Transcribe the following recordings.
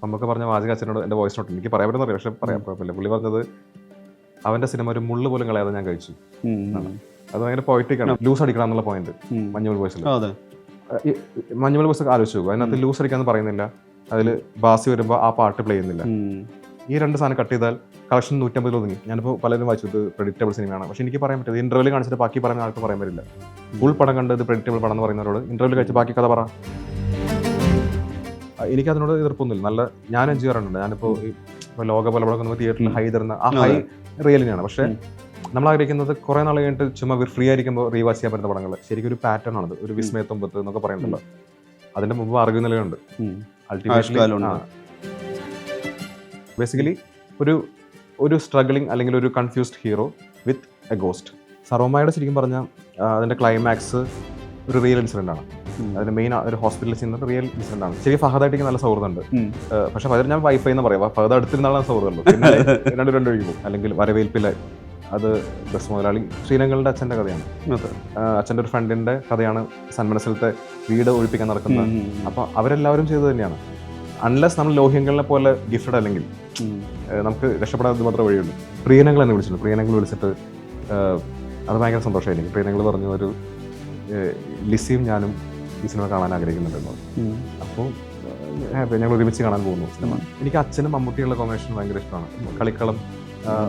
നമുക്ക് പറഞ്ഞ വാചക അച്ഛനോട് എൻ്റെ വോയിസ് നോട്ട് എനിക്ക് പറയാൻ പറ്റുന്ന പക്ഷെ പറയാൻ കുഴപ്പമില്ല. പുള്ളി പറഞ്ഞത് അവൻ്റെ സിനിമ ഒരു മുള്ളു പോലും കളയാതെ ഞാൻ കഴിച്ചു. അത് ഭയങ്കര പോയിറ്റിക്കാണ്. ലൂസ് അടിക്കണം എന്നുള്ള പോയിന്റ് മഞ്ഞുമൽ ബോയ്സിൽ. മഞ്ഞുമൽ ബോയ്സ് ആലോചിച്ച് നോക്കും, അതിനകത്ത് ലൂസ് അടിക്കാന്ന് പറയുന്നില്ല, അതിൽ ബാസി വരുമ്പോൾ ആ പാട്ട് പ്ലേ ചെയ്യുന്നില്ല. ഈ രണ്ട് സാധനം കട്ട് ചെയ്താൽ കളക്ഷൻ 150 ഒതുങ്ങി. ഞാനിപ്പോൾ പലരും വായിച്ചത് പ്രെഡിക്റ്റബിൾ സിനിമയാണ്, പക്ഷെ എനിക്ക് പറയാൻ പറ്റില്ല. ഇന്റർവ്യൂവിൽ കാണിച്ചിട്ട് ബാക്കി പറയുന്ന ആൾക്ക് പറയാൻ പറ്റില്ല. ഫുൾ പടം കണ്ട് ഇത് പ്രെഡിക്റ്റബിൾ പടം എന്ന് പറയുന്നവരോട് ഇന്റർവ്യൂവിൽ കഴിച്ച് ബാക്കി കഥ പറ. എനിക്കതിനോട് എതിർപ്പൊന്നുമില്ല. നല്ല ഞാൻ എൻജോയ് ചെയ്യാറുണ്ട്. ഞാനിപ്പോൾ ഇപ്പോൾ ലോക പലപ്പോഴും തിയേറ്ററിൽ ഹൈ തരുന്ന ആ ഹൈ റിയലിനാണ്. പക്ഷേ നമ്മൾ ആഗ്രഹിക്കുന്നത് കുറേ നാൾ കഴിഞ്ഞിട്ട് ചുമ്മാ ഫ്രീ ആയിരിക്കുമ്പോൾ റീവാച്ച് ചെയ്യാൻ പറ്റുന്ന പടങ്ങൾ. ശരിക്കും ഒരു പാറ്റേൺ ആണത്, ഒരു വിസ്മയത്തൊമ്പത്ത് എന്നൊക്കെ പറയുന്നുണ്ടല്ലോ. അതിന്റെ മുമ്പ് അറിവ് നിലയുണ്ട്. ബേസിക്കലി ഒരു സ്ട്രഗ്ലിംഗ് അല്ലെങ്കിൽ ഒരു confused hero with a ghost. സർവ്വമായുടെ ശരിക്കും പറഞ്ഞാൽ അതിന്റെ ക്ലൈമാക്സ് ഒരു റിയൽ ഇൻസിഡന്റ് ആണ്. അതിന്റെ മെയിൻ ഒരു ഹോസ്പിറ്റലിൽ ചെയ്യുന്നത് റിയൽ ഇൻസിഡന്റ് ആണ്. ശരിക്കും ഫഹദായിട്ട് നല്ല സൗഹൃദമുണ്ട്. പക്ഷെ ഫഹദ് ഞാൻ വൈഫൈ എന്ന് പറയാം, ഫഹദ് അടുത്തിരുന്നാലും സൗഹൃദമുള്ളൂ. പിന്നെ രണ്ടു ഒഴിക്കും. അല്ലെങ്കിൽ വരവേൽപ്പില്ല, അത് ബസ് മുതലാളി ശ്രീരംഗളുടെ അച്ഛൻ്റെ കഥയാണ്. അച്ഛൻ്റെ ഒരു ഫ്രണ്ടിന്റെ കഥയാണ് സന്മനസ്സിലത്തെ വീട് ഒഴിപ്പിക്കാൻ നടക്കുന്നത്. അപ്പോൾ അവരെല്ലാവരും ചെയ്തത് തന്നെയാണ്. അൺലെസ് നമ്മൾ ലോഹ്യങ്ങളെ പോലെ ഗിഫ്റ്റഡ് അല്ലെങ്കിൽ നമുക്ക് രക്ഷപ്പെടാൻ മാത്രമേ വഴിയുള്ളൂ. പ്രിയനങ്ങൾ എന്നെ വിളിച്ചിട്ടുണ്ട്. പ്രിയനങ്ങൾ വിളിച്ചിട്ട് അത് ഭയങ്കര സന്തോഷമായിരിക്കും. പ്രിയനങ്ങൾ പറഞ്ഞു ഒരു ലിസിയും ഞാനും ഈ സിനിമ കാണാൻ ആഗ്രഹിക്കുന്നുണ്ടെന്ന്. അപ്പോൾ ഞങ്ങൾ ഒരുമിച്ച് കാണാൻ പോകുന്നു സിനിമ. എനിക്ക് അച്ഛനും മമ്മൂട്ടിയുള്ള കോമ്പിനേഷൻ ഭയങ്കര ഇഷ്ടമാണ്. കളിക്കളം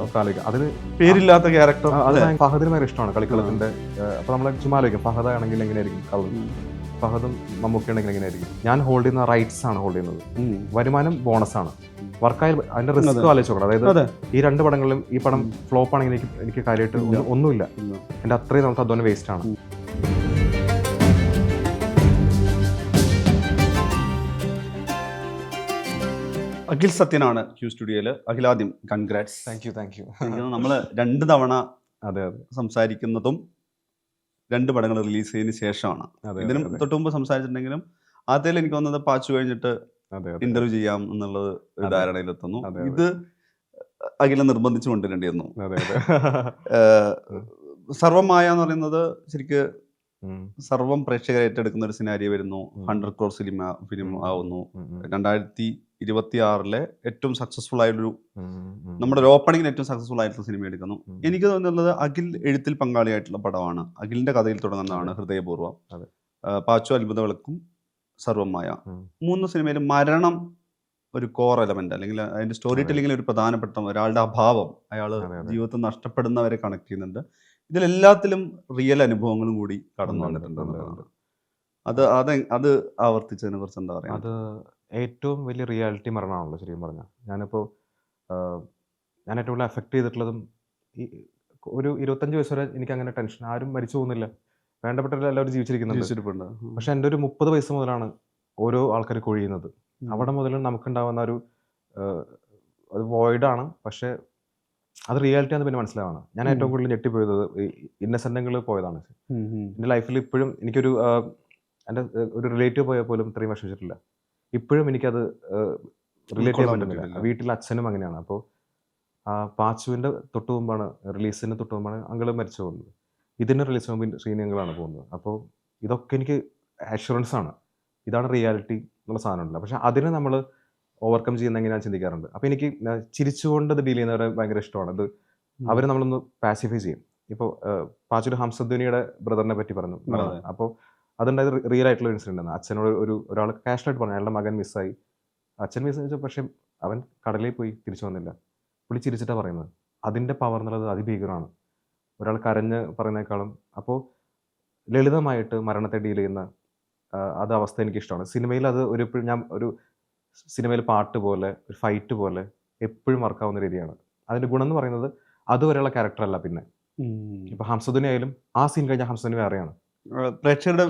ഒക്കെ ആലോചിക്കാം. അതിന് പേരില്ലാത്ത ക്യാരക്ടർ അത് ഫഹദിന് ഭയങ്കര ഇഷ്ടമാണ് കളിക്കളത്തിന്റെ. അപ്പോൾ നമ്മൾ ചുമ്മാ ആലോചിക്കും ഫഹദ് ആണെങ്കിൽ എങ്ങനെയായിരിക്കും കഥ, ഫഹദും മമ്മൂട്ടി ഉണ്ടെങ്കിൽ എങ്ങനെയായിരിക്കും. ഞാൻ ഹോൾഡ് ചെയ്യുന്ന റൈറ്റ്സ് ആണ് ഹോൾഡ് ചെയ്യുന്നത്. വരുമാനം ബോണസ് ആണ്. വർക്കായി അതിന്റെ റിസ്ക് ആലോചിച്ച് നോക്കണം. അതായത് ഈ രണ്ട് പടങ്ങളിലും ഈ പടം ഫ്ലോപ്പ് ആണെങ്കിൽ എനിക്ക് കാര്യമായിട്ട് ഒന്നുമില്ല. എൻ്റെ അത്രയും നമുക്ക് അധ്വാനം വേസ്റ്റ് ആണ്. അഖിൽ സത്യനാണ് ക്യൂ സ്റ്റുഡിയോയിൽ. അഖിൽ, ആദ്യം കൺഗ്രാറ്റ്സ്. Thank you. നമ്മൾ 2 തവണ സംസാരിക്കുന്നതും 2 പടങ്ങൾ റിലീസ് ചെയ്തതിന് ശേഷമാണ്. ഇതിനും തൊട്ട് മുമ്പ് സംസാരിച്ചിട്ടുണ്ടെങ്കിലും ആദ്യം എനിക്ക് വന്നത് പാച്ചു കഴിഞ്ഞിട്ട് ഇന്റർവ്യൂ ചെയ്യാം എന്നുള്ളത് ഒരു ധാരണയിലെത്തുന്നു. ഇത് അഖിലെ നിർബന്ധിച്ചു കൊണ്ടുവരേണ്ടിയിരുന്നു. സർവമായ എന്ന് പറയുന്നത് ശരിക്ക് സർവം പ്രേക്ഷകരെ ഏറ്റെടുക്കുന്ന ഒരു സിനാരിയോ വരുന്നു. 100 crore ഫിലിം ആവുന്നു. 2026 ഏറ്റവും സക്സസ്ഫുൾ ആയിട്ടൊരു നമ്മുടെ ഒരു ഓപ്പണിങ്ങിന് ഏറ്റവും സക്സസ്ഫുൾ ആയിട്ടുള്ള സിനിമ എടുക്കുന്നു. എനിക്ക് തോന്നുന്നത് അഖിൽ എഴുത്തിൽ പങ്കാളിയായിട്ടുള്ള പടമാണ്. അഖിലിന്റെ കഥയിൽ തുടങ്ങുന്നതാണ് ഹൃദയപൂർവ്വം. പാച്ചു, അത്ഭുത വിളക്കും, സർവമായ. 3 സിനിമയിലും മരണം ഒരു കോർ എലമെന്റ് അല്ലെങ്കിൽ അതിന്റെ സ്റ്റോറി ടെല്ലിങ്ങിൽ ഒരു പ്രധാനപ്പെട്ട ഒരാളുടെ അഭാവം, അയാൾ ജീവിതത്തിൽ നഷ്ടപ്പെടുന്നവരെ കണക്ട് ചെയ്യുന്നുണ്ട്. ഇതിലെല്ലാത്തിലും റിയൽ അനുഭവങ്ങളും കൂടി കടന്നു വന്നിട്ടുണ്ട്. അത് ആവർത്തിച്ചതിനെ കുറിച്ച് എന്താ പറയുക? അത് ഏറ്റവും വലിയ റിയാലിറ്റി മരണമാണല്ലോ ശരിക്കും പറഞ്ഞാൽ. ഞാൻ ഏറ്റവും കൂടുതൽ എഫക്ട് ചെയ്തിട്ടുള്ളതും ഈ ഒരു 25 വയസ്സ് വരെ എനിക്ക് അങ്ങനെ ടെൻഷൻ, ആരും മരിച്ചു പോകുന്നില്ല, വേണ്ടപ്പെട്ടവരെല്ലാം എല്ലാവരും ജീവിച്ചിരിക്കുന്നുണ്ട്. പക്ഷെ എൻ്റെ ഒരു 30 വയസ്സ് മുതലാണ് ഓരോ ആൾക്കാർ കൊഴിയുന്നത്. അവിടെ മുതൽ നമുക്കുണ്ടാവുന്ന ഒരു അത് വോയിഡാണ്, പക്ഷെ അത് റിയാലിറ്റി ആണെന്ന് പിന്നെ മനസ്സിലാവാണ്. ഞാൻ ഏറ്റവും കൂടുതൽ ഞെട്ടിപ്പോയത് ഇന്നസെന്റങ്ങൾ പോയതാണ്. എൻ്റെ ലൈഫിൽ ഇപ്പോഴും എനിക്കൊരു എൻ്റെ ഒരു റിലേറ്റീവ് പോയാൽ പോലും ഇത്രയും വിഷമിച്ചിട്ടില്ല. ഇപ്പോഴും എനിക്കത് റിലേറ്റ് ചെയ്യാൻ പറ്റുന്നില്ല. വീട്ടിൽ അച്ഛനും അങ്ങനെയാണ്. അപ്പോൾ പാച്ചുവിൻ്റെ തൊട്ട് മുമ്പാണ്, റിലീസിന് തൊട്ട് മുമ്പാണ് അങ്കിള് മരിച്ചു പോകുന്നത്. ഇതിൻ്റെ റിലീസ് മുമ്പ് ശ്രീനിയങ്ങളാണ് പോകുന്നത്. അപ്പോൾ ഇതൊക്കെ എനിക്ക് അഷുറൻസ് ആണ്, ഇതാണ് റിയാലിറ്റി എന്നുള്ള സാധനമുണ്ടല്ലോ. പക്ഷെ അതിനെ നമ്മൾ ഓവർകം ചെയ്യുന്ന എങ്ങനെയാണെന്ന് ചിന്തിക്കാറുണ്ട്. അപ്പോൾ എനിക്ക് ചിരിച്ചുകൊണ്ട് ഇത് ഡീൽ ചെയ്യുന്നവരെ ഭയങ്കര ഇഷ്ടമാണ്. അത് അവർ നമ്മളൊന്ന് പാസിഫൈ ചെയ്യും. ഇപ്പോൾ പാച്ചുവിൻ്റെ ഹംസധ്വനിയുടെ ബ്രദറിനെ പറ്റി പറഞ്ഞു. അപ്പോൾ അതുണ്ടായത് റിയൽ ആയിട്ടുള്ള ഇൻസിഡൻ്റ് ആണ്. അച്ഛനോട് ഒരാൾ കാഷ്വലായിട്ട് പറഞ്ഞു അയാളുടെ മകൻ മിസ്സായി. അച്ഛൻ മിസ്സായി, പക്ഷേ അവൻ കടലിൽ പോയി തിരിച്ചു വന്നില്ല. പുള്ളി ചിരിച്ചിട്ടാണ് പറയുന്നത്. അതിൻ്റെ പവർ എന്നുള്ളത് അതിഭീകരമാണ്, ഒരാൾ കരഞ്ഞ് പറയുന്നേക്കാളും. അപ്പോൾ ലളിതമായിട്ട് മരണത്തെ ഡീൽ ചെയ്യുന്ന അത് അവസ്ഥ എനിക്കിഷ്ടമാണ്. സിനിമയിൽ അത് എപ്പോഴും ഞാൻ ഒരു സിനിമയിൽ പാട്ട് പോലെ, ഒരു ഫൈറ്റ് പോലെ എപ്പോഴും വർക്കാവുന്ന രീതിയാണ്. അതിൻ്റെ ഗുണം എന്ന് പറയുന്നത് അതുവരെയുള്ള ക്യാരക്ടർ അല്ല. പിന്നെ ഇപ്പോൾ ഹംസധ്വനി ആയാലും ആ സീൻ കഴിഞ്ഞാൽ ഹംസധ്വനി വേറെയാണ്. പ്രേക്ഷകരുടെ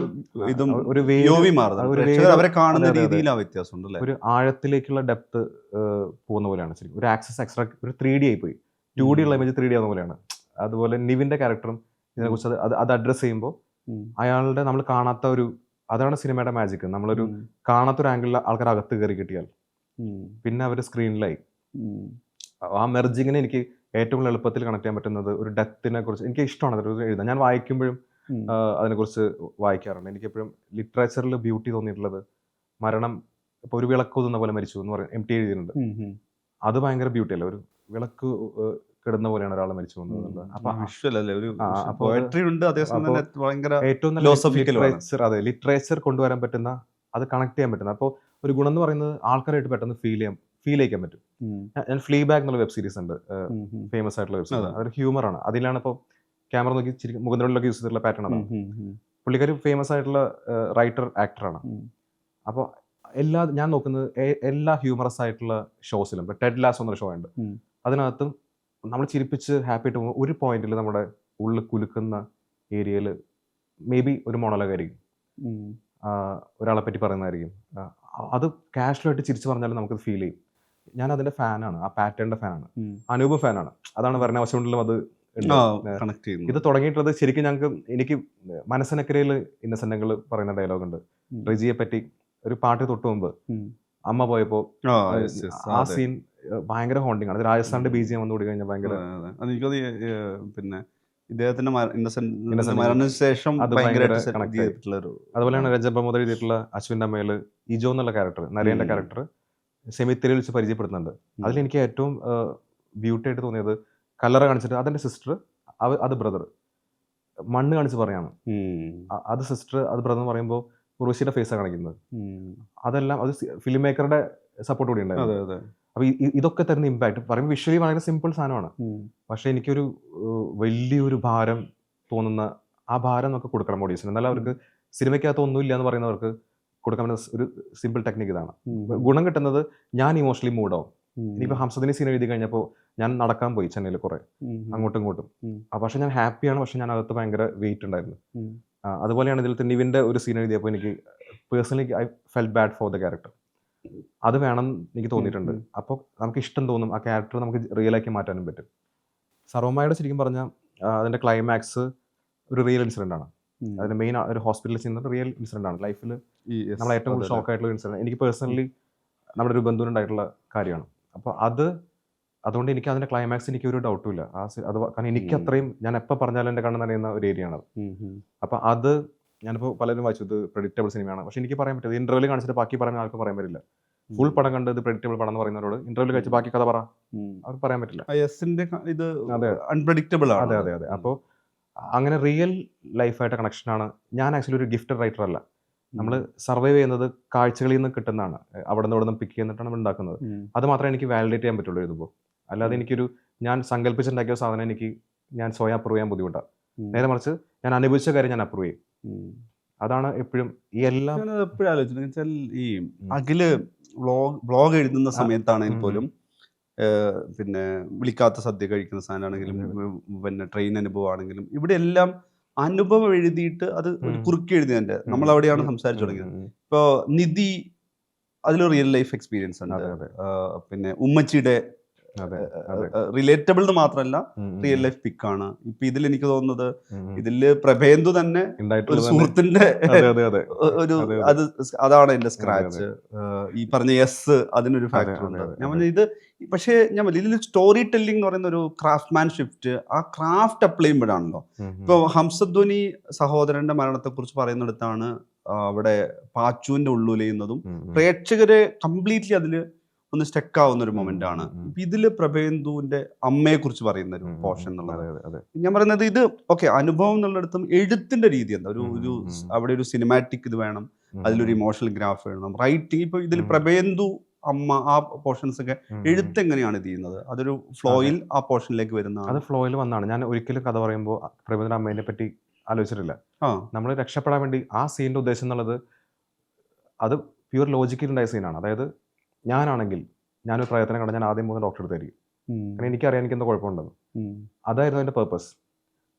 ഒരു ആഴത്തിലേക്കുള്ള ഡെപ്ത് പോകുന്ന പോലെയാണ് ശരിക്കും. ഒരു ആക്സസ് എക്സ്ട്രാ ഒരു 3D ആയി പോയി. 2D ഉള്ള ഇമേജ് 3D ആവുന്ന പോലെയാണ്. അതുപോലെ നിവിന്റെ ക്യാരക്ടറും ഇതിനെക്കുറിച്ച് അത് അഡ്രസ്സ് ചെയ്യുമ്പോൾ അയാളുടെ നമ്മൾ കാണാത്ത ഒരു, അതാണ് സിനിമയുടെ മാജിക്. നമ്മളൊരു കാണാത്തൊരു ആംഗിളിൽ ആൾക്കാർ അകത്ത് കയറി കിട്ടിയാൽ പിന്നെ അവർ സ്ക്രീനിലായി. ആ മെർജിങ്ങിനെ എനിക്ക് ഏറ്റവും എളുപ്പത്തിൽ കണക്ട് ചെയ്യാൻ പറ്റുന്നത് ഒരു ഡെത്തിനെ കുറിച്ച് എനിക്ക് ഇഷ്ടമാണ്. അതൊരു എഴുതാൻ ഞാൻ വായിക്കുമ്പോഴും അതിനെക്കുറിച്ച് വായിക്കാറുണ്ട്. എനിക്കെപ്പോഴും ലിറ്ററേച്ചറിൽ ബ്യൂട്ടി തോന്നിയിട്ടുള്ളത് മരണം ഇപ്പോൾ ഒരു വിളക്ക് ഊതുന്ന പോലെ മരിച്ചു എന്ന് പറയും MT എഴുതിയിട്ടുണ്ട്. അത് ഭയങ്കര ബ്യൂട്ടി അല്ലേ, ഒരു വിളക്ക് കിടുന്ന പോലെയാണ് ഒരാൾ മരിച്ചു പോകുന്നത്. അപ്പൊ വിഷ്വൽ അല്ലേ, ഒരു അപ്പൊ പോയട്രി ഉണ്ട്, അതേസമയം തന്നെ ഭയങ്കര ഏറ്റവും നല്ല philosophical ആണ്. ലിറ്ററേച്ചർ, അതെ, ലിറ്ററേച്ചർ കൊണ്ടുവരാൻ പറ്റുന്ന, അത് കണക്ട് ചെയ്യാൻ പറ്റുന്ന. അപ്പോൾ ഒരു ഗുണം എന്ന് പറയുന്നത് ആൾക്കാരായിട്ട് പെട്ടെന്ന് ഫീൽ ചെയ്യിക്കാൻ പറ്റും. ഞാൻ ഫ്ലീബാഗ് എന്നുള്ള വെബ് സീരീസ് ഉണ്ട്, ഫേമസ് ആയിട്ടുള്ള വെബ് സീരീസ്. അതൊരു ഹ്യൂമർ ആണ്. അതിലാണ് ഇപ്പോൾ ക്യാമറ നോക്കി മുഖത്തിനുള്ളിലൊക്കെ യൂസ് ചെയ്തിട്ടുള്ള പാറ്റേൺ അതാണ്. പുള്ളിക്കാരി ഫേമസ് ആയിട്ടുള്ള റൈറ്റർ, ആക്ടറാണ്. അപ്പോൾ ഞാൻ നോക്കുന്നത് എല്ലാ ഹ്യൂമറസ് ആയിട്ടുള്ള ഷോസിലും, ഇപ്പോൾ ടെഡ് ലാസോ എന്നൊരു ഷോ ഉണ്ട്, അതിനകത്തും നമ്മൾ ചിരിപ്പിച്ച് ഹാപ്പി ആയിട്ട് പോകുമ്പോൾ ഒരു പോയിന്റിൽ നമ്മുടെ ഉള്ളിൽ കുലുക്കുന്ന ഏരിയയിൽ മേ ബി ഒരു മോണോലോഗ് ആയിരിക്കും, ഒരാളെ പറ്റി പറയുന്നതായിരിക്കും. അത് കാഷ്വലായിട്ട് ചിരിച്ചു പറഞ്ഞാലും നമുക്കത് ഫീൽ ചെയ്യും. ഞാൻ അതിന്റെ ഫാനാണ്, ആ പാറ്റേണിന്റെ ഫാനാണ്, അനൂപ് ഫാനാണ്. അതാണ് വർണ്ണാവശ്യമുണ്ടല്ലോ അത് കണക്ട് ചെയ്യുന്നത്. ഇത് തുടങ്ങിയിട്ടുള്ളത് ശരിക്കും എനിക്ക് മനസ്സിനക്കരയിൽ ഇന്നസെന്റങ്ങൾ പറയുന്ന ഡയലോഗ് ഉണ്ട് റിജിയെ പറ്റി. ഒരു പാട്ട് തൊട്ട് മുമ്പ് അമ്മ പോയപ്പോ ആ സീൻ ഭയങ്കര ഹോണ്ടിങ് ആണ്. അത് രാജസ്ഥാന്റെ BGM വന്നുകൂടി കഴിഞ്ഞാൽ ഭയങ്കര, എനിക്കത് പിന്നെ ഇദ്ദേഹത്തിന്റെ മരണശേഷം അതുപോലെയാണ് രജബ മുതൽ എഴുതിയിട്ടുള്ള അശ്വിന്റെ അമ്മയില് ഇജോ എന്നുള്ള ക്യാരക്ടർ, നരേന്റെ ക്യാരക്ടർ സെമിത്തേരിയിൽ വെച്ച് പരിചയപ്പെടുന്നുണ്ട്. അതിലെനിക്ക് ഏറ്റവും ബ്യൂട്ടി ആയിട്ട് തോന്നിയത് കല്ലറ കാണിച്ചിട്ട് അതെന്റെ സിസ്റ്റർ, അത് ബ്രദർ, മണ്ണ് കാണിച്ച് പറയാണ് അത് സിസ്റ്റർ, അത് ബ്രദർ എന്ന് പറയുമ്പോൾ ഉർവശിയുടെ ഫേസാണ് കാണിക്കുന്നത്. അതെല്ലാം അത് ഫിലിം മേക്കറുടെ സപ്പോർട്ട് കൂടി ഉണ്ടായിരുന്നു. അപ്പൊ ഇതൊക്കെ തരുന്ന ഇമ്പാക്ട് പറയുമ്പോൾ വിഷ്വലി വളരെ സിമ്പിൾ സാധനമാണ്, പക്ഷെ എനിക്കൊരു വലിയൊരു ഭാരം തോന്നുന്ന, ആ ഭാരം നമുക്ക് കൊടുക്കണം ഓഡിയൻസിന്. എന്നാലും അവർക്ക് സിനിമയ്ക്കകത്ത് ഒന്നുമില്ല എന്ന് പറയുന്നവർക്ക് കൊടുക്കാൻ പറ്റുന്ന ഒരു സിമ്പിൾ ടെക്നിക്ക് ഇതാണ്. ഗുണം കിട്ടുന്നത് ഞാൻ ഇമോഷണലി മൂഡാവും. ഇനിയിപ്പോൾ ഹംസദിനി സീൻ എഴുതി കഴിഞ്ഞപ്പോൾ ഞാൻ നടക്കാൻ പോയി ചെന്നൈയിൽ കുറെ അങ്ങോട്ടും ഇങ്ങോട്ടും. പക്ഷെ ഞാൻ ഹാപ്പിയാണ്, പക്ഷെ ഞാൻ അകത്ത് ഭയങ്കര വെയിറ്റ് ഉണ്ടായിരുന്നു. അതുപോലെയാണ് ഇതിൽ നിവിന്റെ ഒരു സീൻ എഴുതിയപ്പോൾ എനിക്ക് personally I felt bad for the character. അത് വേണം എനിക്ക് തോന്നിയിട്ടുണ്ട്. അപ്പോൾ നമുക്ക് ഇഷ്ടം തോന്നും, ആ ക്യാരക്ടർ നമുക്ക് റിയലാക്കി മാറ്റാനും പറ്റും. സർവ്വമായുടെ ശരിക്കും പറഞ്ഞാൽ അതിന്റെ ക്ലൈമാക്സ് ഒരു റിയൽ ഇൻസിഡന്റ് ആണ്. അതിന്റെ മെയിൻ ഒരു ഹോസ്പിറ്റലിൽ ചെയ്യുന്ന റിയൽ ഇൻസിഡന്റ് ആണ്. ലൈഫിൽ നമ്മൾ ഏറ്റവും കൂടുതൽ ഷോക്ക് ആയിട്ടുള്ള ഇൻസിഡന്റ് എനിക്ക് പേഴ്സണലി നമ്മുടെ ഒരു ബന്ധുവിനുണ്ടായിട്ടുള്ള കാര്യമാണ്. അപ്പോൾ അതുകൊണ്ട് എനിക്ക് അതിന്റെ ക്ലൈമാക്സ് എനിക്ക് ഒരു ഡൗട്ടും ഇല്ല. കാരണം എനിക്ക് അത്രയും, ഞാൻ എപ്പോൾ പറഞ്ഞാലും എൻ്റെ കണ്ണ് നനയുന്ന ഒരു ഏരിയ ആണ്. അപ്പോൾ അത് ഞാനിപ്പോൾ പലരും വായിച്ചു ഇത് പ്രെഡിക്റ്റബിൾ സിനിമയാണ്, പക്ഷെ എനിക്ക് പറയാൻ പറ്റില്ല. ഇന്റർവ്യൂവിൽ കാണിച്ചിട്ട് ബാക്കി പറയുന്ന ആൾക്ക് പറയാൻ പറ്റില്ല. ഫുൾ പടം കണ്ട് ഇത് പ്രെഡിക്റ്റബിൾ പടം എന്ന് പറയുന്നവരോട് ഇന്റർവ്യൂവിൽ കഴിച്ച് ബാക്കി കഥ പറ, അവർക്ക് പറയാൻ പറ്റില്ല. ഇത് അൺപ്രെഡിക്റ്റബിൾ ആണ്. അതെ അതെ അതെ. അപ്പോൾ അങ്ങനെ റിയൽ ലൈഫായിട്ട് കണക്ഷനാണ്. ഞാൻ ആക്ച്വലി ഒരു ഗിഫ്റ്റഡ് റൈറ്റർ അല്ല. നമ്മൾ സർവൈവ് ചെയ്യുന്നത് കാഴ്ചകളിൽ നിന്ന് കിട്ടുന്നതാണ്, അവിടെ നിന്ന് ഇവിടെ നിന്ന് പിക്ക് ചെയ്തിട്ടാണ് നമ്മൾ ഉണ്ടാക്കുന്നത്. അത് മാത്രമേ എനിക്ക് വാലിഡേറ്റ് ചെയ്യാൻ പറ്റുള്ളൂ എഴുതുമ്പോൾ. അല്ലാതെ എനിക്കൊരു ഞാൻ സങ്കല്പിച്ചുണ്ടാക്കിയ സാധനം ഞാൻ സ്വയം അപ്രൂവ് ചെയ്യാൻ ബുദ്ധിമുട്ടാണ്. നേരെ മറിച്ച് ഞാൻ അനുഭവിച്ച കാര്യം ഞാൻ അപ്രൂവ് ചെയ്യും. അതാണ് എപ്പോഴും ഈ എല്ലാം എപ്പോഴും ആലോചിച്ചാൽ ഈ അഖില് വ്ളോഗ് എഴുതുന്ന സമയത്താണെങ്കിൽ പോലും പിന്നെ വിളിക്കാത്ത സദ്യ കഴിക്കുന്ന സാധനമാണെങ്കിലും പിന്നെ ട്രെയിൻ അനുഭവം ആണെങ്കിലും ഇവിടെ എല്ലാം അനുഭവം എഴുതിയിട്ട് അത് ഒരു കുറുക്കി എഴുതിയതിന്റെ നമ്മൾ അവിടെയാണ് സംസാരിച്ചു തുടങ്ങിയത്. ഇപ്പോ നിധി അതിലൊരു റിയൽ ലൈഫ് എക്സ്പീരിയൻസ് ഉണ്ട്. പിന്നെ ഉമ്മച്ചിയുടെ റിലേറ്റബിൾ മാത്രമല്ല റിയൽ ലൈഫ് പിക്കാണ്. ഇപ്പൊ ഇതിൽ എനിക്ക് തോന്നുന്നത് ഇതില് പ്രഭേന്ദു തന്നെ ഒരു സുഹൃത്തിന്റെ ഒരു അതാണ് എന്റെ സ്ക്രാച്ച്. ഈ പറഞ്ഞ യെസ് അതിനൊരു ഫാക്ടർ ഉണ്ട്. ഞാൻ പറഞ്ഞ ഇത് പക്ഷേ ഞാൻ ഇതിൽ സ്റ്റോറി ടെല്ലിംഗ് എന്ന് പറയുന്ന ഒരു ക്രാഫ്റ്റ്മാൻഷിപ്പ്, ആ ക്രാഫ്റ്റ് അപ്ലൈ ചെയ്യുമ്പോഴാണല്ലോ. ഇപ്പൊ ഹംസധ്വനി സഹോദരന്റെ മരണത്തെ കുറിച്ച് പറയുന്നിടത്താണ് അവിടെ പാച്ചുവിന്റെ ഉള്ളുലയുന്നതും പ്രേക്ഷകരെ കംപ്ലീറ്റ്ലി അതില് ഒന്ന് സ്റ്റക്ക് ആവുന്ന ഒരു മൊമെന്റ് ആണ്. ഇതില് പ്രഭേന്ദുവിന്റെ അമ്മയെ കുറിച്ച് പറയുന്ന ഒരു പോർഷൻ എന്നുള്ളത് ഞാൻ പറയുന്നത് ഇത് ഓക്കെ അനുഭവം എന്നുള്ളിടത്തും എഴുത്തിന്റെ രീതി എന്താ ഒരു അവിടെ ഒരു സിനിമാറ്റിക് ഇത് വേണം, അതിലൊരു ഇമോഷണൽ ഗ്രാഫ് വേണം, റൈറ്റിംഗ്. ഇപ്പൊ ഇതിൽ പ്രഭേന്ദു അമ്മ ആ പോർഷൻസ് ഒക്കെ എഴുത്ത് എങ്ങനെയാണ് ഇത് ചെയ്യുന്നത്? അതൊരു ഫ്ലോയിൽ ആ പോർഷനിലേക്ക് വരുന്ന അത് ഫ്ലോയിൽ വന്നാണ്. ഞാൻ ഒരിക്കലും കഥ പറയുമ്പോൾ പ്രഭേന്ദുവിന്റെ അമ്മേനെ പറ്റി ആലോചിച്ചിട്ടില്ല. നമ്മൾ രക്ഷപ്പെടാൻ വേണ്ടി ആ സീനിന്റെ ഉദ്ദേശം എന്നുള്ളത് അത് പ്യൂർ ലോജിക്കിലുണ്ടായ സീനാണ്. അതായത് ഞാനാണെങ്കിൽ ഞാനൊരു പ്രയത്നം കണ്ട ഞാൻ ആദ്യം 3 ഡോക്ടർ എടുത്തായിരിക്കും. കാരണം എനിക്കറിയാം എനിക്ക് എന്തോ കുഴപ്പമുണ്ടെന്ന്. അതായിരുന്നു അതിന്റെ പേർപ്പസ്.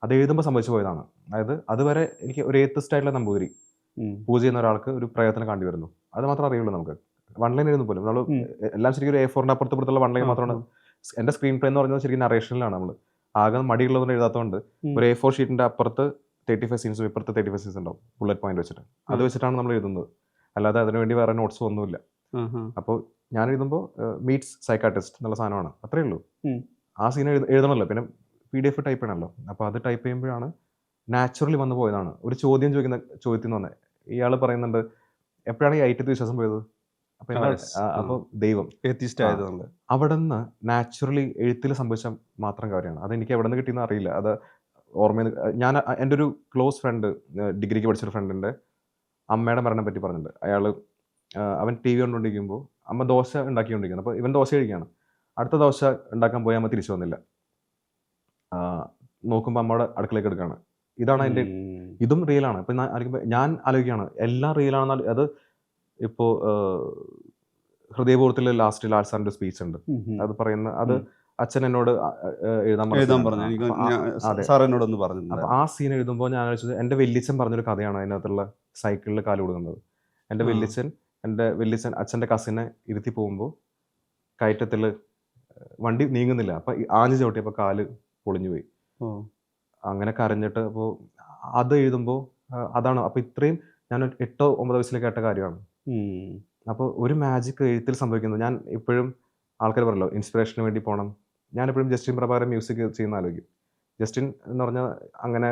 അത് എഴുതുമ്പോൾ സംഭവിച്ചു പോയതാണ്. അതായത് അതുവരെ എനിക്ക് ഒരു ഏത്തിസ്റ്റ് ആയിട്ടുള്ള നമ്പൂതിരി പൂജ ചെയ്യുന്ന ഒരാൾക്ക് ഒരു പ്രയത്നം കണ്ടു വരുന്നു, അത് മാത്രമേ അറിയുള്ളൂ. നമുക്ക് വൺലൈൻ എഴുതുന്ന പോലും നമ്മൾ എല്ലാം ശരിക്കും ഒരു A4 അപ്പുറത്തുള്ള വൺലൈൻ മാത്രമാണ്. എന്റെ സ്ക്രീൻ പ്ലേ എന്ന് പറയുന്നത് ശരിക്കും നറേഷനിലാണ്. നമ്മൾ ആകെ മടിയുള്ളതുകൊണ്ട് എഴുതാത്തതുകൊണ്ട് ഒരു A4 ഷീറ്റിന്റെ അപ്പുറത്ത് 35 സീൻസും ഇപ്പുറത്ത് 35 സീൻസ് ഉണ്ടാവും ബുള്ളറ്റ് പോയിന്റ് വെച്ചിട്ട്. അത് വെച്ചിട്ടാണ് നമ്മൾ എഴുതുന്നത്. അല്ലാതെ അതിനുവേണ്ടി വേറെ നോട്ട്സ് ഒന്നുമില്ല. അപ്പോൾ ഞാൻ എഴുതുമ്പോൾ മീറ്റ്സ് സൈക്കാട്രിസ്റ്റ് എന്നുള്ള സാധനമാണ്, അത്രേ ഉള്ളൂ. ആ സീൻ എഴുതണമല്ലോ, പിന്നെ PDF ടൈപ്പ് ചെയ്യണമല്ലോ. അപ്പോൾ അത് ടൈപ്പ് ചെയ്യുമ്പോഴാണ് നാച്ചുറലി വന്നു പോയതാണ്. ഒരു ചോദ്യം ചോദിക്കുന്ന ചോദ്യത്തിൽ നിന്ന് വന്നേ. ഇയാൾ പറയുന്നുണ്ട് എപ്പോഴാണ് ഈ ഐറ്റത്ത് വിശ്വാസം പോയത്? അപ്പൊ അപ്പൊ ദൈവം എത്തിസ്റ്റ് ആയതുകൊണ്ട് അവിടെ നിന്ന് നാച്ചുറലി എഴുത്തിൽ സംഭവിച്ച മാത്രം കാര്യമാണ്. അതെനിക്ക് എവിടെ നിന്ന് കിട്ടിയെന്ന് അറിയില്ല. അത് ഓർമ്മയിൽ ഞാൻ എൻ്റെ ഒരു ക്ലോസ് ഫ്രണ്ട്, ഡിഗ്രിക്ക് പഠിച്ചൊരു ഫ്രണ്ടിൻ്റെ അമ്മയുടെ മരണം പറ്റി പറഞ്ഞിട്ടുണ്ട്. അവൻ ടി വി കണ്ടുകൊണ്ടിരിക്കുമ്പോൾ അമ്മ ദോശ ഉണ്ടാക്കിക്കൊണ്ടിരിക്കുന്നു. അപ്പോൾ ഇവൻ ദോശ കഴിക്കുകയാണ്. അടുത്ത ദോശ ഉണ്ടാക്കാൻ പോയി അമ്മ തിരിച്ചു വന്നില്ല. നോക്കുമ്പോൾ അമ്മയുടെ അടുക്കളയ്ക്ക് എടുക്കുകയാണ്. ഇതാണ് അതിൻ്റെ, ഇതും റിയലാണ്. ഇപ്പം ഞാൻ ആലോചിക്കുകയാണ് എല്ലാം റിയലാണെന്നാൽ അത് ഇപ്പോൾ ഹൃദയപൂർവ്വത്തിൽ ലാസ്റ്റ് ലാൽ സാറിൻ്റെ സ്പീച്ച് ഉണ്ട്. അത് പറയുന്ന അത് അച്ഛൻ എന്നോട് എഴുതാൻ പറഞ്ഞു. അപ്പോൾ ആ സീൻ എഴുതുമ്പോൾ ഞാൻ ആലോചിച്ചത് എൻ്റെ വല്യച്ഛൻ പറഞ്ഞൊരു കഥയാണ് അതിനകത്തുള്ള സൈക്കിളിൽ കാല് കൊടുക്കുന്നത്. എൻ്റെ വല്യച്ഛൻ അച്ഛൻ്റെ കസിനെ ഇരുത്തി പോകുമ്പോൾ കയറ്റത്തിൽ വണ്ടി നീങ്ങുന്നില്ല. അപ്പോൾ ആഞ്ഞു ചവിട്ടിയപ്പോൾ കാല് പൊളിഞ്ഞു പോയി. അങ്ങനെ കരഞ്ഞിട്ട്. അപ്പോൾ അത് എഴുതുമ്പോൾ അതാണ്. അപ്പോൾ ഇത്രയും ഞാൻ 8-9 വയസ്സിൽ കേട്ട കാര്യമാണ്. അപ്പോൾ ഒരു മാജിക് എഴുത്തിൽ സംഭവിക്കുന്നത്. ഞാൻ ഇപ്പോഴും ആൾക്കാർ പറയല്ലോ ഇൻസ്പിറേഷന് വേണ്ടി പോകണം. ഞാനെപ്പോഴും ജസ്റ്റിൻ പ്രഭാകരൻ മ്യൂസിക് ചെയ്യുന്ന ആലോചിക്കും. ജസ്റ്റിൻ എന്ന് പറഞ്ഞാൽ അങ്ങനെ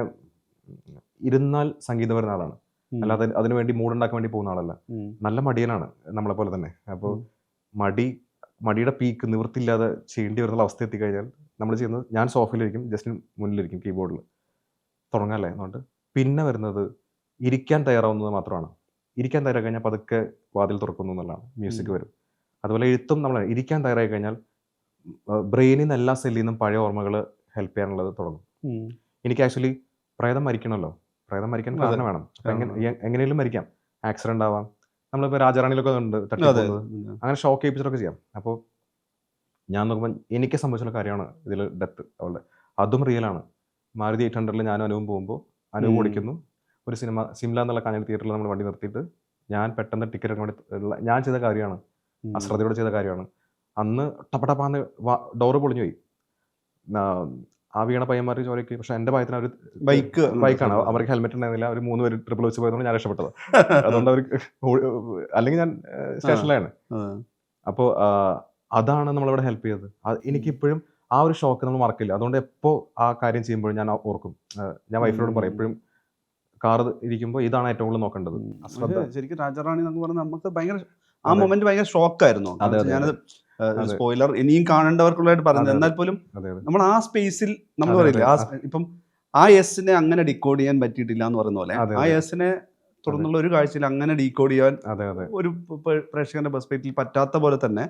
ഇരുന്നാൽ സംഗീതം വരുന്ന ആളാണ്, അല്ലാതെ അതിനു വേണ്ടി മൂടുണ്ടാക്കാൻ വേണ്ടി പോകുന്ന ആളല്ല. നല്ല മടിയനാണ് നമ്മളെ പോലെ തന്നെ. അപ്പോൾ മടിയുടെ പീക്ക് നിവൃത്തിയില്ലാതെ ചെയ്യേണ്ടി വരുന്ന അവസ്ഥ എത്തിക്കഴിഞ്ഞാൽ നമ്മൾ ചെയ്യുന്നത്, ഞാൻ സോഫയിലിരിക്കും, ജസ്റ്റിൻ മുന്നിലിരിക്കും കീബോർഡിൽ, തുടങ്ങാല്ലേ എന്നുകൊണ്ട്. പിന്നെ വരുന്നത് ഇരിക്കാൻ തയ്യാറാവുന്നത് മാത്രമാണ്. ഇരിക്കാൻ തയ്യാറായി കഴിഞ്ഞാൽ പതുക്കെ വാതിൽ തുറക്കുന്നു എന്നുള്ളതാണ്. മ്യൂസിക് വരും. അതുപോലെ എഴുത്തും നമ്മൾ ഇരിക്കാൻ തയ്യാറായി കഴിഞ്ഞാൽ ബ്രെയിനിൽ നിന്ന് എല്ലാ സെല്ലിൽ നിന്നും പഴയ ഓർമ്മകൾ ഹെൽപ്പ് ചെയ്യാനുള്ളത് തുടങ്ങും. എനിക്ക് ആക്ച്വലി പ്രേതം മരിക്കണമല്ലോ, പ്രേതം മരിക്കാൻ കാരണം വേണം. എങ്ങനെയും മരിക്കാം, ആക്സിഡന്റ് ആവാം. നമ്മളിപ്പോൾ രാജാറാണിയിലൊക്കെ ഉണ്ട് തട്ടിപ്പോകുന്നത്, അങ്ങനെ ഷോക്ക് ഏൽപ്പിച്ചിട്ടൊക്കെ ചെയ്യാം. അപ്പോൾ ഞാൻ നോക്കുമ്പോൾ എനിക്ക് സംഭവിച്ചുള്ള കാര്യമാണ് ഇതിൽ ഡെത്ത് അവളുടെ. അതും റിയലാണ്. മാരുതി 800 ഞാനും അനുവും പോകുമ്പോൾ അനുവ് ഓടിക്കുന്നു. ഒരു സിംല എന്നുള്ള കാഞ്ഞ തിയേറ്ററിൽ നമ്മൾ വണ്ടി നിർത്തിയിട്ട് ഞാൻ പെട്ടെന്ന് ടിക്കറ്റ് എടുക്കാൻ വേണ്ടി ഞാൻ ചെയ്ത കാര്യമാണ്, അശ്രദ്ധയോടെ ചെയ്ത കാര്യമാണ്. അന്ന് ടപ്പടപ്പാന്ന് ഡോറ് പൊളിഞ്ഞു പോയി. ആ വീണ പയ്യന്മാർ ചോരയ്ക്ക്. പക്ഷെ എൻ്റെ ഭയത്തിന് അവർ ബൈക്കാണ്, അവർക്ക് ഹെൽമെറ്റ് ഉണ്ടായിരുന്നില്ല. അവർ 3 പേര് ട്രിപ്പിൾ വെച്ച് പോയതുകൊണ്ട് ഞാൻ രക്ഷപ്പെട്ടത്. അതുകൊണ്ട് അവർക്ക് അല്ലെങ്കിൽ ഞാൻ സ്റ്റേഷനിലാണ്. അപ്പോൾ അതാണ് നമ്മളിവിടെ ഹെൽപ്പ് ചെയ്തത്. എനിക്കിപ്പോഴും ആ ഒരു ഷോക്ക് നമ്മൾ മറക്കില്ല. അതുകൊണ്ട് എപ്പോൾ ആ കാര്യം ചെയ്യുമ്പോഴും ഞാൻ ഓർക്കും. ഞാൻ വൈഫിനോട് പറയും എപ്പോഴും കാർ ഇരിക്കുമ്പോൾ ഇതാണ് ഏറ്റവും കൂടുതൽ നോക്കേണ്ടത്. ശരിക്കും രാജാറാണി എന്നൊക്കെ പറഞ്ഞാൽ നമുക്ക് ഭയങ്കര ആ മൊമെന്റ് ഭയങ്കര ഷോക്കായിരുന്നു. ഞാനത് സ്പോയിലർ ഇനിയും കാണേണ്ടവർക്കുള്ളതായിട്ട് പറഞ്ഞത്. എന്നാൽ പോലും നമ്മൾ ആ സ്പേസിൽ നമ്മൾ പറയില്ലേ, ഇപ്പം ആ എസിനെ അങ്ങനെ ഡിക്കോഡ് ചെയ്യാൻ പറ്റിയിട്ടില്ല എന്ന് പറയുന്ന പോലെ ആ എസിനെ തുടർന്നുള്ള ഒരു കാഴ്ചയിൽ അങ്ങനെ ഡീകോഡ് ചെയ്യാൻ ഒരു പ്രേക്ഷകന്റെ പെർസ്പെക്റ്റീവിൽ പറ്റാത്ത പോലെ തന്നെ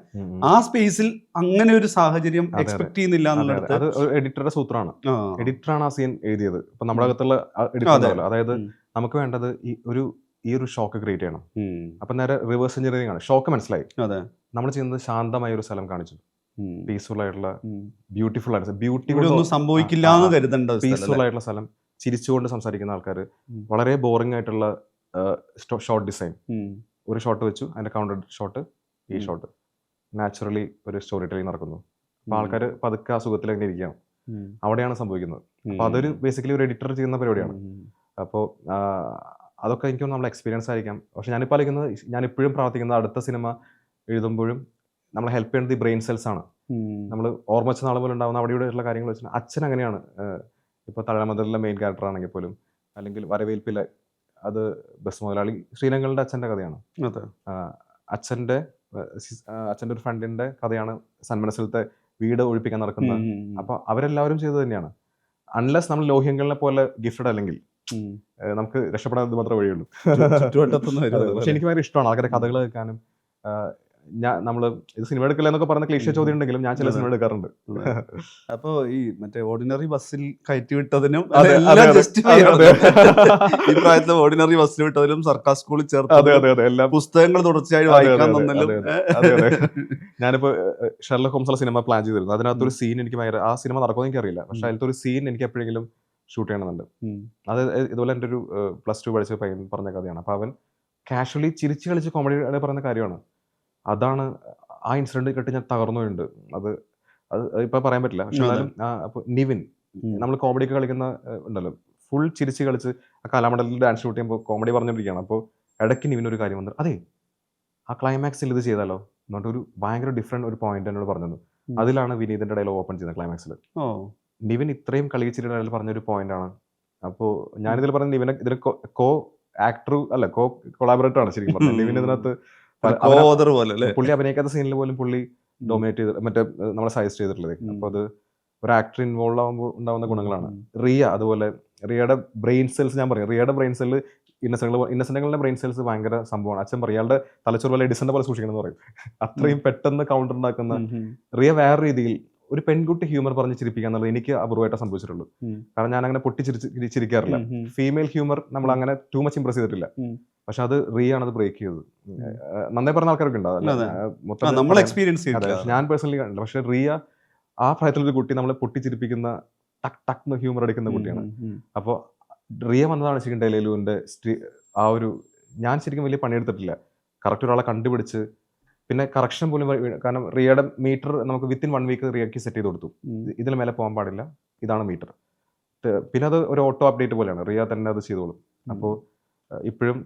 ആ സ്പേസിൽ അങ്ങനെ ഒരു സാഹചര്യം എക്സ്പെക്ട് ചെയ്യുന്നില്ല എന്നുള്ളത് എഡിറ്ററുടെ സൂത്രമാണ്. എഡിറ്ററാണ് ആ സീൻ എഴുതിയത്. ഇപ്പൊ നമ്മുടെ അകത്തുള്ള എഡിറ്റർ, അതായത് നമുക്ക് വേണ്ടത് ഈ ഒരു ഷോക്ക് ക്രിയേറ്റ് ചെയ്യണം. അപ്പൊ നേരെ റിവേഴ്സ് എഞ്ചിനീയറിംഗ് ആണ്. ഷോക്ക് മനസ്സിലായി, നമ്മൾ ചെയ്യുന്നത് ശാന്തമായ ഒരു സ്ഥലം കാണിച്ചു, പീസ്ഫുൾ ആയിട്ടുള്ള ബ്യൂട്ടിഫുൾ ആയിട്ട്, ബ്യൂട്ടി ഒന്നും സംഭവിക്കില്ല എന്ന് കരുതേണ്ട പീസ്ഫുൾ ആയിട്ടുള്ള സ്ഥലം, ചിരിച്ചുകൊണ്ട് സംസാരിക്കുന്ന ആൾക്കാർ, വളരെ ബോറിംഗ് ആയിട്ടുള്ള ഷോട്ട് ഡിസൈൻ. ഒരു ഷോട്ട് വെച്ചു, അതിന്റെ കൗണ്ടർ ഷോട്ട്, ഈ ഷോട്ട്, നാച്ചുറലി ഒരു സ്റ്റോറി ടെല്ലിംഗ് നടക്കുന്നു. അപ്പൊ ആൾക്കാർ പതുക്കെ ആ സുഖത്തിൽ അങ്ങനെ ഇരിക്കുകയാണ്. അവിടെയാണ് സംഭവിക്കുന്നത്. അപ്പൊ അതൊരു ബേസിക്കലി ഒരു എഡിറ്റർ ചെയ്യുന്ന പരിപാടിയാണ്. അപ്പോൾ അതൊക്കെ എനിക്ക് നമ്മൾ എക്സ്പീരിയൻസ് ആയിരിക്കാം. പക്ഷെ ഞാനിപ്പോൾ ആലോചിക്കുന്നത്, ഞാൻ ഇപ്പോഴും പ്രാർത്ഥിക്കുന്നത് അടുത്ത സിനിമ എഴുതുമ്പോഴും നമ്മളെ ഹെൽപ്പ് ചെയ്യേണ്ടത് ഈ ബ്രെയിൻ സെൽസ് ആണ്. നമ്മൾ ഓർമ്മ വെച്ച നാളെ പോലെ ഉണ്ടാകുന്ന അവിടെ ഇവിടെയുള്ള കാര്യങ്ങൾ വെച്ചാൽ അച്ഛൻ അങ്ങനെയാണ്. ഇപ്പോൾ തഴമദറിലെ മെയിൻ ക്യാരക്ടർ ആണെങ്കിൽ പോലും, അല്ലെങ്കിൽ വരവേൽപ്പിലെ അത് ബസ് മുതലാളി ശ്രീരംഗളുടെ അച്ഛൻ്റെ കഥയാണ്. അച്ഛൻ്റെ ഒരു ഫ്രണ്ടിന്റെ കഥയാണ് സന്മനസ്സിലത്തെ വീട് ഒഴിപ്പിക്കാൻ നടക്കുന്നത്. അപ്പോൾ അവരെല്ലാവരും ചെയ്തത് തന്നെയാണ്. അൺലെസ് നമ്മൾ ലോഹ്യങ്ങളെ പോലെ ഗിഫ്റ്റഡ് അല്ലെങ്കിൽ നമുക്ക് രക്ഷപ്പെടാൻ മാത്രമേ വഴിയുള്ളൂ. പക്ഷെ എനിക്ക് ഭയങ്കര ഇഷ്ടമാണ് ആൾക്കാരുടെ കഥകൾ കേൾക്കാനും. നമ്മള് ഇത് സിനിമ എടുക്കില്ല എന്നൊക്കെ പറയുന്ന ക്ലീഷേ ചോദ്യം ഉണ്ടെങ്കിലും ഞാൻ ചില സിനിമ എടുക്കാറുണ്ട്. അപ്പൊ ഈ മറ്റേ ഓർഡിനറി ബസ്സിൽ കയറ്റി വിട്ടതിനും ഈ പ്രായത്തിലെ ഓർഡിനറി ബസ്സിൽ വിട്ടതിലും സർക്കാർ സ്കൂളിൽ ചേർത്ത് പുസ്തകങ്ങൾ തുടർച്ചയായി വായിക്കാൻ തന്നല്ലോ. ഞാനിപ്പോ ഷെർലക് ഹോംസുള്ള സിനിമ പ്ലാൻ ചെയ്തിരുന്നു. അതിനകത്തൊരു സീൻ എനിക്ക് ഭയങ്കര, ആ സിനിമ നടക്കുമെന്ന് എനിക്കറിയില്ല, പക്ഷെ അതിലത്തെ ഒരു സീൻ എനിക്ക് എപ്പോഴെങ്കിലും ഷൂട്ട് ചെയ്യണമെന്നുണ്ട്. അത് ഇതുപോലെ എൻ്റെ ഒരു +2 പഠിച്ച പയ്യൻ പറഞ്ഞ കഥയാണ്. അപ്പൊ അവൻ കാഷ്വലി ചിരിച്ചു കളിച്ച് കോമഡി പറയുന്ന കാര്യമാണ്. അതാണ് ആ ഇൻസിഡന്റ് കേട്ട് ഞാൻ തകർന്നുണ്ട്. അത് ഇപ്പൊ പറയാൻ പറ്റില്ല. പക്ഷെ എന്നാലും നിവിൻ, നമ്മൾ കോമഡി ഒക്കെ കളിക്കുന്ന ഉണ്ടല്ലോ, ഫുൾ ചിരിച്ച് കളിച്ച് ആ കലാമണ്ഡലത്തിൽ ഡാൻസ് ഷൂട്ട് ചെയ്യുമ്പോൾ കോമഡി പറഞ്ഞുകൊണ്ടിരിക്കുകയാണ്. അപ്പോൾ ഇടയ്ക്ക് നിവിൻ ഒരു കാര്യം വന്നു, അതെ ആ ക്ലൈമാക്സിൽ ഇത് ചെയ്താലോ എന്നിട്ട് ഒരു ഭയങ്കര ഡിഫറെന്റ് ഒരു പോയിന്റ് എന്നോട് പറഞ്ഞു. അതിലാണ് വിനീതിന്റെ ഡയലോഗ് ഓപ്പൺ ചെയ്യുന്നത് ക്ലൈമാക്സിൽ. നിവിൻ ഇത്രയും കളിച്ചിട്ട് ഡയലോഗ് പറഞ്ഞൊരു പോയിന്റ് ആണ്. അപ്പോൾ ഞാനിതിൽ പറഞ്ഞ നിവിനെ ഇതിൽ കോ ആക്ടർ അല്ല, കോ കൊളാബറേറ്റർ ആണ് ശരിക്കും പറഞ്ഞത്. നിവിൻ ഇതിനകത്ത് കോദർ പോലെ അല്ലേ? പുള്ളി അഭിനയിക്കാത്ത സീനിൽ പോലും പുള്ളി ഡോമിനേറ്റ് ചെയ്ത് മറ്റേ നമ്മളെ സജസ്റ്റ് ചെയ്തിട്ടുള്ളത്. അപ്പൊ അത് ഒരു ആക്ടർ ഇൻവോൾവ് ആകുമ്പോൾ ഉണ്ടാവുന്ന ഗുണങ്ങളാണ്. റിയ അതുപോലെ, റിയയുടെ ബ്രെയിൻ സെൽസ്, ഞാൻ പറയും റിയയുടെ ബ്രെയിൻ സെല്ല് ഇന്നസെന്റുകളുടെ ബ്രെയിൻ സെൽസ് ഭയങ്കര സംഭവമാണ്. അച്ഛൻ പറയും ഇയാളുടെ തലച്ചോറ് പോലെ എഡിസന്റെ പോലെ സൂക്ഷിക്കണം എന്ന് പറയും. അത്രയും പെട്ടെന്ന് കൗണ്ടർ ഉണ്ടാക്കുന്ന റിയ വേറെ രീതിയിൽ ഒരു പെൺകുട്ടി ഹ്യൂമർ പറഞ്ഞ് ചിരിപ്പിക്കുക എന്നുള്ളത് എനിക്ക് അപൂർവമായിട്ട് സംഭവിച്ചിട്ടുള്ളൂ. കാരണം ഞാൻ അങ്ങനെ പൊട്ടിച്ചിരിക്കാറില്ല. ഫീമെയിൽ ഹ്യൂമർ നമ്മൾ അങ്ങനെ ടൂ മച്ച് ഇംപ്രസ് ചെയ്തിട്ടില്ല. പക്ഷെ അത് റിയ ആണ് അത് ബ്രേക്ക് ചെയ്തത്. നന്നായി പറഞ്ഞ ആൾക്കാരൊക്കെ ഉണ്ടാവും, ഞാൻ പേഴ്സണലി കണ്ടില്ല. പക്ഷെ റിയ ആ പ്രായത്തിലൊരു കുട്ടി നമ്മളെ പൊട്ടിച്ചിരിപ്പിക്കുന്ന ടക് ടക്ക് ഹ്യൂമർ അടിക്കുന്ന കുട്ടിയാണ്. അപ്പോൾ റിയ വന്നതാണ് ശരിക്കും ഡെയിലുവിന്റെ ആ ഒരു, ഞാൻ ശരിക്കും വലിയ പണിയെടുത്തിട്ടില്ല. കറക്റ്റ് ഒരാളെ കണ്ടുപിടിച്ച് പിന്നെ കറക്ഷൻ പോലും, കാരണം റിയയുടെ മീറ്റർ നമുക്ക് വിത്തിൻ 1 വീക്ക് റിയക്ക് സെറ്റ് ചെയ്ത് കൊടുത്തു. ഇതിന് മേലെ പോകാൻ പാടില്ല, ഇതാണ് മീറ്റർ. പിന്നെ അത് ഒരു ഓട്ടോ അപ്ഡേറ്റ് പോലെയാണ്, റിയ തന്നെ അത് ചെയ്തോളും. അപ്പോൾ ഇപ്പോഴും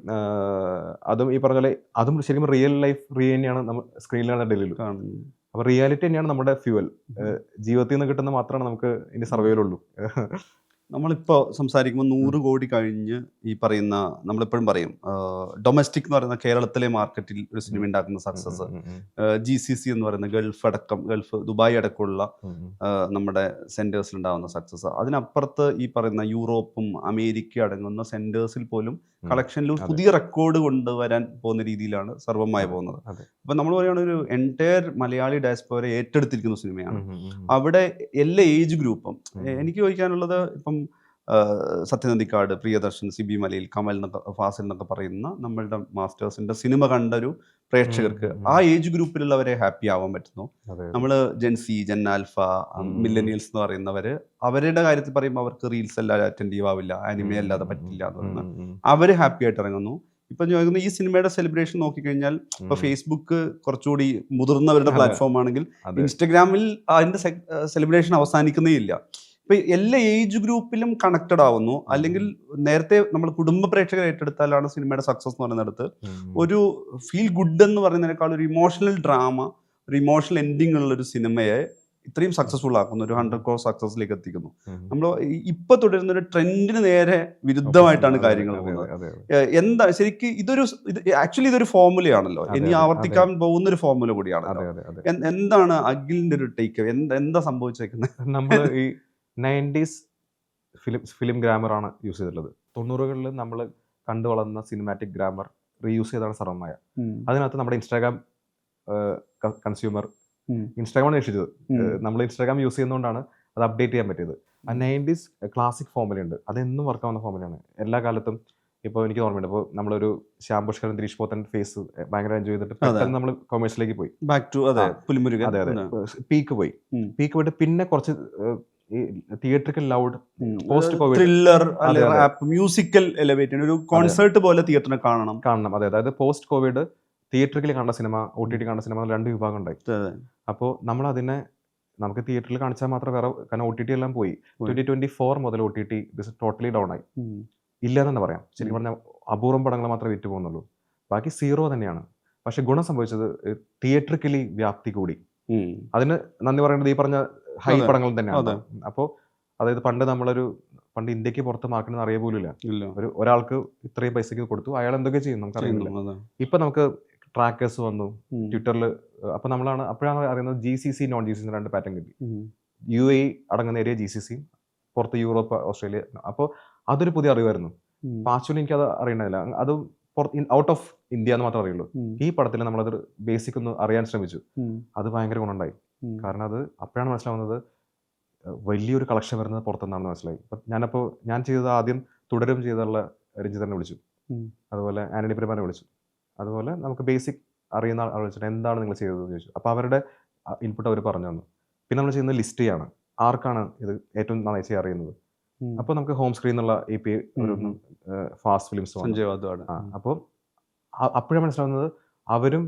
അതും ഈ പറഞ്ഞ പോലെ അതും ശരിക്കും റിയൽ ലൈഫ് റിയ തന്നെയാണ് നമ്മൾ സ്ക്രീനിലാണ് ഡെയിലി. അപ്പോൾ റിയാലിറ്റി തന്നെയാണ് നമ്മുടെ ഫ്യൂവൽ. ജീവിതത്തിൽ നിന്ന് കിട്ടുന്ന മാത്രമാണ് നമുക്ക് ഇനി സർവൈവലുള്ളൂ. നമ്മളിപ്പോൾ സംസാരിക്കുമ്പോൾ 100 കോടി കഴിഞ്ഞ് ഈ പറയുന്ന, നമ്മളിപ്പോഴും പറയും ഡൊമസ്റ്റിക് എന്ന് പറയുന്ന കേരളത്തിലെ മാർക്കറ്റിൽ ഒരു സിനിമ ഉണ്ടാക്കുന്ന സക്സസ്, GCC എന്ന് പറയുന്ന ഗൾഫ് ദുബായ് അടക്കമുള്ള നമ്മുടെ സെന്റേഴ്സിൽ ഉണ്ടാകുന്ന സക്സസ്, അതിനപ്പുറത്ത് ഈ പറയുന്ന യൂറോപ്പും അമേരിക്ക അടങ്ങുന്ന സെന്റേഴ്സിൽ പോലും കളക്ഷനിൽ ഒരു പുതിയ റെക്കോർഡ് കൊണ്ടുവരാൻ പോകുന്ന രീതിയിലാണ് സർവ്വമായി പോകുന്നത്. അപ്പം നമ്മൾ പറയുകയാണെങ്കിൽ ഒരു എൻറ്റയർ മലയാളി ഡയസ്പോരെ ഏറ്റെടുത്തിരിക്കുന്ന സിനിമയാണ്. അവിടെ എല്ലാ ഏജ് ഗ്രൂപ്പും, എനിക്ക് ചോദിക്കാനുള്ളത്, ഇപ്പം സത്യനന്ദിക്കാട്, പ്രിയദർശൻ, സിബി മലയിൽ, കമൽ എന്നൊക്കെ, ഫാസിൽ എന്നൊക്കെ പറയുന്ന നമ്മളുടെ മാസ്റ്റേഴ്സിന്റെ സിനിമ കണ്ടൊരു പ്രേക്ഷകർക്ക് ആ ഏജ് ഗ്രൂപ്പിലുള്ളവരെ ഹാപ്പി ആവാൻ പറ്റുന്നു. നമ്മൾ ജെൻസി, ജെൻ ആൽഫ, മില്ലനിയൽസ് എന്ന് പറയുന്നവര്, അവരുടെ കാര്യത്തിൽ പറയുമ്പോൾ അവർക്ക് റീൽസ് എല്ലാം അറ്റൻഡീവ് ആവില്ല, ആനിമേ അല്ലാതെ പറ്റില്ല എന്ന് പറയുന്നത്, അവര് ഹാപ്പി ആയിട്ട് ഇറങ്ങുന്നു. ഇപ്പൊ ചോദിക്കുന്ന ഈ സിനിമയുടെ സെലിബ്രേഷൻ നോക്കിക്കഴിഞ്ഞാൽ, ഇപ്പൊ ഫേസ്ബുക്ക് കുറച്ചുകൂടി മുതിർന്നവരുടെ പ്ലാറ്റ്ഫോം ആണെങ്കിൽ, ഇൻസ്റ്റഗ്രാമിൽ അതിന്റെ സെലിബ്രേഷൻ അവസാനിക്കുന്നേ ഇല്ല. ഇപ്പൊ എല്ലാ ഏജ് ഗ്രൂപ്പിലും കണക്റ്റഡ് ആവുന്നു. അല്ലെങ്കിൽ നേരത്തെ നമ്മൾ കുടുംബ പ്രേക്ഷകർ ഏറ്റെടുത്താലാണ് സിനിമയുടെ സക്സസ് എന്ന് പറയുന്നിടത്ത് ഒരു ഫീൽ ഗുഡ് എന്ന് പറയുന്നതിനേക്കാൾ ഒരു ഇമോഷണൽ ഡ്രാമ, ഒരു ഇമോഷണൽ എൻഡിങ് ഉള്ള ഒരു സിനിമയെ ഇത്രയും സക്സസ്ഫുൾ ആക്കുന്നു, ഒരു 100 crore സക്സസിലേക്ക് എത്തിക്കുന്നു. നമ്മൾ ഇപ്പൊ തുടരുന്ന ഒരു ട്രെൻഡിന് നേരെ വിരുദ്ധമായിട്ടാണ് കാര്യങ്ങൾ പോകുന്നത്. എന്താ ശരിക്കും ഇതൊരു ഫോർമുലയാണല്ലോ, ഇനി ആവർത്തിക്കാൻ പോകുന്ന ഒരു ഫോർമുല കൂടിയാണല്ലോ. എന്താണ് അഖിലിന്റെ ഒരു ടേക്ക്, എന്താ സംഭവിച്ചേക്കുന്നത്? നമ്മൾ ഈ 90s ഫിലിം ഗ്രാമറാണ് യൂസ് ചെയ്തിട്ടുള്ളത്. 90കളിൽ നമ്മൾ കണ്ടു വളർന്ന സിനിമാറ്റിക് ഗ്രാമർ റീയൂസ് ചെയ്താണ് സർവമായ. അതിനകത്ത് നമ്മുടെ ഇൻസ്റ്റാഗ്രാം കൺസ്യൂമർ, ഇൻസ്റ്റാഗ്രാമാണ് രക്ഷിച്ചത്. നമ്മൾ ഇൻസ്റ്റാഗ്രാം യൂസ് ചെയ്യുന്നതുകൊണ്ടാണ് അത് അപ്ഡേറ്റ് ചെയ്യാൻ പറ്റിയത്. ആ 90s ക്ലാസിക് ഫോമുലുണ്ട്, അതെന്നും വർക്കാവുന്ന ഫോമുലയാണ് എല്ലാ കാലത്തും. ഇപ്പോൾ എനിക്ക് ഓർമ്മയുണ്ട്, ഇപ്പോൾ നമ്മളൊരു ശ്യാം പുഷ്കരൻ, ദിലീഷ് പോത്തൻ ഫേസ് ഭയങ്കര എൻജോയ് ചെയ്തിട്ട് പെട്ടെന്ന് നമ്മൾ കൊമേഴ്സിലേക്ക് പോയി, ബാക്ക് ടു പുലിമുരുകൻ, പീക്ക് പോയിട്ട് പിന്നെ കുറച്ച് ഈ theatrical loud, post Covid thriller, musical elevate, ഒരു കോൺസേർട്ട് പോലെ തിയേറ്ററിനെ കാണണം. അതെ, അതായത് പോസ്റ്റ് കോവിഡ് തിയേറ്ററിൽ കണ്ട സിനിമ, OTT കണ്ട സിനിമ, 2 വിഭാഗം ഉണ്ടായി. അപ്പോൾ നമ്മൾ അതിനെ നമുക്ക് തിയേറ്ററിൽ കാണിച്ചാൽ മാത്രം വേറെ, കാരണം OTT എല്ലാം പോയി. 2024 മുതൽ OTT ടോട്ടലി ഡൗൺ ആയി, ഇല്ല എന്ന് തന്നെ പറയാം. ശരിക്കും പറഞ്ഞാൽ അപൂർവം പടങ്ങൾ മാത്രമേ വിറ്റ് പോകുന്നുള്ളൂ, ബാക്കി 0 തന്നെയാണ്. പക്ഷെ ഗുണം സംഭവിച്ചത് തിയേറ്ററിക്കലി വ്യാപ്തി കൂടി. അതിന് നന്ദി പറയേണ്ടത് ഈ പറഞ്ഞ ഹൈ പടങ്ങൾ തന്നെയാണ്. അപ്പോൾ അതായത് പണ്ട് ഇന്ത്യക്ക് പുറത്ത് മാർക്കറ്റിന് അറിയ പോലും ഇല്ല. ഒരാൾക്ക് ഇത്രയും പൈസക്ക് കൊടുത്തു, അയാൾ എന്തൊക്കെ ചെയ്യും നമുക്ക് അറിയുന്നില്ല. ഇപ്പൊ നമുക്ക് ട്രാക്കേഴ്സ് വന്നു ട്വിറ്ററിൽ. അപ്പൊ അപ്പോഴാണ് അറിയുന്നത് GCC, നോൺ GCC 2 പാറ്റേൺ കിട്ടി. UAE അടങ്ങുന്ന ഏരിയ GCC, പുറത്ത് യൂറോപ്പ്, ഓസ്ട്രേലിയ. അപ്പോൾ അതൊരു പുതിയ അറിവായിരുന്നു. ആക്ച്വലി എനിക്കത് അറിയണില്ല, അത് ഔട്ട് ഓഫ് ഇന്ത്യ എന്ന് മാത്രമേ അറിയുള്ളൂ. ഈ പടത്തിൽ നമ്മളത് ബേസിക് ഒന്ന് അറിയാൻ ശ്രമിച്ചു, അത് ഭയങ്കര ഗുണമുണ്ടായി. കാരണം അത് അപ്പോഴാണ് മനസ്സിലാവുന്നത് വലിയൊരു കളക്ഷൻ വരുന്നത് പുറത്തുനിന്നാണെന്ന് മനസ്സിലായി. അപ്പം ഞാൻ ചെയ്തത് ആദ്യം തുടരും ചെയ്തുള്ള രഞ്ജിതനെ വിളിച്ചു, അതുപോലെ ആന്റണി പെരുമാനെ വിളിച്ചു, അതുപോലെ നമുക്ക് ബേസിക് അറിയുന്ന ആൾ വിളിച്ചിട്ട് എന്താണ് നിങ്ങൾ ചെയ്തതെന്ന് ചോദിച്ചു. അപ്പോൾ അവരുടെ ഇൻപുട്ട് അവർ പറഞ്ഞു തന്നു. പിന്നെ നമ്മൾ ചെയ്യുന്നത് ലിസ്റ്റ് ചെയ്യാണ്, ആർക്കാണ് ഇത് ഏറ്റവും നന്നായി ചെയ്യാൻ അറിയുന്നത്. അപ്പോൾ നമുക്ക് ഹോം സ്ക്രീൻ എന്നുള്ള EP ഒരു ഫാസ്റ്റ് ഫിലിംസ്, അപ്പോൾ അപ്പോഴാണ് മനസ്സിലാവുന്നത് അവരും